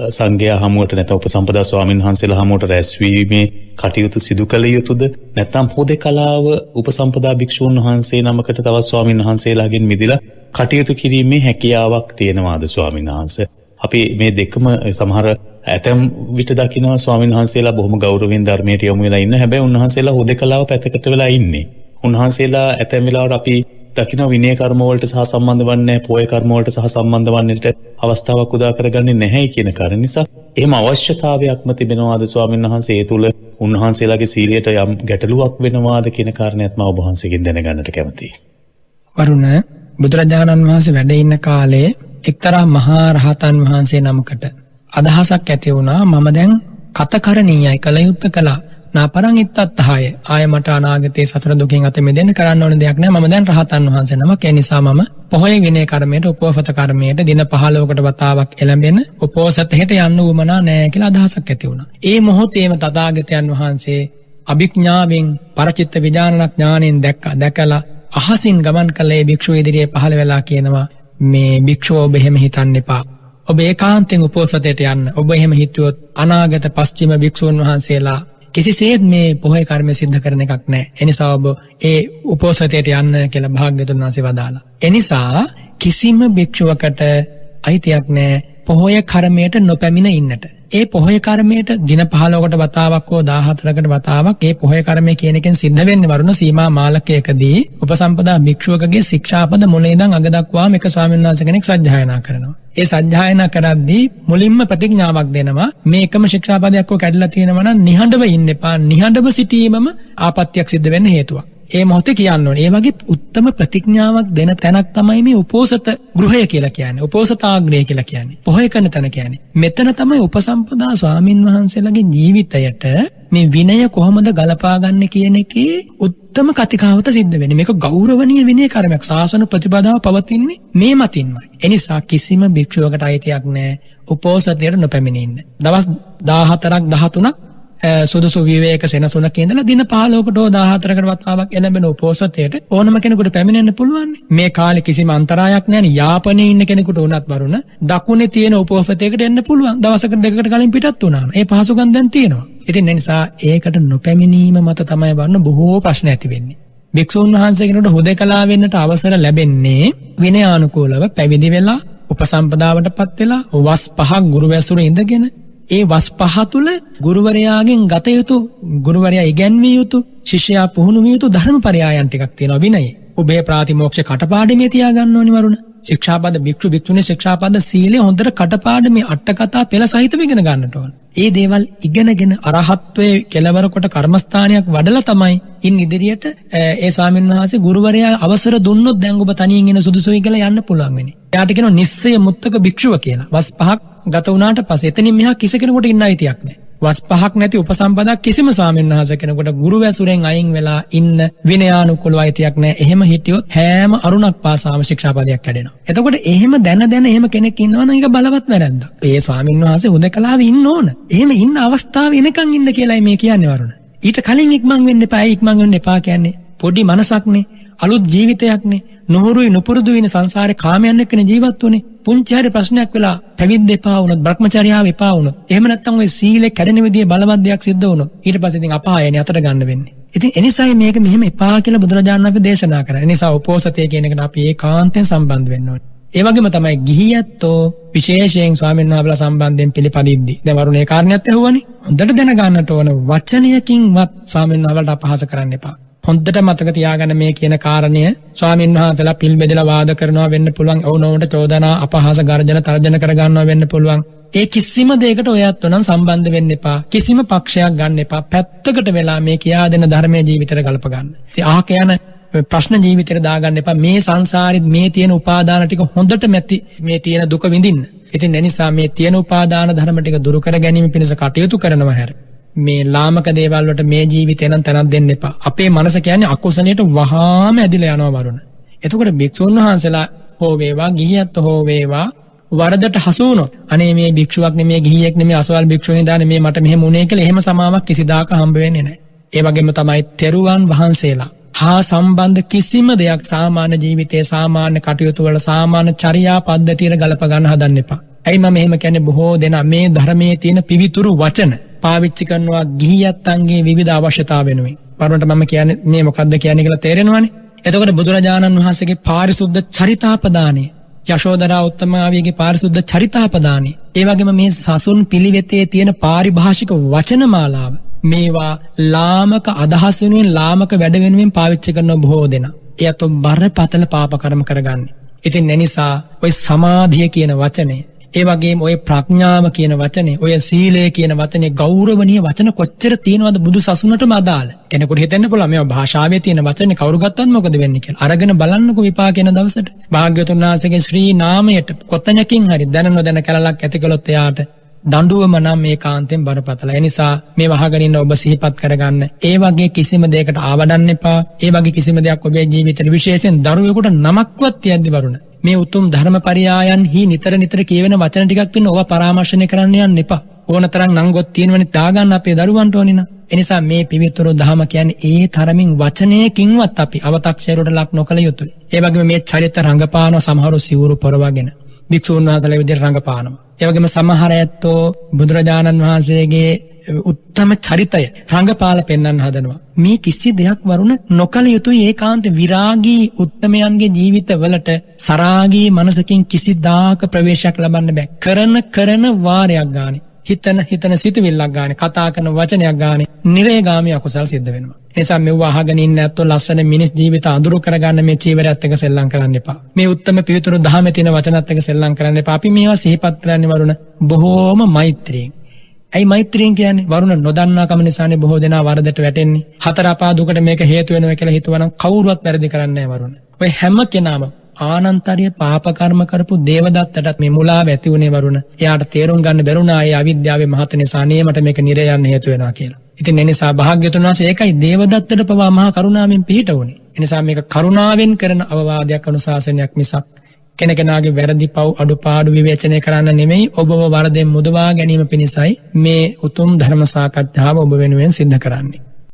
සංඝයා හමුවට නැත්නම් උපසම්පදා ස්වාමීන් වහන්සේලා හමුවට රැස්වීමේ කටයුතු සිදු කළ යුතුද? නැත්නම් හුදෙකලාව උපසම්පදා භික්ෂූන් වහන්සේ නමකට තවත් ස්වාමීන් වහන්සේලාගෙන් මිදලා කටයුතු කිරීමේ හැකියාවක් තියෙනවාද ස්වාමීන් වහන්සේ? අපි මේ දෙකම සමහර ඇතැම් විට දකිනවා ස්වාමීන් වහන්සේලා බොහොම ගෞරවයෙන් ධර්මයට යොමු වෙලා ඉන්න. හැබැයි උන්වහන්සේලා හුදෙකලාව පැත්තකට වෙලා ඉන්නේ. උන්වහන්සේලා ඇතැම් වෙලාවට අපි දකින්න විනය කර්ම වලට සහ සම්බන්ධ වන්නේ පොය කර්ම වලට සහ සම්බන්ධ වන්නට අවස්ථාවක් උදා කරගන්නේ නැහැ කියන කාරණේ නිසා එහෙම අවශ්‍යතාවයක්ම තිබෙනවාද ස්වාමීන් වහන්සේ? ඒ තුල උන්වහන්සේලාගේ සීලයට යම් ගැටලුවක් වෙනවාද කියන කාරණේත් මම ඔබ වහන්සේගෙන් දැනගන්නට කැමතියි. වරුණ බුදුරජාණන් වහන්සේ වැඩ ඉන්න කාලේ එක්තරා මහා රහතන් වහන්සේ නමකට අදහසක් ඇති වුණා මම දැන් කතකරණීයයි කල යුත්තේ කළා. නාපරං ඉත්තත්හාය ආය මට අනාගතයේ සතර දුකින් අත මිදෙන්න කරන්න ඕන දෙයක් නෑ. මම දැන් රහතන් වහන්සේ නමක්. ඒ නිසා මම පොහොය විනය කර්මයට උපෝසත කර්මයට දින 15කට වතාවක් එළඹෙන උපෝසතයට යන්න උවමනා නෑ කියලා අදහසක් ඇති වුණා. ඒ මොහොතේම තථාගතයන් වහන්සේ අභිඥාවෙන් පරචිත්ත විඥාන ඥාණයෙන් දැකලා අහසින් ගමන් කළේ භික්ෂුව ඉදිරියේ පහළ වෙලා කියනවා මේ භික්ෂුව ඔබ එහෙම හිතන්න එපා. ඔබ ඒකාන්තයෙන් උපෝසතයට යන්න. ඔබ එහෙම හිතුවොත් අනාගත පස්චිම භික්ෂුන් වහන්සේලා කිසිසේත් මේ පොහොය කර්මය සිද්ධ කරන එකක් නෑ. එනිසා ඔබ ඒ උපෝසතයට යන්න කියලා භාග්‍යවතුන් වහන්සේ වදාලා. එනිසා කිසිම භික්ෂුවකට අයිතියක් නෑ පොහොය කර්මයට නොපැමිණ ඉන්නට. ඒ පොහොය කර්මයට දින 15කට වතාවක් හෝ 14කට වතාවක් ඒ පොහොය කර්මය කියන එකෙන් සිද්ධ වෙන්නේ වරුණ සීමා මාලකයකදී උපසම්පදා භික්ෂුවකගේ ශික්ෂාපද මුල ඉඳන් අග දක්වාම එක ස්වාමීන් වහන්සේ කෙනෙක් සජ්ජායනා කරනවා. ඒ සජ්ජායනා කරද්දී මුලින්ම ප්‍රතිඥාවක් දෙනවා මේ එකම ශික්ෂාපදයක් හෝ කැඩලා තියෙනවා නම් නිහඬව ඉන්න එපා. නිහඬව සිටීමම ආපත්‍යක් සිද්ධ වෙන්න හේතුවක්. ඒ මොහොතේ කියන්න ඕනේ. ඒ වගේ උත්තම ප්‍රතිඥාවක් දෙන තැනක් තමයි මේ උපෝසත ගෘහය කියලා කියන්නේ. උපෝසතාග්‍රය කියලා කියන්නේ. පොහොය කරන තැන කියන්නේ. මෙතන තමයි උපසම්පදා ස්වාමින් වහන්සේලාගේ ජීවිතයට මේ විනය කොහොමද ගලපා ගන්න කියන එකේ උත්තම කතිකාවත සිද්ධ වෙන්නේ. මේක ගෞරවනීය විනය කර්මයක්. ශාසන ප්‍රතිපදාව පවතින්නේ මේ මතින්මයි. එනිසා කිසිම භික්ෂුවකට අයිතියක් නැහැ උපෝසතයට නොපැමිණෙන්න. දවස් 14ක් 13ක් සුදුසු විවේක සෙනසුනක ඉඳලා දින 15කට හෝ 14කට වතාවක් එළඹෙන උපෝසතයට ඕනම කෙනෙකුට පැමිණෙන්න පුළුවන්. මේ කාලේ කිසිම අන්තරායක් නැහැ. යාපනයේ ඉන්න කෙනෙකුට උනත් වරුණ දකුණේ තියෙන උපෝසතයකට එන්න පුළුවන්. දවසකට දෙකකට කලින් පිටත් වුණා. ඒ පහසුකම් දැන් තියෙනවා. ඉතින් ඒ නිසා ඒකට නොපැමිණීම මත තමයි වරුණ බොහෝ ප්‍රශ්න ඇති වෙන්නේ. භික්ෂුන් වහන්සේ කෙනෙකුට හුදකලා වෙන්නට අවසර ලැබෙන්නේ විනයානුකූලව පැවිදි වෙලා උපසම්පදාවටපත් වෙලා වස් 5ක් ගුරු වැසුරු ඉඳගෙන ඒ වස් 5 තුල ගුරුවරයාගෙන් ගත යුතු ගුරුවරයා ඉගැන්විය යුතු ශිෂ්‍යයා පුහුණු විය යුතු ධර්මපරයායන් ටිකක් තියෙනවා විනයේ. ඔබේ ප්‍රාතිමෝක්ෂ කටපාඩමේ තියා ගන්න ඕනි වරුණ. ශික්ෂාපද භික්ෂු භික්ෂුණී ශික්ෂාපද සීලය හොඳට කටපාඩමේ අට කතා පෙළ සහිතව ඉගෙන ගන්නට ඕන. ඒ දේවල් ඉගෙනගෙන අරහත්ත්වයේ කෙලවර කොට කර්මස්ථානයක් වඩලා තමයි ඉන් ඉදිරියට ඒ ස්වාමීන් වහන්සේ ගුරුවරයා අවසර දුන්නොත් දැන් ඔබ තනියෙන් ඉන්න සුදුසුයි කියලා යන්න පුළුවන් වෙන්නේ. එයාට කියනවා නිස්සය මුත්තක භික්ෂුව කියලා. වස් 5ක් ගත වුණාට පස්සේ එතනින් මෙහා කිසි කෙනෙකුට ඉන්න අයිතියක් නැහැ. වස් 5ක් නැති උපසම්පදාක් කිසිම ස්වාමීන් වහන්සේ කෙනෙකුට ගුරු වැසුරෙන් අයින් වෙලා ඉන්න විනයානුකූලව අයිතියක් නැහැ. එහෙම හිටියොත් හැම අරුණක් පාසාම ශික්ෂාපදයක් කැඩෙනවා. එතකොට එහෙම දැන එහෙම කෙනෙක් ඉන්නවනම් ඒක බලවත් වැරද්දක්. ඒ ස්වාමීන් වහන්සේ හුදකලාවේ ඉන්න ඕන. එහෙම ඉන්න අවස්ථාවේ එනකන් ඉන්න කියලායි මේ කියන්නේ වරුණ. ඊට කලින් ඉක්මන් වෙන්න එපා. ඉක්මන් වෙන්න එපා කියන්නේ පොඩි මනසක්නේ. අලුත් ජීවිතයක්නේ. නොහුරුයි නොපුරුදු වෙන සංසාරේ කාමයන් එක්කනේ ජීවත් වුනේ. පුංචි හරි ප්‍රශ්නයක් වෙලා පැවිද්ද එපා වුණොත් භ්‍රමචර්යාව එපා වුණොත් එහෙම නැත්නම් ওই සීලේ කැඩෙන විදිහේ බලවත් දෙයක් සිද්ධ වුණොත් ඊට පස්සේ ඉතින් අපායනේ අතට ගන්න වෙන්නේ. ඉතින් එනිසායි මේක මෙහෙම එපා කියලා බුදුරජාණන් වහන්සේ දේශනා කරා. ඒ නිසා උපෝසතය කියන එකට අපි ඒකාන්තයෙන් සම්බන්ධ වෙන්න ඕනේ. ඒ වගේම තමයි ගිහියැත්තෝ විශේෂයෙන් ස්වාමීන් වහන්සේලා සම්බන්ධයෙන් පිළිපදිද්දී දැන් වරුණේ කාරණයක් ඇහුවනේ. හොඳට දැනගන්නට ඕන වචනයකින්වත් ස්වාමීන් වහන්සේලාට අපහාස කරන්න එපා. හොඳට මතක තියාගන්න මේ කියන කාරණය ස්වාමීන් වහන්සේලා පිල් බෙදලා වාද කරනවා වෙන්න පුළුවන්. ඔවුනොවුන්ට චෝදනා අපහාස ගර්ජන තර්ජන කර ගන්නවා වෙන්න පුළුවන්. ඒ කිසිම දෙයකට ඔයත් උනන් සම්බන්ධ වෙන්න එපා. කිසිම පක්ෂයක් ගන්න එපා. පැත්තකට වෙලා මේ කියා දෙන ධර්මයේ ජීවිතයට ගලප ගන්න. ඉතින් අහක යන ප්‍රශ්න ජීවිතේට දාගන්න එපා. මේ සංසාරෙත් මේ තියෙන උපාදාන ටික හොඳට මැති මේ තියෙන දුක විඳින්න. ඉතින් ඒ නිසා මේ තියෙන උපාදාන ධර්ම ටික දුරු කර ගැනීම පිණිස කටයුතු කරනවා හැර මේ ලාමක දේවල් වලට මේ ජීවිතේ නම් තනක් දෙන්න එපා. අපේ මනස කියන්නේ අකුසලයට වහාම ඇදිලා යනවා වරුණ. එතකොට භික්ෂුන් වහන්සේලා හෝ වේවා ගිහියත් හෝ වේවා වරදට හසු වුණොත් අනේ මේ භික්ෂුවක් නෙමේ ගිහියෙක් නෙමේ අසවල් භික්ෂුවෙක් දාන්නේ මේ මට මෙහෙම උනේ කියලා එහෙම සමාවක් කිසිදාක හම්බ වෙන්නේ නැහැ. ඒ වගේම තමයි තෙරුවන් වහන්සේලා හා සම්බන්ධ කිසිම දෙයක් සාමාන්‍ය ජීවිතයේ සාමාන්‍ය කටයුතු වල සාමාන්‍ය චර්යා පද්ධතියට ගලප ගන්න හදන්න එපා. ඇයි මම එහෙම කියන්නේ බොහෝ දෙනා මේ ධර්මයේ තියෙන පිවිතුරු වචන පාවිච්චි කරනවා ගිහියත්න්ගේ විවිධ අවශ්‍යතා වෙනුවෙන්. වරුණට මම කියන්නේ මේ මොකද්ද කියන්නේ කියලා තේරෙනවනේ. එතකොට බුදුරජාණන් වහන්සේගේ පාරිශුද්ධ චරිතාපදානය, යශෝදරා උත්තමාවියගේ පාරිශුද්ධ චරිතාපදානය, ඒ වගේම මේ සසුන් පිළිවෙතේ තියෙන පාරිභාෂික වචන මාලාව මේවා ලාමක අදහස් වෙනුවෙන් ලාමක වැඩ වෙනුවෙන් පාවිච්චි කරන බොහෝ දෙනා. එයත් බරපතල පාප කර්ම කරගන්නේ. ඉතින් එනිසා ඔය සමාධිය කියන වචනේ ඒ වගේම ඔය ප්‍රඥාව කියන වචනේ ඔය සීලය කියන වචනේ ගෞරවනීය වචන කොච්චර තියෙනවද බුදු සසුනටම අදාළ. කෙනෙකුට හිතෙන්න පුළුවන් මේවා භාෂාවේ තියෙන වචනේ කවුරු ගත්තත් මොකද වෙන්නේ කියලා. අරගෙන බලන්නකෝ විපාක වෙන දවසට. භාග්‍යවතුන් වහන්සේගේ ශ්‍රී නාමයට කොතනකින් හරි දැන නොදැන කලලක් ඇති කළොත් එයාට දඬුවම නම් ඒකාන්තයෙන් බරපතල. ඒ නිසා මේ වහගෙන ඉන්න ඔබ සිහිපත් කරගන්න. ඒ වගේ කිසිම දෙයකට ආවඩන්න එපා. ඒ වගේ කිසිම දෙයක් ඔබේ ජීවිතේ විශේෂයෙන් දරුවෙකුට නමක්වත් තියද්දි වරුණ මේ උතුම් ධර්මපරියායන්හි නිතර නිතර කියවෙන වචන ටිකක් තියෙන ඕවා පරාමර්ශනය කරන්න යන්න එපා. ඕනතරම් නංගොත් තියෙනවනේ දාගන්න අපේ දරුවන්ට ඕනේ නා. ඒ නිසා මේ පිවිතුරු දහම කියන්නේ ඒ තරමින් වචනයකින්වත් අපි අව탁සේරුවට ලක් නොකළ යුතුයි. ඒ වගේම මේ චරිත රංගපාන සමහරු සිවුරු පොරවගෙන භික්ෂුන් වහන්සේලා විදිහට රංගපානවා. ඒ වගේම සමහර ඇත්තෝ බුදුරජාණන් වහන්සේගේ උත්තම චරිතය රංගපාල පෙන්වන්න හදනවා. මේ කිසි දෙයක් වරුණ නොකළ යුතුයි. ඒකාන්ත විරාගී උත්තමයන්ගේ ජීවිතවලට සරාගී මනසකින් කිසිදාක ප්‍රවේශයක් ලබන්න බෑ. කරන වාරයක් ගානේ හිතන සිතුවිල්ලක් ගානේ කතා කරන වචනයක් ගානේ නිරේගාමී අකුසල් සිද්ධ වෙනවා. ඒ නිසා මෙව අහගෙන ඉන්න ඇත්තෝ ලස්සන මිනිස් ජීවිත අඳුරු කරගන්න මේ චීවරයත් එක්ක සෙල්ලම් කරන්න එපා. මේ උත්තම පිවිතුරු දහමේ තියෙන වචනත් එක්ක සෙල්ලම් කරන්න එපා. අපි මේවා සිහිපත් කරන්නේ වරුණ බොහෝම මෛත්‍රියෙන්. ඇයි මෛත්‍රියෙන් කියන්නේ? වරුණ නොදන්නා කම නිසානේ බොහෝ දෙනා වරදට වැටෙන්නේ. හතර අපා දුකට මේක හේතු වෙනවා කියලා හිතුවනම් කවුරුවත් වැරදි කරන්නේ නැහැ වරුණ. ඔය හැම කෙනාම ආනන්තරිය පාප කර්ම කරපු දේවදත්තටත් මේ මුලාව ඇති වුණේ වරුණ. එයාට තේරුම් ගන්න බැරුණා ඒ අවිද්‍යාවේ මහත නිසා මට මේක නිරය යන්න හේතු වෙනවා කියලා. ඉතින් ඒ නිසා භාග්‍යතුන් වහන්සේ ඒකයි දේවදත්තට පවා මහා කරුණාවෙන් පිහිට වුණේ. ඒ නිසා මේක කරුණාවෙන් කරන අවවාදයක් අනුශාසනයක් මිසක් කෙනෙකුගේ වැරදි පව් අඩුපාඩු විවේචනය කරන්න නෙමෙයි ඔබව වරදෙන් මුදවා ගැනීම පිණිසයි මේ උතුම් ධර්ම සාකච්ඡාව ඔබ වෙනුවෙන් සිද්ධ කරන්නේ.